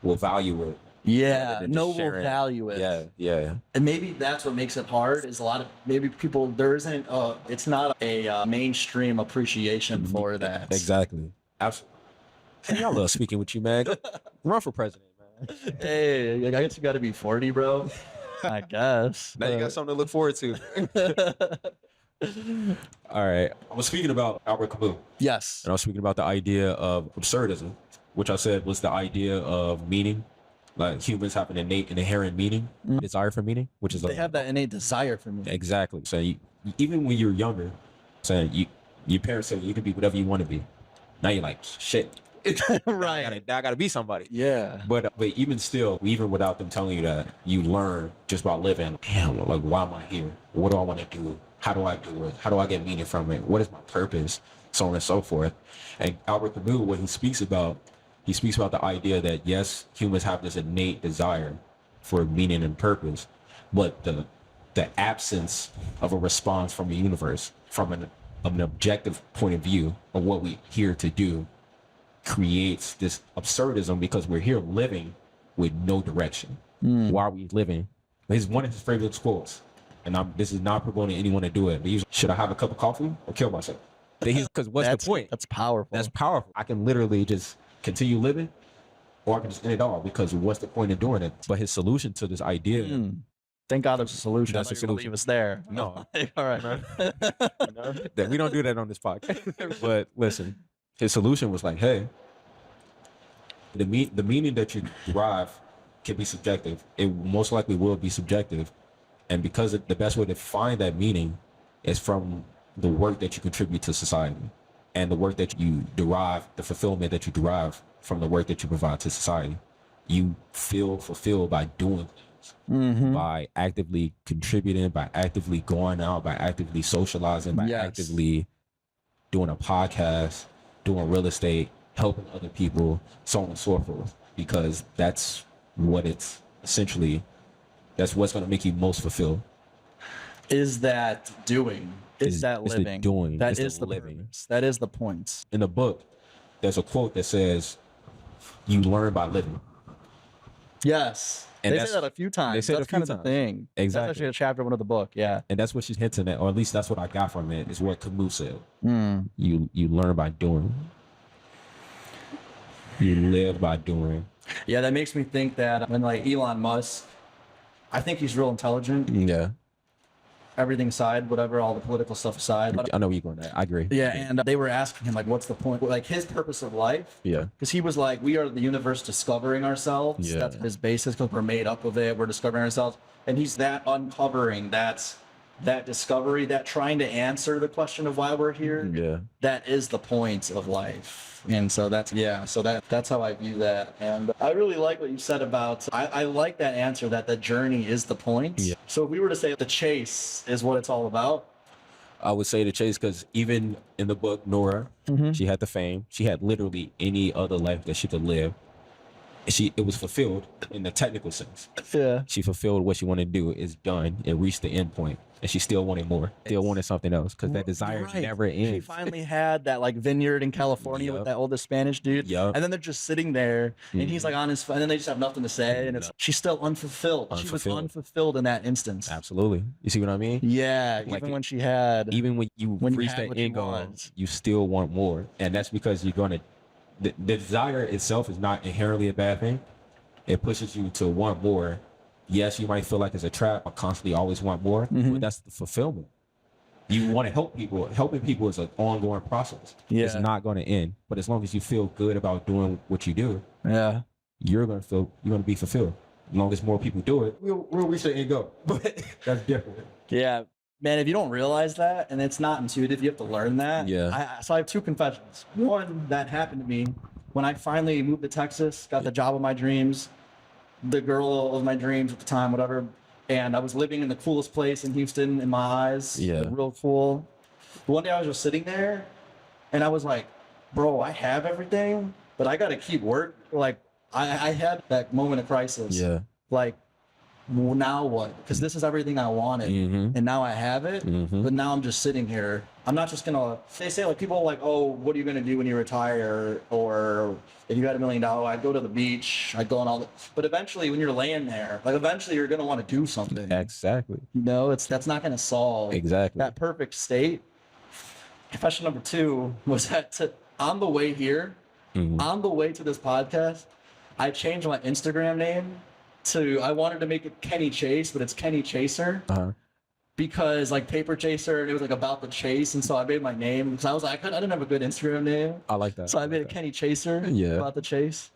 Speaker 2: will value it.
Speaker 1: Yeah, no will value it.
Speaker 2: Yeah.
Speaker 1: And maybe that's what makes it hard is a lot of, maybe people, there isn't, it's not a mainstream appreciation for that.
Speaker 2: Exactly. Absolutely. Hey, I love speaking with you, man. Run for president, man.
Speaker 1: Hey, I guess you got to be 40, bro. I guess.
Speaker 2: Now you got something to look forward to. All right. I was speaking about Albert Camus.
Speaker 1: Yes.
Speaker 2: And I was speaking about the idea of absurdism, which I said was the idea of meaning. Like humans have an innate and inherent meaning, desire for meaning, which is
Speaker 1: they have that innate desire for meaning.
Speaker 2: Exactly. So even when you're younger, saying your parents say you can be whatever you want to be. Now you're like, shit,
Speaker 1: Right.
Speaker 2: Now I gotta be somebody.
Speaker 1: Yeah.
Speaker 2: But even still, even without them telling you that, you learn just by living. Damn, like, why am I here? What do I want to do? How do I do it? How do I get meaning from it? What is my purpose? So on and so forth. And Albert Camus, what he speaks about the idea that yes, humans have this innate desire for meaning and purpose, but the absence of a response from the universe, from an objective point of view of what we're here to do, creates this absurdism because we're here living with no direction. Why are we living? This is one of his favorite quotes, and this is not promoting anyone to do it. But he's, should I have a cup of coffee or kill myself? Because what's the point?
Speaker 1: That's powerful.
Speaker 2: That's powerful. I can literally just continue living, or I can just end it all, because what's the point in doing it? But his solution to this idea.
Speaker 1: Thank God there's a solution.
Speaker 2: That's a solution.
Speaker 1: It was there.
Speaker 2: No.
Speaker 1: All right.
Speaker 2: That we don't do that on this podcast. But listen, his solution was like, hey, the meaning that you derive can be subjective. It most likely will be subjective. And because the best way to find that meaning is from the work that you contribute to society, and the work that you derive, the fulfillment that you derive from the work that you provide to society. You feel fulfilled by doing things, by actively contributing, by actively going out, by actively socializing, by actively doing a podcast, doing real estate, helping other people, so on and so forth. Because that's what it's essentially, that's what's going to make you most fulfilled.
Speaker 1: Is that doing? Is that living?
Speaker 2: The doing.
Speaker 1: That is
Speaker 2: the
Speaker 1: the
Speaker 2: living.
Speaker 1: purpose. That is the point.
Speaker 2: In the book, there's a quote that says, you learn by living.
Speaker 1: Yes.
Speaker 2: And
Speaker 1: they say that a few times.
Speaker 2: They say
Speaker 1: that's
Speaker 2: it a few
Speaker 1: kind of
Speaker 2: times.
Speaker 1: the thing.
Speaker 2: Exactly.
Speaker 1: That's actually a chapter one of the book. Yeah.
Speaker 2: And that's what she's hinting at, or at least that's what I got from it, is what Camus said. You learn by doing. You live by doing.
Speaker 1: Yeah, that makes me think that when like Elon Musk, I think he's real intelligent.
Speaker 2: Yeah.
Speaker 1: Everything aside, whatever, all the political stuff aside.
Speaker 2: I know where you're going at. I agree.
Speaker 1: Yeah, and they were asking him, like, what's the point? Like, his purpose of life.
Speaker 2: Yeah.
Speaker 1: Because he was like, we are the universe discovering ourselves.
Speaker 2: Yeah.
Speaker 1: That's his basis, because we're made up of it. We're discovering ourselves. And he's that uncovering, that discovery, that trying to answer the question of why we're here.
Speaker 2: Yeah.
Speaker 1: That is the point of life. And so that's how I view that. And I really like what you said about, I like that answer, that the journey is the point.
Speaker 2: Yeah.
Speaker 1: So if we were to say the chase is what it's all about.
Speaker 2: I would say the chase, because even in the book, Nora, she had the fame. She had literally any other life that she could live. It was fulfilled in the technical sense.
Speaker 1: Yeah.
Speaker 2: She fulfilled what she wanted to do. It's done. It reached the end point. And she still wanted more. Still wanted something else, because that desire never ends.
Speaker 1: She finally had that like vineyard in California with that oldest Spanish dude.
Speaker 2: Yep.
Speaker 1: And then they're just sitting there and he's like on his phone, and then they just have nothing to say. And she's still unfulfilled. She was unfulfilled in that instance.
Speaker 2: Absolutely. You see what I mean?
Speaker 1: Yeah.
Speaker 2: Like,
Speaker 1: even when she had.
Speaker 2: Even when you reach that end goal, you still want more. And that's because you're going to, the desire itself is not inherently a bad thing. It pushes you to want more. Yes, you might feel like it's a trap. I constantly always want more, but that's the fulfillment. You want to help people. Helping people is an ongoing process.
Speaker 1: Yeah.
Speaker 2: It's not going to end. But as long as you feel good about doing what you do, you're going to be fulfilled. As long as more people do it, we'll reach the end goal. But that's different.
Speaker 1: Yeah. Man, if you don't realize that, and it's not intuitive, you have to learn that.
Speaker 2: Yeah.
Speaker 1: So I have two confessions. One, that happened to me when I finally moved to Texas, got the job of my dreams, the girl of my dreams at the time, whatever. And I was living in the coolest place in Houston in my eyes.
Speaker 2: Yeah.
Speaker 1: Real cool. But one day I was just sitting there and I was like, bro, I have everything, but I got to keep work. Like I had that moment of crisis.
Speaker 2: Yeah.
Speaker 1: Like, well, now what? Because this is everything I wanted, and now I have it. But now I'm just sitting here. I'm not just gonna. They say like people are like, oh, what are you gonna do when you retire? Or if you had $1 million, I'd go to the beach. I'd go on all the. But eventually, when you're laying there, like eventually you're gonna want to do something.
Speaker 2: Exactly.
Speaker 1: No, that's not gonna solve that perfect state. Confession number 2 was that on the way here, on the way to this podcast, I changed my Instagram name. I wanted to make it Kenny Chase, but it's Kenny Chaser. Because like Paper Chaser, and it was like about the chase, and so I made my name because I was like, I didn't have a good Instagram name.
Speaker 2: I like that.
Speaker 1: So I made it Kenny Chaser. About the chase.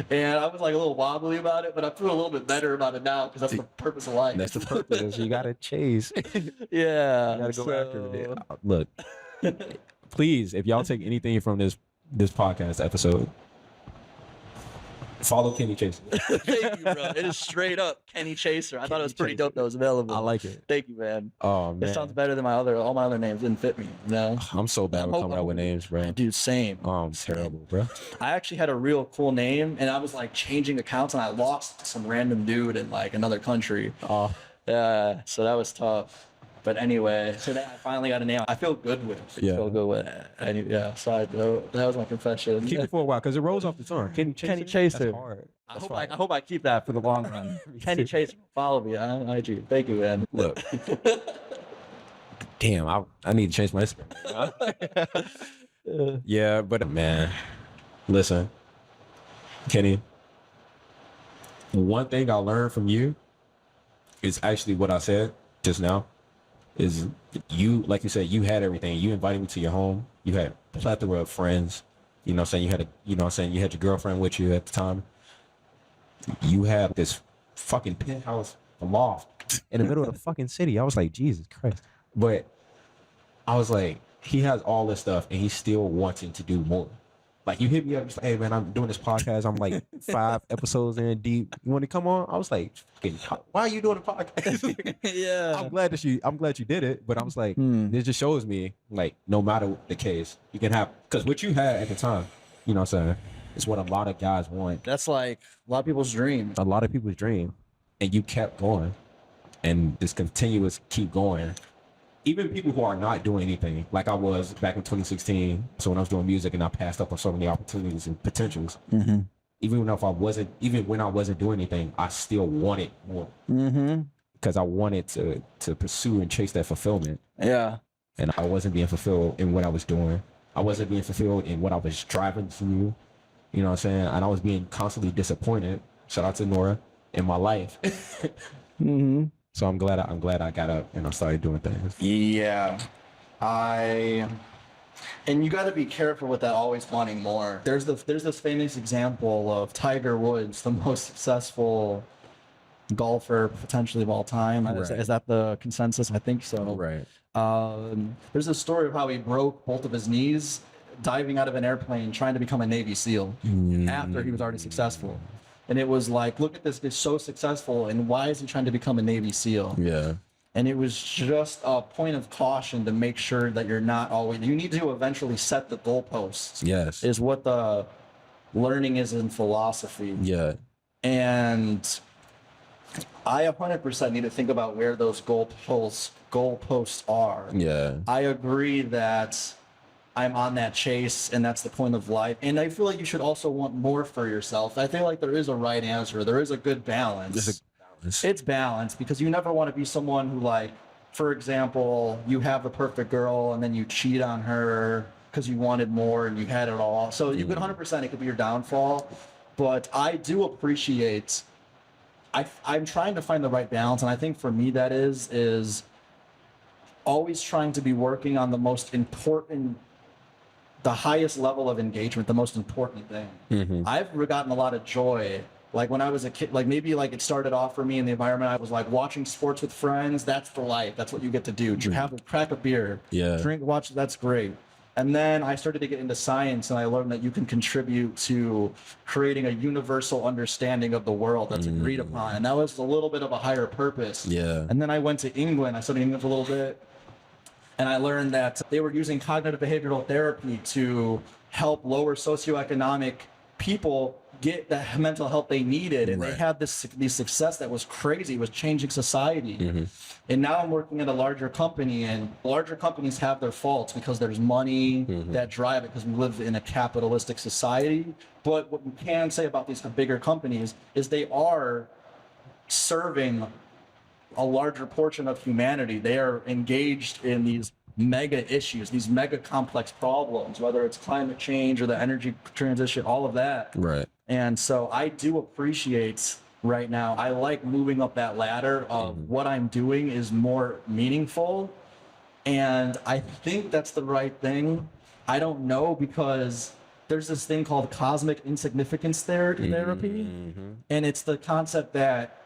Speaker 1: And I was like a little wobbly about it, but I feel a little bit better about it now because that's the purpose of life.
Speaker 2: That's the purpose. You gotta chase.
Speaker 1: Yeah.
Speaker 2: You gotta go after it. Look, please, if y'all take anything from this podcast episode, Follow Kenny Chaser.
Speaker 1: Thank you, bro. It is straight up Kenny Chaser. I thought it was pretty dope that was available.
Speaker 2: I like it.
Speaker 1: Thank you, man.
Speaker 2: Oh man,
Speaker 1: it sounds better than all my other names didn't fit me. You know?
Speaker 2: I'm so bad with coming up with names, bro.
Speaker 1: Dude, same.
Speaker 2: Oh, I'm terrible, bro.
Speaker 1: I actually had a real cool name, and I was like changing accounts, and I lost some random dude in like another country.
Speaker 2: Oh,
Speaker 1: Yeah, so that was tough. But anyway, so then I finally got a name I feel good with.
Speaker 2: Yeah.
Speaker 1: Feel good with it. Yeah, so that was my confession.
Speaker 2: keep it for a while because it rolls off the tongue. Kenny Chaser.
Speaker 1: Kenny Chaser.
Speaker 2: That's hard.
Speaker 1: I hope I keep that for the long run. Kenny Chaser, follow me on IG. Thank you, man.
Speaker 2: Look. Damn, I need to change my Instagram. Yeah, but man, listen, Kenny, one thing I learned from you is actually what I said just now. Is you, like you said, you had everything. You invited me to your home. You had a plethora of friends. You know what I'm saying? You had you had your girlfriend with you at the time. You had this fucking penthouse, a loft in the middle of the fucking city. I was like, Jesus Christ. But I was like, he has all this stuff and he's still wanting to do more. Like you hit me up, just like, hey man, I'm doing this podcast. I'm like 5 episodes in deep. You want to come on? I was like, why are you doing a podcast?
Speaker 1: Yeah.
Speaker 2: I'm glad you did it, but I was like, this just shows me like no matter the case, you can have, because what you had at the time, you know what I'm saying, is what a lot of guys want.
Speaker 1: That's like a lot of people's dream.
Speaker 2: A lot of people's dream, and you kept going, and this continuous keep going. Even people who are not doing anything, like I was back in 2016. So when I was doing music and I passed up on so many opportunities and potentials, even when I wasn't doing anything, I still wanted more. Because I wanted to pursue and chase that fulfillment.
Speaker 1: Yeah.
Speaker 2: And I wasn't being fulfilled in what I was doing. I wasn't being fulfilled in what I was striving to do. You know what I'm saying? And I was being constantly disappointed. Shout out to Nora in my life. So I'm glad I got up and I started doing things.
Speaker 1: Yeah. And you got to be careful with that always wanting more. There's this famous example of Tiger Woods, the most successful golfer potentially of all time.
Speaker 2: Right.
Speaker 1: Is that the consensus? I think so.
Speaker 2: Right.
Speaker 1: There's a story of how he broke both of his knees diving out of an airplane trying to become a Navy SEAL after he was already successful. And it was like, look at this, he's so successful, and why is he trying to become a Navy SEAL?
Speaker 2: Yeah.
Speaker 1: And it was just a point of caution to make sure that you're not always, you need to eventually set the goalposts.
Speaker 2: Yes.
Speaker 1: Is what the learning is in philosophy.
Speaker 2: Yeah.
Speaker 1: And I 100% need to think about where those goalposts are.
Speaker 2: Yeah.
Speaker 1: I agree that I'm on that chase and that's the point of life. And I feel like you should also want more for yourself. I feel like there is a right answer. There is a good balance. It's balanced because you never want to be someone who, like, for example, you have the perfect girl and then you cheat on her because you wanted more and you had it all. So you could 100%, it could be your downfall. But I do appreciate, I'm trying to find the right balance. And I think for me that is always trying to be working on the most important, the highest level of engagement, the most important thing. I've gotten a lot of joy. Like when I was a kid, like maybe like it started off for me in the environment. I was like watching sports with friends. That's the life. That's what you get to do. Have a crack a beer, drink, watch. That's great. And then I started to get into science, and I learned that you can contribute to creating a universal understanding of the world that's agreed upon. And that was a little bit of a higher purpose.
Speaker 2: Yeah.
Speaker 1: And then I went to England. I studied English a little bit. And I learned that they were using cognitive behavioral therapy to help lower socioeconomic people get the mental health they needed. And they had this success that was crazy. It was changing society. And now I'm working at a larger company, and larger companies have their faults because there's money that drive it, because we live in a capitalistic society. But what we can say about these bigger companies is they are serving a larger portion of humanity. They are engaged in these mega issues, these mega complex problems, whether it's climate change or the energy transition, all of that.
Speaker 2: Right.
Speaker 1: And so I do appreciate right now, I like moving up that ladder of what I'm doing is more meaningful. And I think that's the right thing. I don't know, because there's this thing called cosmic insignificance therapy. And it's the concept that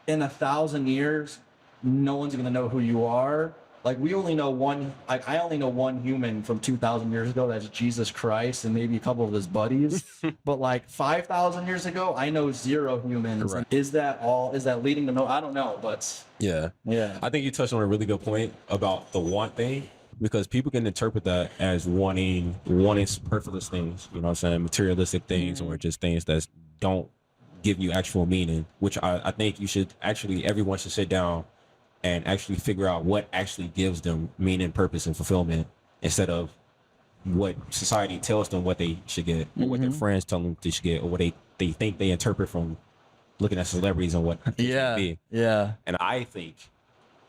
Speaker 1: in 1,000 years, no one's going to know who you are. like we only know one, like I only know one human from 2,000 years ago, that's Jesus Christ, and maybe a couple of his buddies. But like 5,000 years ago, I know 0 humans.
Speaker 2: Right.
Speaker 1: Is that all? Is that leading to no? I don't know, but
Speaker 2: Yeah. I think you touched on a really good point about the want thing, because people can interpret that as wanting superfluous things, you know what I'm saying, materialistic things, or just things that don't give you actual meaning, which I think you should actually, everyone should sit down and actually figure out what actually gives them meaning, purpose, and fulfillment, instead of what society tells them what they should get, or what their friends tell them they should get, or what they think they interpret from looking at celebrities and what they should be. And I think,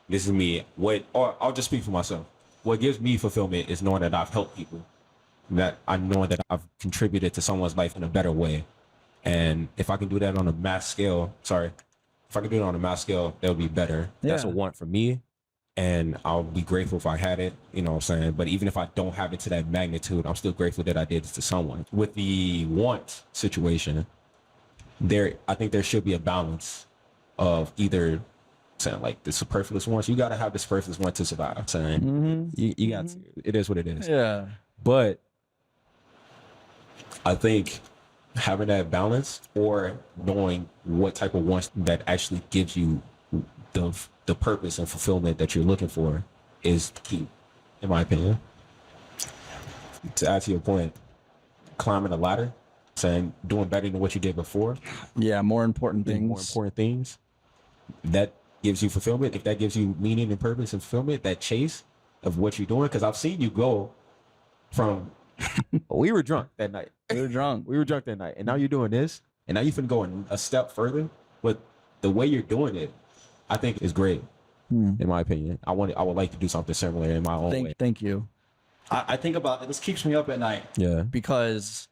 Speaker 2: this is me, or I'll just speak for myself. What gives me fulfillment is knowing that I've helped people, that I know that I've contributed to someone's life in a better way. And if I can do that on a mass scale, that would be better. That's a want for me. And I'll be grateful if I had it, you know what I'm saying? But even if I don't have it to that magnitude, I'm still grateful that I did it to someone. With the want situation, I think there should be a balance of either saying like the superfluous wants. You got to have the superfluous want to survive. Saying you got to. It is what it is.
Speaker 1: Yeah.
Speaker 2: But I think having that balance, or knowing what type of wants that actually gives you the purpose and fulfillment that you're looking for, is key, in my opinion. To add to your point, climbing a ladder, saying doing better than what you did before.
Speaker 1: Yeah, more important things.
Speaker 2: That gives you fulfillment. If that gives you meaning and purpose and fulfillment, that chase of what you're doing. Because I've seen you go from we were drunk that night. We were drunk that night. And now you're doing this. And now you can go a step further. But the way you're doing it, I think is great, in my opinion. I would like to do something similar in my own way.
Speaker 1: Thank you. I think about it. This keeps me up at night.
Speaker 2: Yeah.
Speaker 1: Because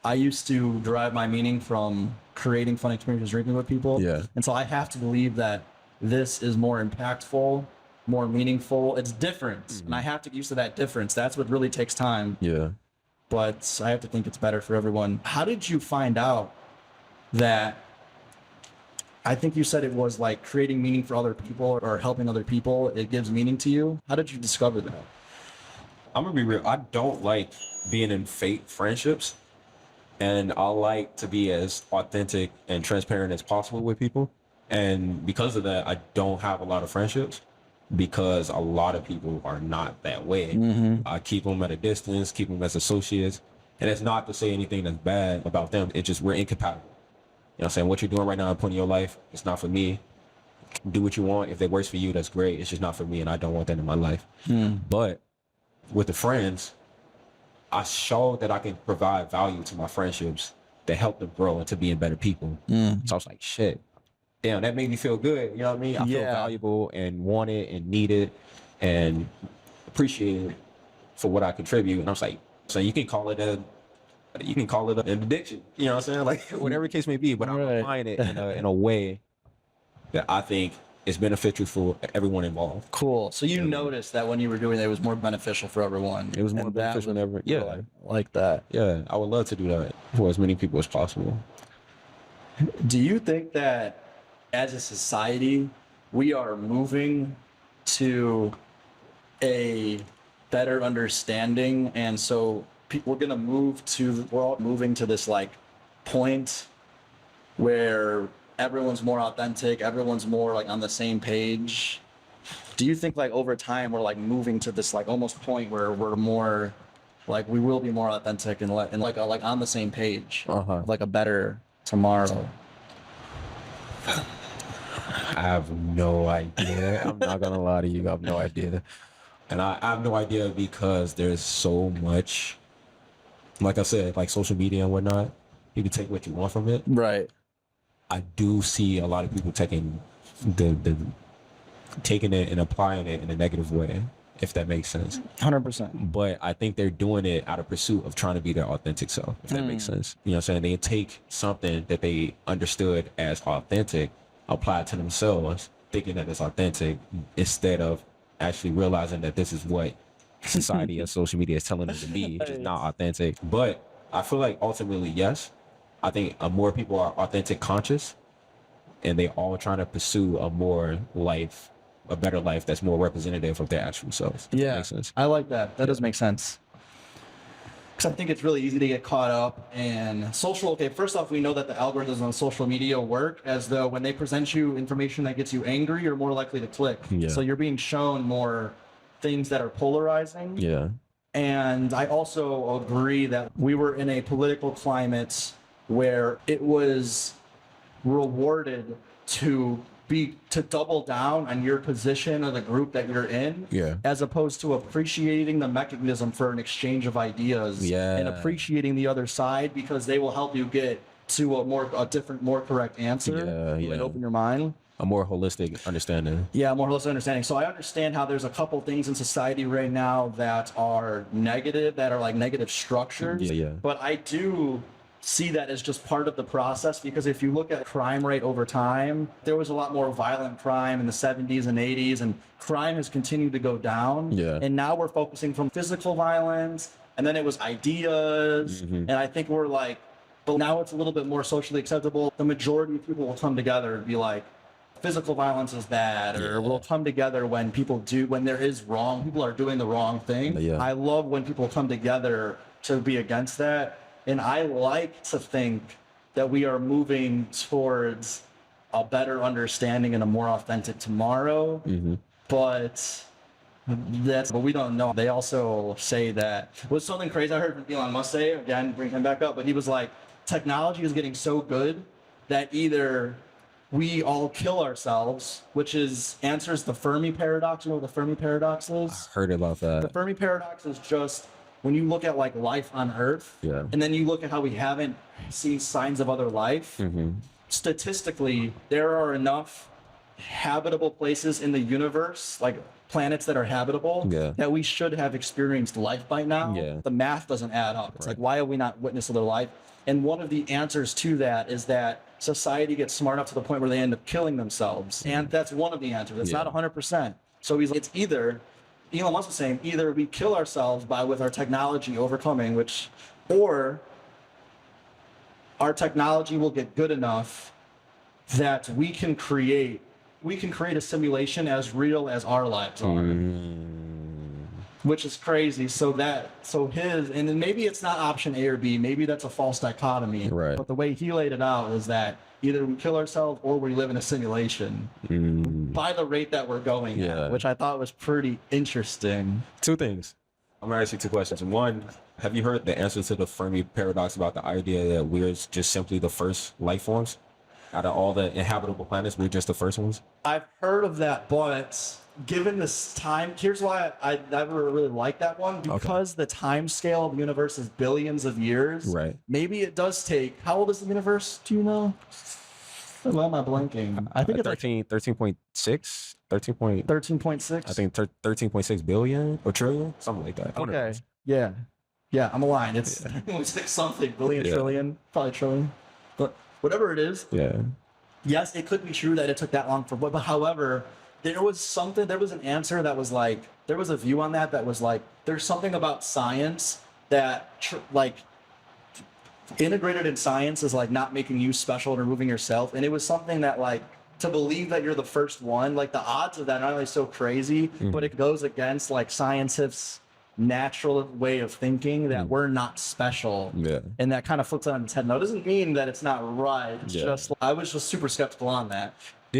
Speaker 1: I used to derive my meaning from creating fun experiences drinking with people.
Speaker 2: Yeah.
Speaker 1: And so I have to believe that this is more impactful, more meaningful. It's different. And I have to get used to that difference. That's what really takes time.
Speaker 2: Yeah.
Speaker 1: But I have to think it's better for everyone. How did you find out that, I think you said it was like creating meaning for other people or helping other people, it gives meaning to you? How did you discover that?
Speaker 2: I'm gonna be real. I don't like being in fake friendships, and I like to be as authentic and transparent as possible with people. And because of that, I don't have a lot of friendships, because a lot of people are not that way. I keep them at a distance, keep them as associates. And it's not to say anything that's bad about them. It's just we're incompatible. You know what I'm saying? What you're doing right now at point in your life, it's not for me. Do what you want. If it works for you, that's great. It's just not for me, and I don't want that in my life. But with the friends, I show that I can provide value to my friendships that help them grow into being better people. So I was like, shit. Damn, that made me feel good. You know what I mean? I feel valuable and wanted and needed and appreciated for what I contribute. And I was like, so you can call it an addiction. You know what I'm saying? Like whatever the case may be, but I'm applying it in a way that I think is beneficial for everyone involved.
Speaker 1: Cool. So you noticed that when you were doing it, it was more beneficial for everyone.
Speaker 2: It was more beneficial than ever. Yeah.
Speaker 1: Like that.
Speaker 2: Yeah. I would love to do that for as many people as possible.
Speaker 1: Do you think that as a society, we are moving to a better understanding, and so we're all moving to this like point where everyone's more authentic, everyone's more like on the same page? Do you think like over time we're like moving to this like almost point where we're more like we will be more authentic and like on the same page, like a better tomorrow?
Speaker 2: I have no idea. I'm not gonna lie to you. I have no idea. And I have no idea because there's so much, like I said, like social media and whatnot. You can take what you want from it.
Speaker 1: Right.
Speaker 2: I do see a lot of people taking taking it and applying it in a negative way, if that makes sense.
Speaker 1: 100%.
Speaker 2: But I think they're doing it out of pursuit of trying to be their authentic self, if that makes sense. You know what I'm saying? They take something that they understood as authentic, apply it to themselves, thinking that it's authentic, instead of actually realizing that this is what society and social media is telling them to be, which is not authentic. But I feel like ultimately, yes, I think more people are authentic conscious, and they all trying to pursue a more life a better life that's more representative of their actual selves. If that makes sense.
Speaker 1: I like that. That does make sense. Because I think it's really easy to get caught up in social. Okay, first off, we know that the algorithms on social media work as though when they present you information that gets you angry, you're more likely to click.
Speaker 2: Yeah.
Speaker 1: So you're being shown more things that are polarizing.
Speaker 2: Yeah.
Speaker 1: And I also agree that we were in a political climate where it was rewarded to double down on your position or the group that you're in, as opposed to appreciating the mechanism for an exchange of ideas and appreciating the other side, because they will help you get to a different, more correct answer and open your mind.
Speaker 2: A more holistic understanding.
Speaker 1: Yeah, more holistic understanding. So I understand how there's a couple things in society right now that are negative, that are like negative structures. But I do see that as just part of the process, because if you look at crime rate over time, there was a lot more violent crime in the 70s and 80s, and crime has continued to go down. And now we're focusing from physical violence, and then it was ideas, and I think we're like, but now it's a little bit more socially acceptable. The majority of people will come together and be like, physical violence is bad, or we'll come together when there is wrong, people are doing the wrong thing. I love when people come together to be against that. And I like to think that we are moving towards a better understanding and a more authentic tomorrow. But we don't know. They also say that was something crazy I heard Elon Musk say, again, bring him back up, but he was like, technology is getting so good that either we all kill ourselves, which answers the Fermi paradox. You know what the Fermi paradox is?
Speaker 2: I heard about that.
Speaker 1: The Fermi paradox is just when you look at like life on Earth, and then you look at how we haven't seen signs of other life. Statistically, there are enough habitable places in the universe, like planets that are habitable, that we should have experienced life by now. The math doesn't add up. It's like, why have we not witnessed other life? And one of the answers to that is that society gets smart enough to the point where they end up killing themselves. And that's one of the answers. It's not 100%. So it's either, Elon Musk was saying, either we kill ourselves with our technology overcoming, or our technology will get good enough that we can create a simulation as real as our lives are. Which is crazy. And then maybe it's not option A or B, maybe that's a false dichotomy. But the way he laid it out is that either we kill ourselves or we live in a simulation by the rate that we're going at, which I thought was pretty interesting.
Speaker 2: Two things. I'm gonna ask you two questions. One, have you heard the answer to the Fermi paradox about the idea that we're just simply the first life forms? Out of all the inhabitable planets, we're just the first ones?
Speaker 1: I've heard of that, but given this time, here's why I never really liked that one, because the time scale of the universe is billions of years. Maybe it does take, how old is the universe? Do you know? Why am I blanking? I think it's
Speaker 2: 13.6. 13.6. I think 13.6 billion or trillion, something like that.
Speaker 1: Okay. Yeah, I'm aligned. It's 13.6 something billion, trillion, probably trillion. But whatever it is. Yes, it could be true that it took that long but however, there was an answer that was like, there was a view on that was like, there's something about science that integrated in science is like not making you special and removing yourself. And it was something that like, to believe that you're the first one, like the odds of that are not only so crazy, but it goes against like scientists' natural way of thinking that we're not special. And that kind of flips it on its head. Now, it doesn't mean that it's not right. It's just, I was just super skeptical on that.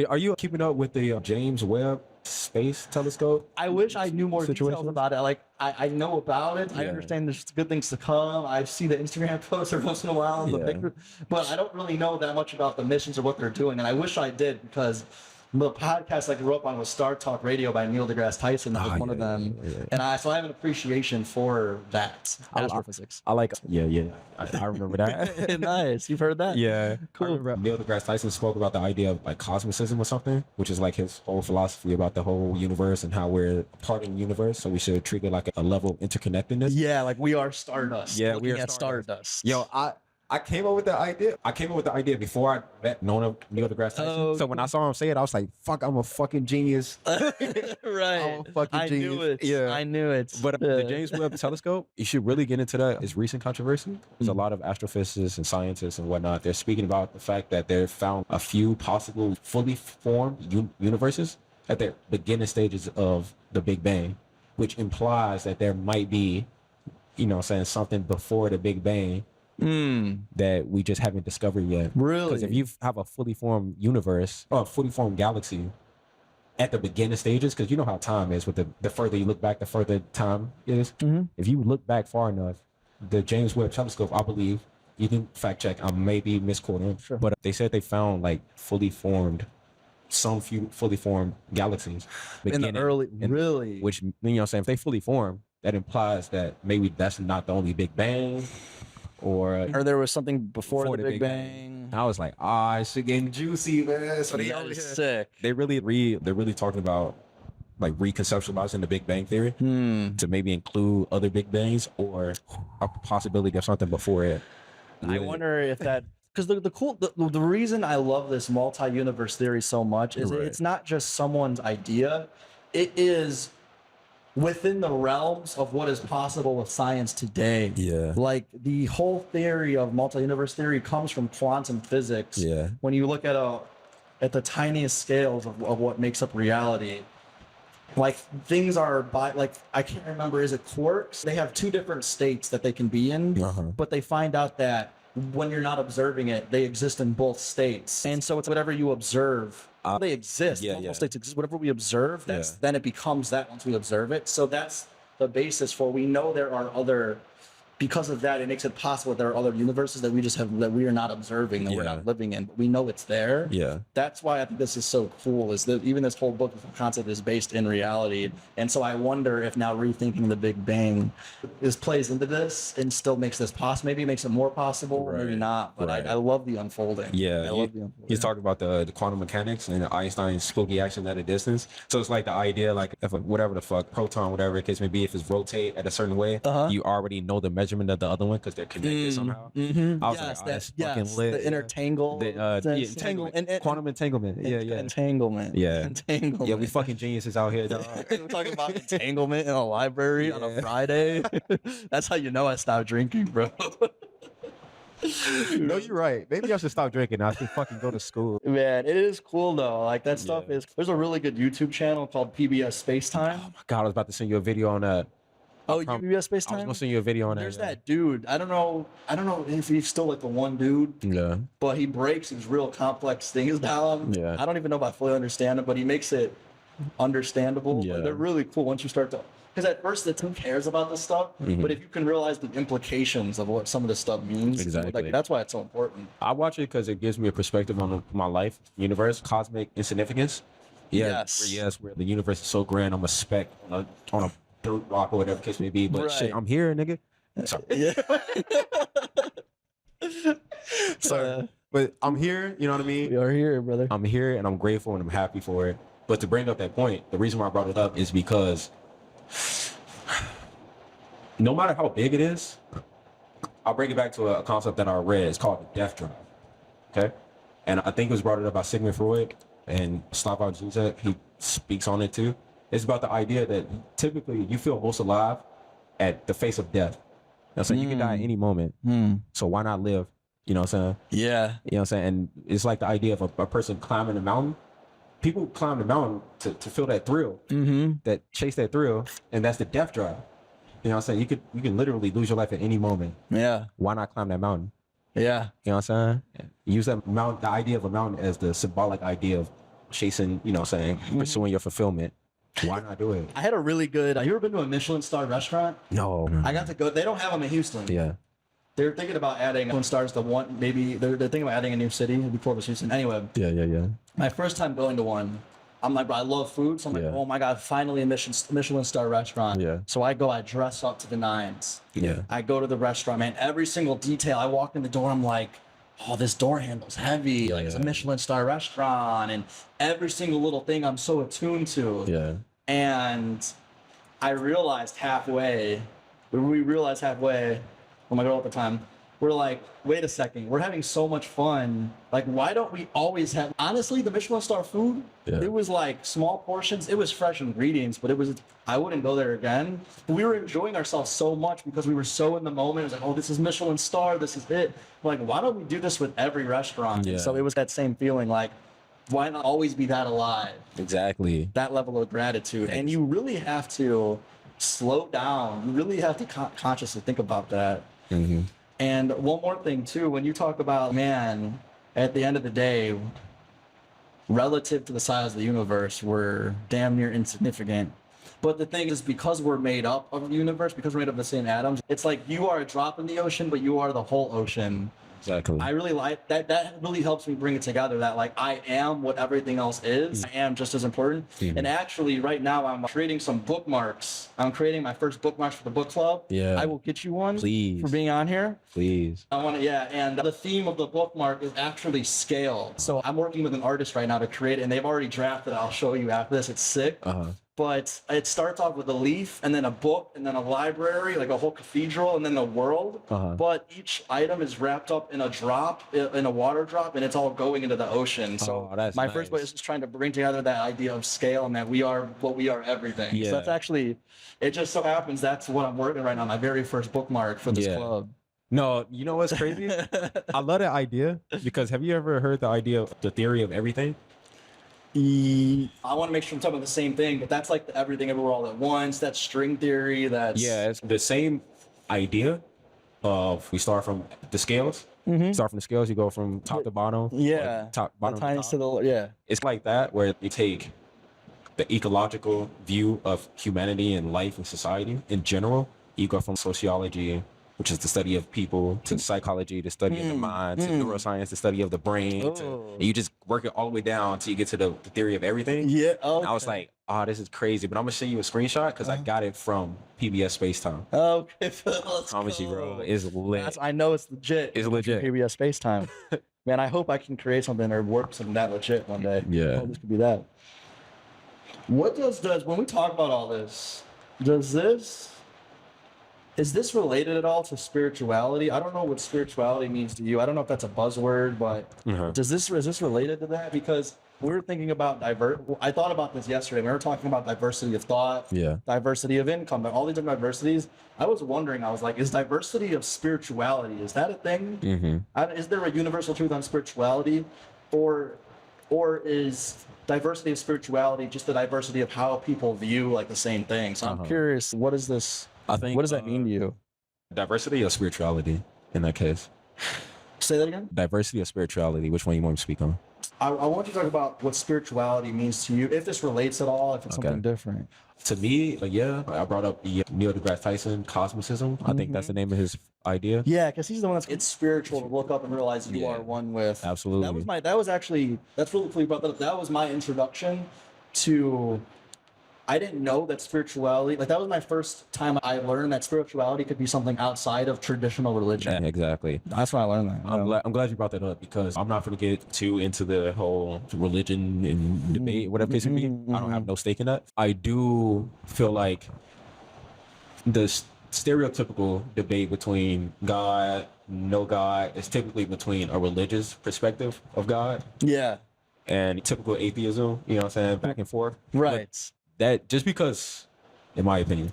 Speaker 2: Are you keeping up with the James Webb Space Telescope?
Speaker 1: I wish I knew more details about it. Like, I know about it. I understand there's good things to come. I see the Instagram posts every once in a while, the pictures, but I don't really know that much about the missions or what they're doing. And I wish I did, because the podcast I grew up on was Star Talk Radio by Neil deGrasse Tyson. That was one of them. And so I have an appreciation for that, astrophysics.
Speaker 2: I remember that.
Speaker 1: Nice. You've heard that?
Speaker 2: Yeah.
Speaker 1: Cool.
Speaker 2: Neil deGrasse Tyson spoke about the idea of like cosmicism or something, which is like his whole philosophy about the whole universe and how we're part of the universe. So we should treat it like a level of interconnectedness.
Speaker 1: Yeah, like we are stardust.
Speaker 2: Yeah, we are
Speaker 1: at stardust.
Speaker 2: Yo, I came up with the idea before I met Neil deGrasse Tyson. So when I saw him say it, I was like, fuck, I'm a fucking genius.
Speaker 1: Right.
Speaker 2: I'm a fucking genius.
Speaker 1: Knew it.
Speaker 2: Yeah.
Speaker 1: I knew it.
Speaker 2: But the James Webb Telescope, you should really get into that. It's recent controversy. There's a lot of astrophysicists and scientists and whatnot. They're speaking about the fact that they've found a few possible fully formed universes at the beginning stages of the Big Bang, which implies that there might be, you know what I'm saying, something before the Big Bang that we just haven't discovered yet.
Speaker 1: Really?
Speaker 2: Because if you have a fully formed universe or a fully formed galaxy at the beginning stages, because you know how time is with the further you look back, the further time is. If you look back far enough, the James Webb Telescope, I believe, you can fact check, I may be misquoting, but they said they found like fully formed galaxies
Speaker 1: In the early, really?
Speaker 2: which, you know what I'm saying, if they fully formed, that implies that maybe that's not the only Big Bang, or
Speaker 1: there was something before the Big Bang.
Speaker 2: I was like, it's getting juicy, man. So
Speaker 1: sick.
Speaker 2: They're really talking about like reconceptualizing the Big Bang Theory to maybe include other Big Bangs or a possibility of something before it.
Speaker 1: I wonder if that, because the reason I love this multi-universe theory so much is it's not just someone's idea. It is within the realms of what is possible with science today.
Speaker 2: Yeah.
Speaker 1: Like the whole theory of multi-universe theory comes from quantum physics.
Speaker 2: Yeah.
Speaker 1: When you look at the tiniest scales of what makes up reality, like things are I can't remember, is it quarks? They have two different states that they can be in, but they find out that when you're not observing it, they exist in both states. And so it's whatever you observe, they exist. Both states exist. Whatever we observe, then it becomes that once we observe it. So that's the basis for, we know there are other, because of that, it makes it possible that there are other universes that we just have, that we are not observing, that we're not living in, but we know it's there.
Speaker 2: Yeah.
Speaker 1: That's why I think this is so cool, is that even this whole book concept is based in reality. And so I wonder if now rethinking the Big Bang plays into this and still makes this possible. Maybe it makes it more possible, maybe not. But I love the unfolding.
Speaker 2: Yeah.
Speaker 1: I love the unfolding.
Speaker 2: He's talking about the quantum mechanics and Einstein's spooky action at a distance. So it's like the idea, like if whatever the fuck, proton, whatever the case may be, if it's rotate at a certain way, you already know the measurement of the other one because they're connected somehow. I was like, that's fucking lit.
Speaker 1: The intertangle.
Speaker 2: Entanglement. Quantum entanglement.
Speaker 1: Entanglement.
Speaker 2: Entanglement. Yeah, we fucking geniuses out here, dog.
Speaker 1: We're talking about entanglement in a library on a Friday. That's how you know I stopped drinking, bro.
Speaker 3: No, you're right. Maybe I should stop drinking. I should fucking go to school.
Speaker 1: Man, it is cool though. Like that stuff is. There's a really good YouTube channel called PBS Space Time.
Speaker 2: Oh my god, I was about to send you a video on that.
Speaker 1: Oh, PBS Space Time?
Speaker 2: I was gonna send you a video on that.
Speaker 1: There's that dude. I don't know if he's still like the one dude.
Speaker 2: Yeah.
Speaker 1: But he breaks these real complex things down. Yeah. I don't even know if I fully understand it, but he makes it understandable. Yeah. They're really cool once you start to. Because at first, who cares about this stuff? But if you can realize the implications of what some of this stuff means, like, that's why it's so important.
Speaker 2: I watch it because it gives me a perspective on my life, universe, cosmic insignificance. Yeah, yes, where the universe is so grand. I'm a speck on a dirt rock or whatever the case may be. But shit, I'm here, nigga. Sorry. But I'm here, you know what I mean?
Speaker 1: We are here, brother.
Speaker 2: I'm here and I'm grateful and I'm happy for it. But to bring up that point, the reason why I brought it up is because no matter how big it is, I'll bring it back to a concept that I read. It's called the death drive. Okay? And I think it was brought up by Sigmund Freud and Slavoj Zizek. He speaks on it too. It's about the idea that typically you feel most alive at the face of death. So you can die at any moment. So why not live? You know what I'm saying? Yeah. You know what I'm saying? And it's like the idea of a person climbing a mountain. People climb the mountain to feel that thrill, that chase that thrill, and that's the death drive. You know what I'm saying? You can literally lose your life at any moment. Yeah. Why not climb that mountain? Yeah. You know what I'm saying? Use that mountain, the idea of a mountain as the symbolic idea of chasing, you know what I'm saying, pursuing your fulfillment. Why not do it?
Speaker 1: I had a really good, you ever been to a Michelin star restaurant?
Speaker 2: No.
Speaker 1: I got to go, they don't have them in Houston.
Speaker 2: Yeah.
Speaker 1: They're thinking about adding Michelin stars to one, maybe they're thinking about adding a new city before Houston. Anyway.
Speaker 2: Yeah.
Speaker 1: My first time going to one, I'm like, bro, I love food. So I'm like, oh my God, finally a Michelin star restaurant. Yeah. So I dress up to the nines. Yeah. I go to the restaurant, man. Every single detail. I walk in the door, I'm like, oh, this door handle's heavy. Like it's a Michelin star restaurant. And every single little thing I'm so attuned to. Yeah. And I realized halfway, with my girl at the time, we're like, wait a second, we're having so much fun. Like, why don't we always have, honestly, the Michelin star food, it was like small portions. It was fresh ingredients, but I wouldn't go there again. But we were enjoying ourselves so much because we were so in the moment. It was like, oh, this is Michelin star, this is it. We're like, why don't we do this with every restaurant? Yeah. And so it was that same feeling like, why not always be that alive?
Speaker 2: Exactly.
Speaker 1: That level of gratitude. And you really have to slow down. You really have to consciously think about that.
Speaker 2: Mm-hmm.
Speaker 1: And one more thing too, when you talk about, man, at the end of the day, relative to the size of the universe, we're damn near insignificant. But the thing is, because we're made up of the universe, because we're made up of the same atoms, it's like you are a drop in the ocean, but you are the whole ocean.
Speaker 2: Exactly.
Speaker 1: I really like that. That really helps me bring it together. That like I am what everything else is. I am just as important. And actually, right now I'm creating some bookmarks. I'm creating my first bookmarks for the book club.
Speaker 2: Yeah.
Speaker 1: I will get you one.
Speaker 2: Please.
Speaker 1: For being on here.
Speaker 2: Please.
Speaker 1: I want to. Yeah. And the theme of the bookmark is actually scale. So I'm working with an artist right now to create it, and they've already drafted it. I'll show you after this. It's sick. But it starts off with a leaf, and then a book, and then a library, like a whole cathedral, and then the world. But each item is wrapped up in a drop, in a water drop, and it's all going into the ocean. So my first book is just trying to bring together that idea of scale and that we are what we are everything.
Speaker 2: Yeah.
Speaker 1: So that's actually, it just so happens that's what I'm working right now, my very first bookmark for this club.
Speaker 2: No, you know what's crazy? I love that idea because have you ever heard the idea of the theory of everything?
Speaker 1: I want to make sure I'm talking about the same thing, but that's like the everything everywhere all at once. That's string theory. That's
Speaker 2: it's the same idea of we start from the scales. Start from the scales, you go from top to bottom.
Speaker 1: Yeah.
Speaker 2: Top, bottom,
Speaker 1: the tiniest to the
Speaker 2: It's like that where you take the ecological view of humanity and life and society in general. You go from sociology, which is the study of people, to psychology, the study of the mind, to neuroscience, the study of the brain. And you just work it all the way down until you get to the theory of everything.
Speaker 1: Yeah.
Speaker 2: And I was like, oh, this is crazy. But I'm going to show you a screenshot because I got it from PBS Spacetime.
Speaker 1: Okay.
Speaker 2: I promise you, bro. It's lit.
Speaker 1: I know it's legit.
Speaker 2: It's legit.
Speaker 1: PBS Spacetime. Man, I hope I can create something or work something that legit one day.
Speaker 2: Yeah.
Speaker 1: Oh, this could be that. What does when we talk about all this, is this related at all to spirituality? I don't know what spirituality means to you. I don't know if that's a buzzword, but is this related to that? Because we were thinking about I thought about this yesterday. We were talking about diversity of thought, diversity of income, all these different diversities. I was wondering, I was like, is diversity of spirituality, is that a thing? Is there a universal truth on spirituality? Or is diversity of spirituality just the diversity of how people view like the same thing? So I'm curious, what is this?
Speaker 2: I think,
Speaker 1: what does that mean to you?
Speaker 2: Diversity or spirituality in that case?
Speaker 1: Say that again?
Speaker 2: Diversity or spirituality? Which one you want me to speak on?
Speaker 1: I want you to talk about what spirituality means to you, if this relates at all, if it's something different.
Speaker 2: To me, I brought up the Neil deGrasse Tyson cosmicism. I think that's the name of his idea.
Speaker 1: Yeah, because he's the one it's spiritual to look up and realize you are one with.
Speaker 2: Absolutely.
Speaker 1: That's really cool you brought that up. That was my introduction to. I didn't know that spirituality, that was my first time I learned that spirituality could be something outside of traditional religion.
Speaker 2: Yeah, exactly.
Speaker 1: That's when I learned that.
Speaker 2: I'm glad you brought that up because I'm not going to get too into the whole religion and debate, whatever case may be. I don't have no stake in that. I do feel like the stereotypical debate between God, no God, is typically between a religious perspective of God.
Speaker 1: Yeah.
Speaker 2: And typical atheism, you know what I'm saying, back and forth.
Speaker 1: Right.
Speaker 2: But that just because, in my opinion,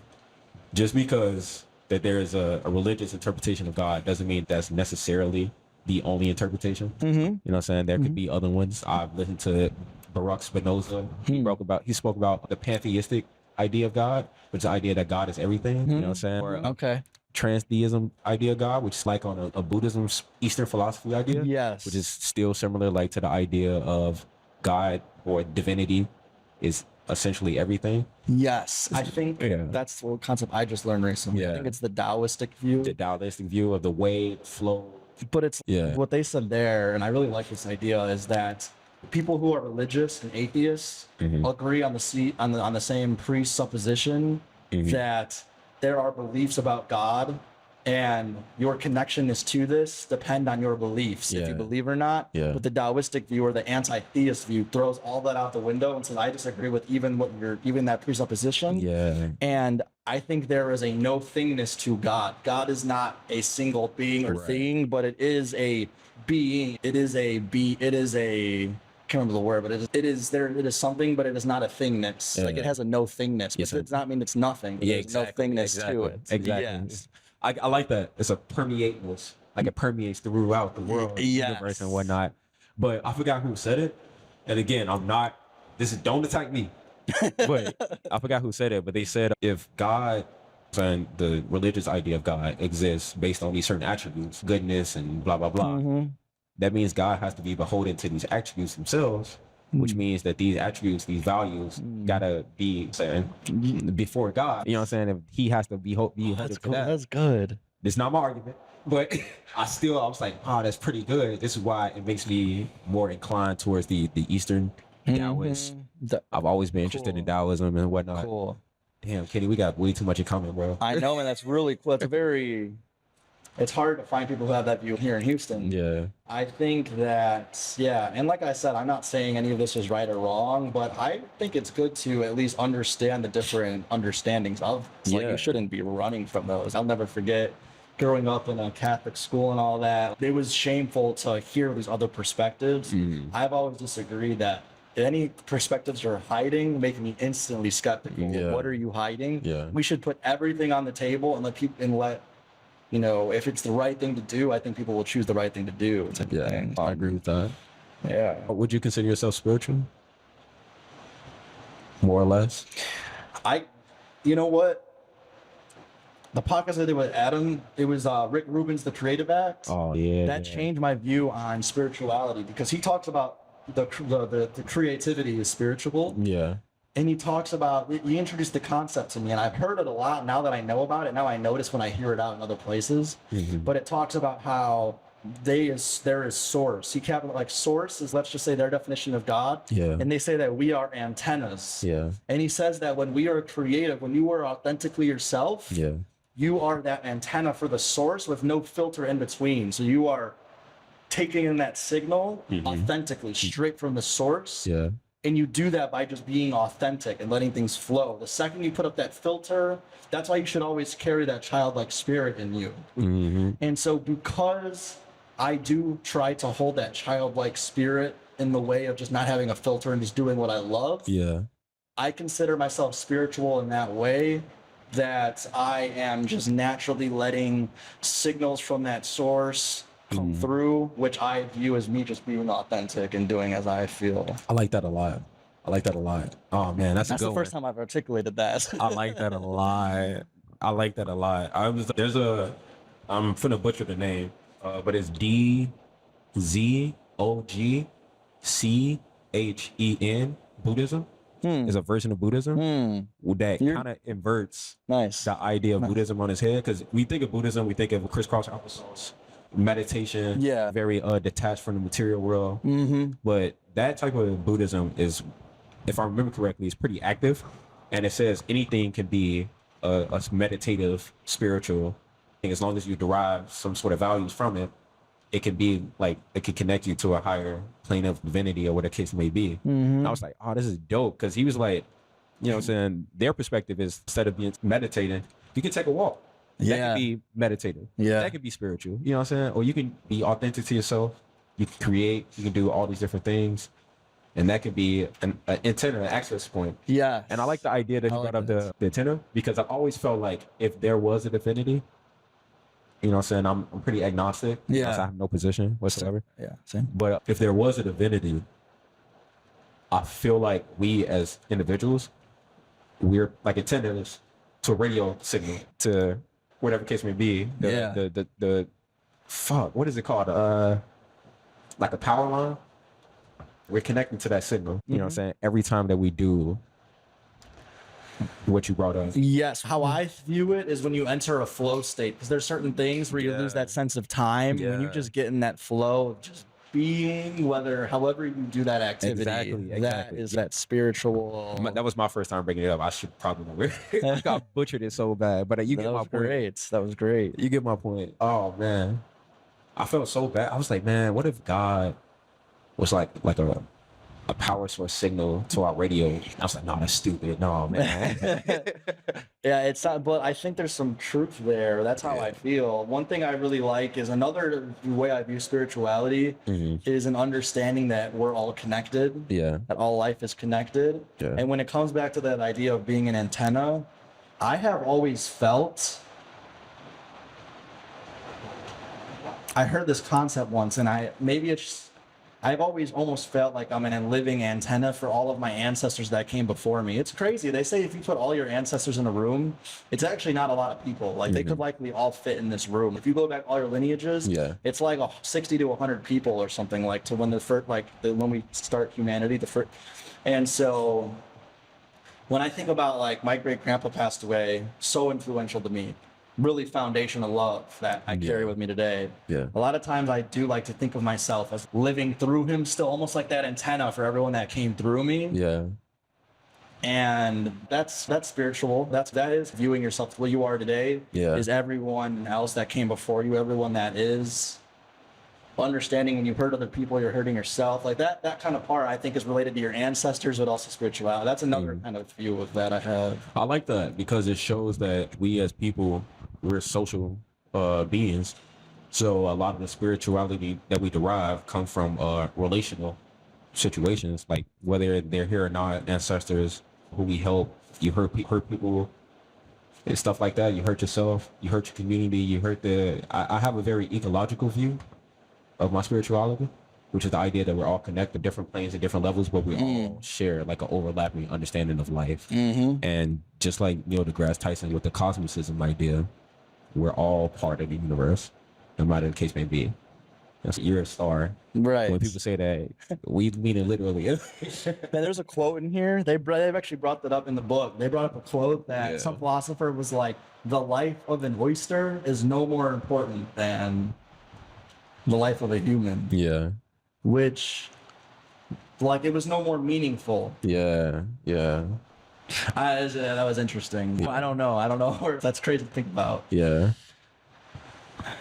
Speaker 2: just because that there is a religious interpretation of God doesn't mean that's necessarily the only interpretation. You know what I'm saying? There could be other ones. I've listened to Baruch Spinoza. He spoke about the pantheistic idea of God, which is the idea that God is everything. You know what I'm saying? Or, transtheism idea of God, which is like on a Buddhism, Eastern philosophy idea.
Speaker 1: Yes.
Speaker 2: Which is still similar like to the idea of God or divinity is essentially everything.
Speaker 1: Yes, I think that's the concept I just learned recently. I think it's the Taoistic view.
Speaker 2: The Taoistic view of the way, flow.
Speaker 1: But it's what they said there, and I really like this idea, is that people who are religious and atheists agree on the same presupposition that there are beliefs about God, and your connectionness to this depend on your beliefs, if you believe or not. But the Taoistic view or the anti-theist view throws all that out the window and says, I disagree with even that presupposition. And I think there is a no thingness to God. God is not a single being or thing, but it is a being. It is a can't remember the word, but it is something, but it is not a thingness. Like it has a no thingness, but it does not mean it's nothing. There's no thingness to it.
Speaker 2: Exactly.
Speaker 1: Yes.
Speaker 2: I like that. It's a permeateness. Like it permeates throughout the world, universe, and whatnot. But I forgot who said it. And again, don't attack me. But I forgot who said it, but they said if God and the religious idea of God exists based on these certain attributes, goodness and blah, blah, blah, that means God has to be beholden to these attributes themselves, which means that these attributes, these values, gotta be saying before God. You know what I'm saying? If he has to be beholden to that.
Speaker 1: That's good.
Speaker 2: It's not my argument, but I was like, oh, that's pretty good. This is why it makes me more inclined towards the Eastern Taoist. I've always been interested in Taoism and whatnot.
Speaker 1: Cool.
Speaker 2: Damn, Kenny, we got way too much in common, bro.
Speaker 1: I know, man. That's really cool. It's hard to find people who have that view here in Houston.
Speaker 2: Yeah.
Speaker 1: I think that, and like I said, I'm not saying any of this is right or wrong, but I think it's good to at least understand the different understandings of it. Like, you shouldn't be running from those. I'll never forget growing up in a Catholic school and all that. It was shameful to hear these other perspectives. I've always disagreed that any perspectives you're hiding make me instantly skeptical. What are you hiding? We should put everything on the table and let people if it's the right thing to do, I think people will choose the right thing to do.
Speaker 2: I agree with that.
Speaker 1: Yeah.
Speaker 2: Would you consider yourself spiritual? More or less?
Speaker 1: You know what? The podcast I did with Adam, it was Rick Rubin's The Creative Act.
Speaker 2: Oh, yeah.
Speaker 1: That changed my view on spirituality because he talks about the creativity is spiritual.
Speaker 2: Yeah.
Speaker 1: And he talks about, he introduced the concept to me, and I've heard it a lot. Now that I know about it, now I notice when I hear it out in other places. But it talks about how there is source. He capital like source is, let's just say, their definition of God.
Speaker 2: Yeah.
Speaker 1: And they say that we are antennas.
Speaker 2: Yeah.
Speaker 1: And he says that when we are creative, when you are authentically yourself, you are that antenna for the source with no filter in between. So you are taking in that signal authentically, straight from the source.
Speaker 2: Yeah.
Speaker 1: And you do that by just being authentic and letting things flow. The second you put up that filter, that's why you should always carry that childlike spirit in you. And so because I do try to hold that childlike spirit in the way of just not having a filter and just doing what I love, I consider myself spiritual in that way, that I am just naturally letting signals from that source come through, which I view as me just being authentic and doing as I feel.
Speaker 2: I like that a lot. Oh man, that's
Speaker 1: the first time I've articulated that.
Speaker 2: I like that a lot. I'm finna butcher the name, but it's DZOGCHEN Buddhism. Is a version of Buddhism that kind of inverts the idea of Buddhism on its head. Because we think of Buddhism, we think of crisscross applesauce, meditation, very detached from the material world. But that type of Buddhism is, if I remember correctly, is pretty active, and it says anything can be a meditative, spiritual thing as long as you derive some sort of values from it. It can be like, it can connect you to a higher plane of divinity or whatever the case may be. And I was like, oh, this is dope, because he was like, you know what I'm saying, their perspective is, instead of being meditating, you can take a walk. That can be meditative. That can be spiritual. You know what I'm saying? Or you can be authentic to yourself. You can create. You can do all these different things. And that could be an antenna, an access point.
Speaker 1: Yeah.
Speaker 2: And I like the idea that he brought up the antenna, because I've always felt like if there was a divinity, you know what I'm saying, I'm pretty agnostic.
Speaker 1: Yeah.
Speaker 2: I have no position whatsoever.
Speaker 1: Same.
Speaker 2: But if there was a divinity, I feel like we as individuals, we're like antennas to a radio signal, to whatever case may be. The fuck, what is it called? Like a power line. We're connecting to that signal. You know what I'm saying? Every time that we do what you brought up.
Speaker 1: Yes. How I view it is when you enter a flow state, because there's certain things where you lose that sense of time. When you just get in that flow of just being, however you do that activity.
Speaker 2: Exactly.
Speaker 1: That is that spiritual.
Speaker 2: That was my first time bringing it up. I should probably I got butchered it so bad, but you get my point.
Speaker 1: That was great.
Speaker 2: You get my point. Oh man, I felt so bad. I was like, man, what if God was like a power source signal to our radio? I was like, no, that's stupid. No, man.
Speaker 1: It's not, but I think there's some truth there. That's how I feel. One thing I really like is, another way I view spirituality is an understanding that we're all connected. That all life is connected. And when it comes back to that idea of being an antenna, I have always felt, I heard this concept once, and maybe it's I've always almost felt like I'm a living antenna for all of my ancestors that came before me. It's crazy. They say if you put all your ancestors in a room, it's actually not a lot of people. Like they could likely all fit in this room. If you go back all your lineages, it's like 60 to 100 people or something, like to when the first, when we start humanity, the first. And so when I think about like my great grandpa passed away, so influential to me. Really foundational love that I carry with me today. A lot of times I do like to think of myself as living through him still, almost like that antenna for everyone that came through me. And that's spiritual. That is viewing yourself where you are today. Is everyone else that came before you, everyone that is. Understanding when you hurt other people, you're hurting yourself. Like that kind of part I think is related to your ancestors, but also spirituality. That's another kind of view of that I have.
Speaker 2: I like that because it shows that we as people, we're social beings. So a lot of the spirituality that we derive come from relational situations, like whether they're here or not, ancestors who we help. You hurt people and stuff like that. You hurt yourself, you hurt your community, you hurt I have a very ecological view of my spirituality, which is the idea that we're all connected, different planes and different levels, but we all share like an overlapping understanding of life. And just like Neil deGrasse Tyson with the cosmicism idea, we're all part of the universe, no matter the case may be. You're a star.
Speaker 1: Right.
Speaker 2: When people say that, we mean it literally.
Speaker 1: Man, there's a quote in here. They've actually brought that up in the book. They brought up a quote that some philosopher was like, the life of an oyster is no more important than the life of a human. Which, like, it was no more meaningful. That was interesting. I don't know. That's crazy to think about.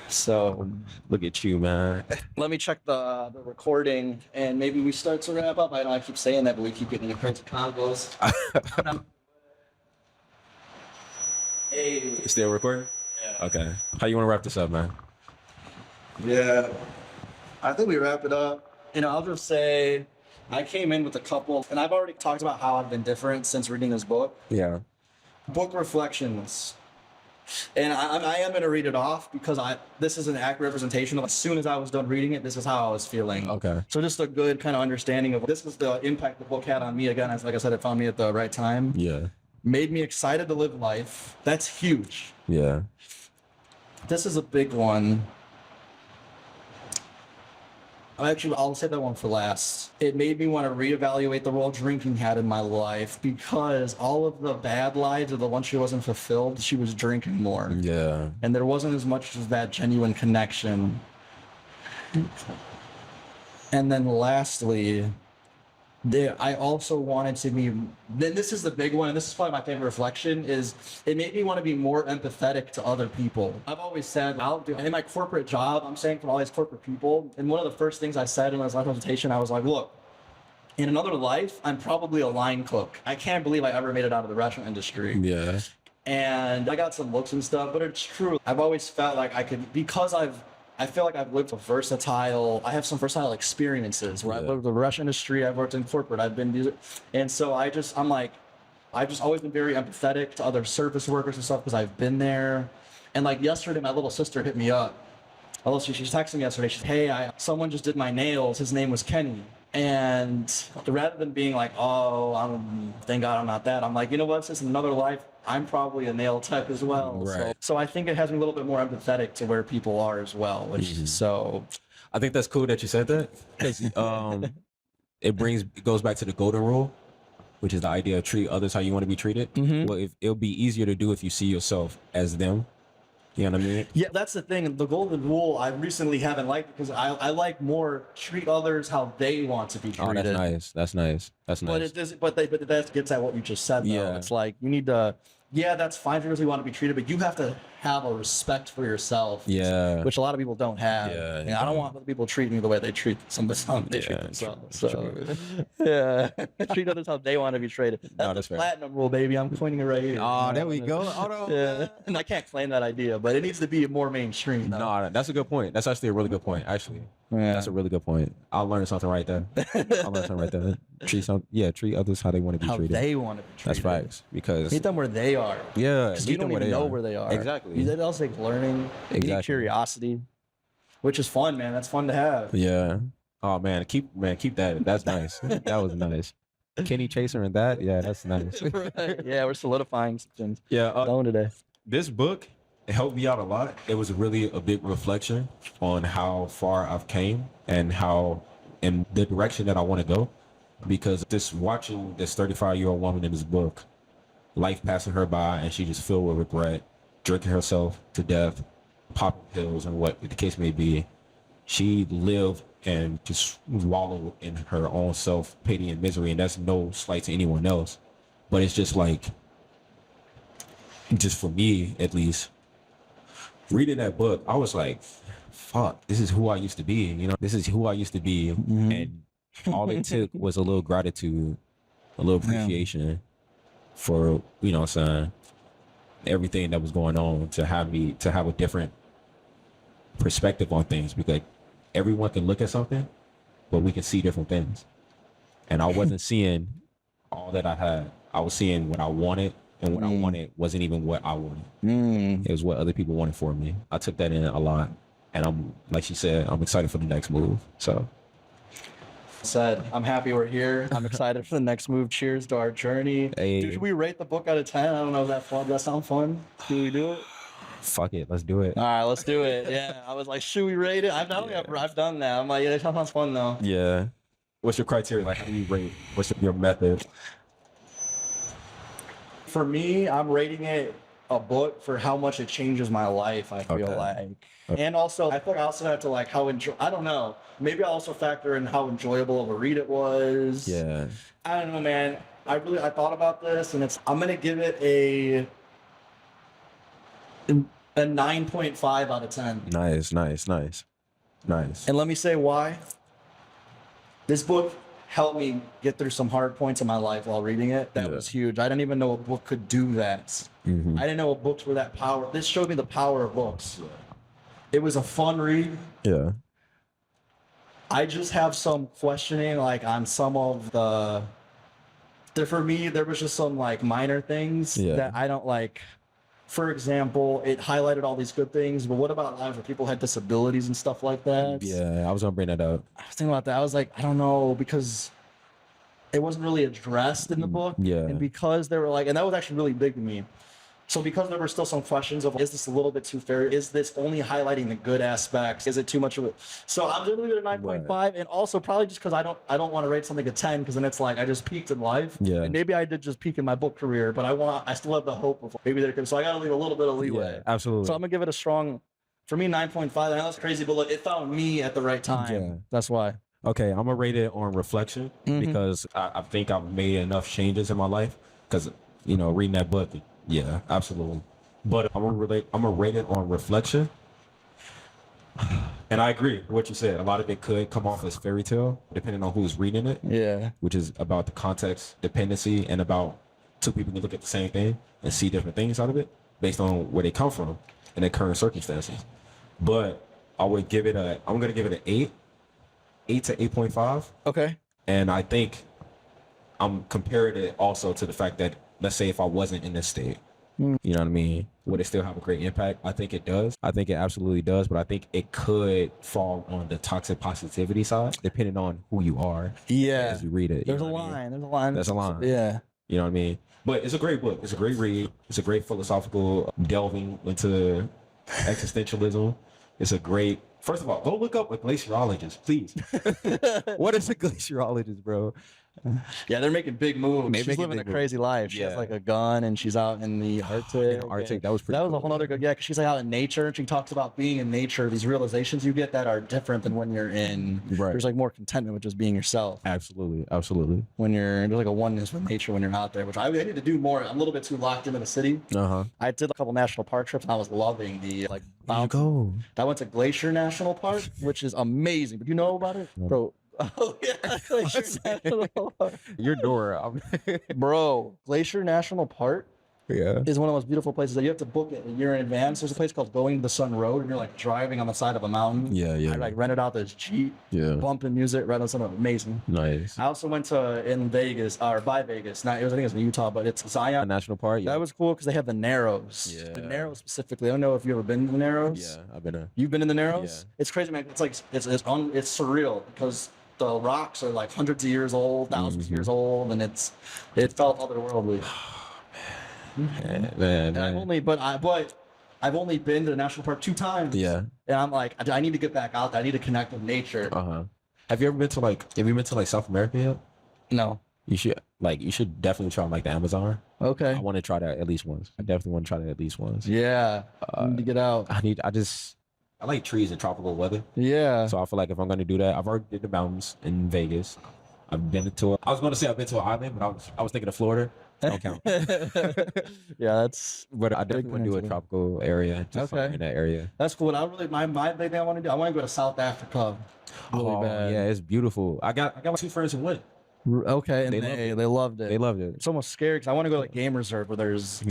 Speaker 1: So
Speaker 2: look at you, man.
Speaker 1: Let me check the recording, and maybe we start to wrap up. I know I keep saying that, but we keep getting into crazy combos. Hey.
Speaker 2: Still recording? Okay. How you want to wrap this up, man?
Speaker 1: I think we wrap it up. I'll just say I came in with a couple, and I've already talked about how I've been different since reading this book. Book reflections. And I am going to read it off because this is an accurate representation of as soon as I was done reading it, this is how I was feeling. So just a good kind of understanding of this is the impact the book had on me. Again, like I said, it found me at the right time. Made me excited to live life. That's huge. This is a big one. Actually, I'll say that one for last. It made me want to reevaluate the role drinking had in my life because all of the bad lives of the one she wasn't fulfilled, she was drinking more. And there wasn't as much of that genuine connection. And then lastly, I also wanted to be, then this is the big one, and this is probably my favorite reflection, is it made me want to be more empathetic to other people. I've always said, in my corporate job, I'm saying for all these corporate people, and one of the first things I said in my last presentation, I was like, look, in another life, I'm probably a line cook. I can't believe I ever made it out of the restaurant industry. And I got some looks and stuff, but it's true. I've always felt like I could, because I feel like I've lived I have some versatile experiences where I've lived in the restaurant industry, I've worked in corporate, and so I've just always been very empathetic to other service workers and stuff because I've been there. And like yesterday, my little sister hit me up. She's texting me yesterday. She's, hey, someone just did my nails. His name was Kenny. And rather than being like, thank God I'm not that, I'm like, you know what, since in another life, I'm probably a nail tech as well. So I think it has me a little bit more empathetic to where people are as well. So
Speaker 2: I think that's cool that you said that. It goes back to the golden rule, which is the idea of treat others how you want to be treated. Well, it'll be easier to do if you see yourself as them. You know what I mean?
Speaker 1: Yeah, that's the thing. The golden rule I recently haven't liked because I like more treat others how they want to be treated.
Speaker 2: That's nice.
Speaker 1: But that gets at what you just said, though. It's like you need to, that's fine for you want to be treated, but you have to have a respect for yourself. Which a lot of people don't have. I don't want other people treating me the way they treat they treat themselves. So treat others how they want to be treated. That's the platinum rule, baby. I'm coining it right here.
Speaker 2: There we go.
Speaker 1: And I can't claim that idea, but it needs to be more mainstream.
Speaker 2: No, that's a good point. That's actually a really good point. Actually, that's a really good point. I'll learn something right there. Treat others how they want to be treated.
Speaker 1: How they want to be treated.
Speaker 2: That's facts. Because
Speaker 1: meet them where they are. Because you don't even know where they are.
Speaker 2: Exactly.
Speaker 1: That also takes learning. You need curiosity, which is fun, man. That's fun to have.
Speaker 2: Oh man, keep that. That's nice. That was nice. Kenny Chaser and that, yeah, that's nice.
Speaker 1: Right. Yeah, we're solidifying some things.
Speaker 2: Yeah,
Speaker 1: Going today.
Speaker 2: this book helped me out a lot. It was really a big reflection on how far I've came and how in the direction that I want to go. Because just watching this 35-year-old woman in this book, life passing her by, and she just filled with regret, drinking herself to death, popping pills, and what the case may be. She lived and just wallowed in her own self-pity and misery, and that's no slight to anyone else. But it's just like, just for me at least, reading that book, I was like, fuck, this is who I used to be. You know, this is who I used to be. And all it took was a little gratitude, a little appreciation for, you know what I'm saying, everything that was going on to have a different perspective on things, because everyone can look at something, but we can see different things. And I wasn't seeing all that I had. I was seeing what I wanted, and what I wanted wasn't even what I wanted. It was what other people wanted for me. I took that in a lot. And I'm, like she said, I'm excited for the next move. So.
Speaker 1: I'm happy we're here. I'm excited for the next move. Cheers to our journey.
Speaker 2: Hey.
Speaker 1: Dude, should we rate the book out of 10? I don't know if that's fun. Does that sound fun? Should we do it?
Speaker 2: Fuck it, let's do it.
Speaker 1: All right, let's do it. Yeah, I was like, should we rate it? I've done that. I'm like, yeah, that sounds fun though.
Speaker 2: Yeah. What's your criteria? Like, how do you rate? What's your method?
Speaker 1: For me, I'm rating it a book for how much it changes my life, I feel like. And also, I feel like I also have to like I don't know. Maybe I also factor in how enjoyable of a read it was.
Speaker 2: Yeah.
Speaker 1: I don't know, man. I thought about this, and I'm gonna give it a 9.5 out of 10.
Speaker 2: Nice.
Speaker 1: And let me say why. This book helped me get through some hard points in my life while reading it. That was huge. I didn't even know a book could do that. I didn't know books were that powerful. This showed me the power of books. It was a fun read.
Speaker 2: Yeah.
Speaker 1: I just have some questioning, like on some of for me, there was just some like minor things that I don't like. For example, it highlighted all these good things, but what about lives where people had disabilities and stuff like that?
Speaker 2: Yeah, I was gonna bring that up.
Speaker 1: I was thinking about that. I was like, I don't know, because it wasn't really addressed in the book.
Speaker 2: Yeah.
Speaker 1: And because they were like, and that was actually really big to me. So because there were still some questions of, is this a little bit too fair? Is this only highlighting the good aspects? Is it too much of it? So I'm going to leave it at 9.5, and also probably just because I don't want to rate something a 10, because then it's like I just peaked in life. Yeah. And maybe I did just peak in my book career, but I still have the hope of maybe there could. So I got to leave a little bit of leeway.
Speaker 2: Yeah, absolutely.
Speaker 1: So I'm gonna give it a strong, for me, 9.5. I know that's crazy, but look, it found me at the right time. Yeah. That's why.
Speaker 2: Okay, I'm gonna rate it on reflection because I think I've made enough changes in my life. Because reading that book, yeah, absolutely. But I'm gonna rate it on reflection. And I agree with what you said. A lot of it could come off as fairy tale, depending on who's reading it. Yeah. Which is about the context dependency and about two people who look at the same thing and see different things out of it based on where they come from and their current circumstances. But I'm gonna give it an 8 to 8.5. Okay. And I think I'm comparing it also to the fact that, let's say if I wasn't in this state, you know what I mean? Would it still have a great impact? I think it does. I think it absolutely does, but I think it could fall on the toxic positivity side, depending on who you are. Yeah. As you read it.
Speaker 1: There's a line. There's a line.
Speaker 2: That's a line.
Speaker 1: Yeah.
Speaker 2: You know what I mean? But it's a great book. It's a great read. It's a great philosophical delving into existentialism. It's a great, first of all, go look up a glaciologist, please. What is a glaciologist, bro?
Speaker 1: Yeah, they're making big moves. She's living a crazy life. She has like a gun, and she's out in the Arctic.
Speaker 2: Arctic, that was pretty.
Speaker 1: That was a whole other good. Yeah, because she's like out in nature, and she talks about being in nature. These realizations you get that are different than when you're in. Right. There's like more contentment with just being yourself.
Speaker 2: Absolutely.
Speaker 1: There's like a oneness with nature when you're out there, which I need to do more. I'm a little bit too locked into the city. I did a couple national park trips, and I was loving the like.
Speaker 2: Go.
Speaker 1: I went to Glacier National Park, which is amazing. But you know about it, bro? Oh yeah, Glacier National Park.
Speaker 2: Your door,
Speaker 1: bro. Glacier National Park
Speaker 2: Yeah.
Speaker 1: is one of the most beautiful places that you have to book it a year in advance. There's a place called Going to the Sun Road, and you're like driving on the side of a mountain.
Speaker 2: Yeah, yeah.
Speaker 1: I like rented out this Jeep,
Speaker 2: Yeah.
Speaker 1: bumping music, right on something amazing.
Speaker 2: Nice.
Speaker 1: I also went to in Vegas, or by Vegas. Not, I think it was in Utah, but it's
Speaker 2: A
Speaker 1: Zion.
Speaker 2: national park. Yeah.
Speaker 1: That was cool because they have the Narrows.
Speaker 2: Yeah.
Speaker 1: The Narrows specifically. I don't know if you've ever been to the Narrows.
Speaker 2: Yeah, I've been there.
Speaker 1: You've been in the Narrows?
Speaker 2: Yeah.
Speaker 1: It's crazy, man. It's like it's surreal because the rocks are like hundreds of years old, 1000s of years old, and it felt otherworldly.
Speaker 2: Man.
Speaker 1: I've only been to the national park 2 times.
Speaker 2: Yeah.
Speaker 1: And I'm like, I need to get back out there. I need to connect with nature.
Speaker 2: Have you been to like South America yet?
Speaker 1: No.
Speaker 2: You should definitely try like the Amazon.
Speaker 1: Okay.
Speaker 2: I want to try that at least once. I definitely want to try that at least once.
Speaker 1: Yeah. I need to get out.
Speaker 2: I like trees and tropical weather.
Speaker 1: Yeah.
Speaker 2: So I feel like if I'm gonna do that, I've already did the mountains in Vegas. I've been to I was gonna say I've been to an island, but I was thinking of Florida. Don't count.
Speaker 1: Yeah, that's.
Speaker 2: But I definitely want to do a tropical area. Just
Speaker 1: Okay.
Speaker 2: in that area.
Speaker 1: That's cool. My big thing I want to do. I want to go to South Africa. Really bad.
Speaker 2: Yeah, it's beautiful. I got like 2 friends who went.
Speaker 1: Okay, and they loved it.
Speaker 2: They loved it.
Speaker 1: It's almost scary because I want to go to like game reserve where there's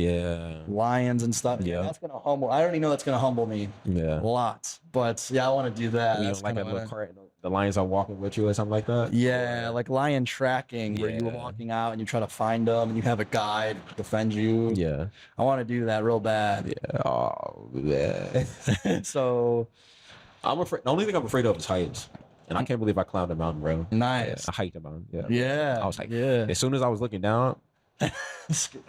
Speaker 1: lions and stuff.
Speaker 2: Yeah.
Speaker 1: That's gonna humble. I already know that's gonna humble me
Speaker 2: Yeah.
Speaker 1: a lot. But yeah, I want to do that.
Speaker 2: You
Speaker 1: That's
Speaker 2: like a
Speaker 1: kinda
Speaker 2: little
Speaker 1: what I-
Speaker 2: cart, the lions are walking with you or something like that.
Speaker 1: Yeah, like lion tracking where you were
Speaker 2: Yeah.
Speaker 1: walking out and you try to find them and you have a guide to defend you.
Speaker 2: Yeah.
Speaker 1: I want to do that real bad.
Speaker 2: Yeah. Oh, yeah.
Speaker 1: So
Speaker 2: I'm afraid. The only thing I'm afraid of is heights, and I can't believe I climbed a mountain, bro.
Speaker 1: nice.
Speaker 2: I hiked a mountain. Yeah.
Speaker 1: Yeah.
Speaker 2: I was like,
Speaker 1: yeah.
Speaker 2: as soon as I was looking down,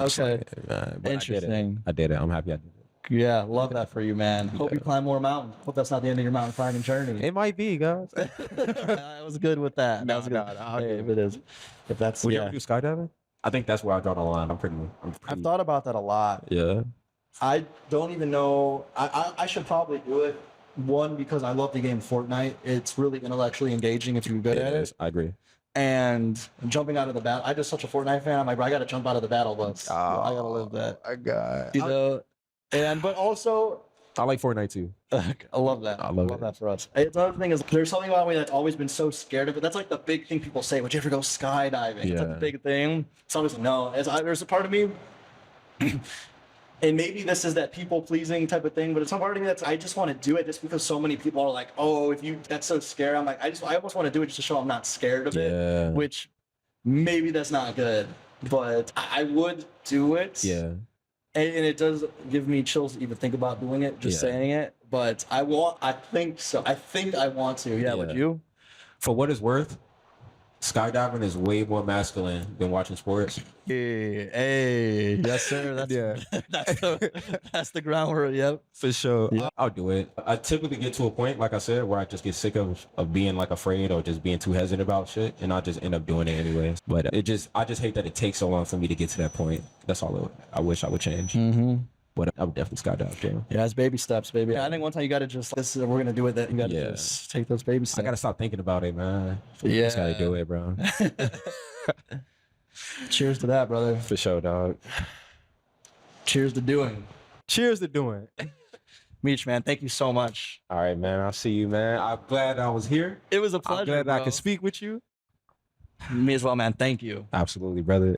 Speaker 1: Okay.
Speaker 2: but
Speaker 1: Interesting.
Speaker 2: I did it. I'm happy I did it.
Speaker 1: Yeah, love that for you, man. Hope you climb more mountains. Hope that's not the end of your mountain climbing journey.
Speaker 2: It might be, guys.
Speaker 1: I was good with that. That was good.
Speaker 2: I'll
Speaker 1: Hey,
Speaker 2: do
Speaker 1: if it is, if that's
Speaker 2: Would you
Speaker 1: yeah.
Speaker 2: ever do skydiving? I think that's where I draw the line. I'm pretty.
Speaker 1: I've thought about that a lot.
Speaker 2: Yeah.
Speaker 1: I don't even know. I should probably do it. One, because I love the game Fortnite. It's really intellectually engaging if you're good at it.
Speaker 2: I agree.
Speaker 1: And jumping out of the battle, I'm just such a Fortnite fan. I'm like, bro, I got to jump out of the battle bus. I got to live that.
Speaker 2: I got.
Speaker 1: You know, but also,
Speaker 2: I like Fortnite too.
Speaker 1: I love that.
Speaker 2: I love it.
Speaker 1: that for us. It's another thing is there's something about me that's always been so scared of it. That's like the big thing people say. Would you ever go skydiving? It's like
Speaker 2: Yeah.
Speaker 1: the big thing. It's always no. There's a part of me, and maybe this is that people pleasing type of thing, but it's some part of me that's I just want to do it just because so many people are like, oh, that's so scary. I'm like, I almost want to do it just to show I'm not scared of it.
Speaker 2: Yeah.
Speaker 1: Which maybe that's not good, but I would do it.
Speaker 2: Yeah.
Speaker 1: And it does give me chills to even think about doing it, just
Speaker 2: Yeah.
Speaker 1: saying it. But I think so. I think I want to. Yeah, would
Speaker 2: Yeah.
Speaker 1: you?
Speaker 2: For what it's worth, skydiving is way more masculine than watching sports.
Speaker 1: Hey, yes, sir. That's that's the ground where, yep.
Speaker 2: For sure.
Speaker 1: Yeah.
Speaker 2: I'll do it. I typically get to a point, like I said, where I just get sick of being like afraid or just being too hesitant about shit, and I just end up doing it anyways. But I just hate that it takes so long for me to get to that point. That's all I wish I would change.
Speaker 1: Mm-hmm.
Speaker 2: But I would definitely skydive, too.
Speaker 1: Yeah, it's baby steps, baby. I think one time you got to just, we're going to do it, that you got to
Speaker 2: Yeah.
Speaker 1: just take those baby steps.
Speaker 2: I gotta stop thinking about it, man.
Speaker 1: Yeah.
Speaker 2: Just gotta do it, bro.
Speaker 1: Cheers to that, brother.
Speaker 2: For sure, dog.
Speaker 1: Cheers to doing.
Speaker 2: Cheers to doing.
Speaker 1: Meech, man, thank you so much.
Speaker 2: All right, man. I'll see you, man. I'm glad I was here.
Speaker 1: It was a
Speaker 2: I'm
Speaker 1: pleasure,
Speaker 2: glad I
Speaker 1: bro.
Speaker 2: could speak with you.
Speaker 1: Me as well, man. Thank you.
Speaker 2: Absolutely, brother.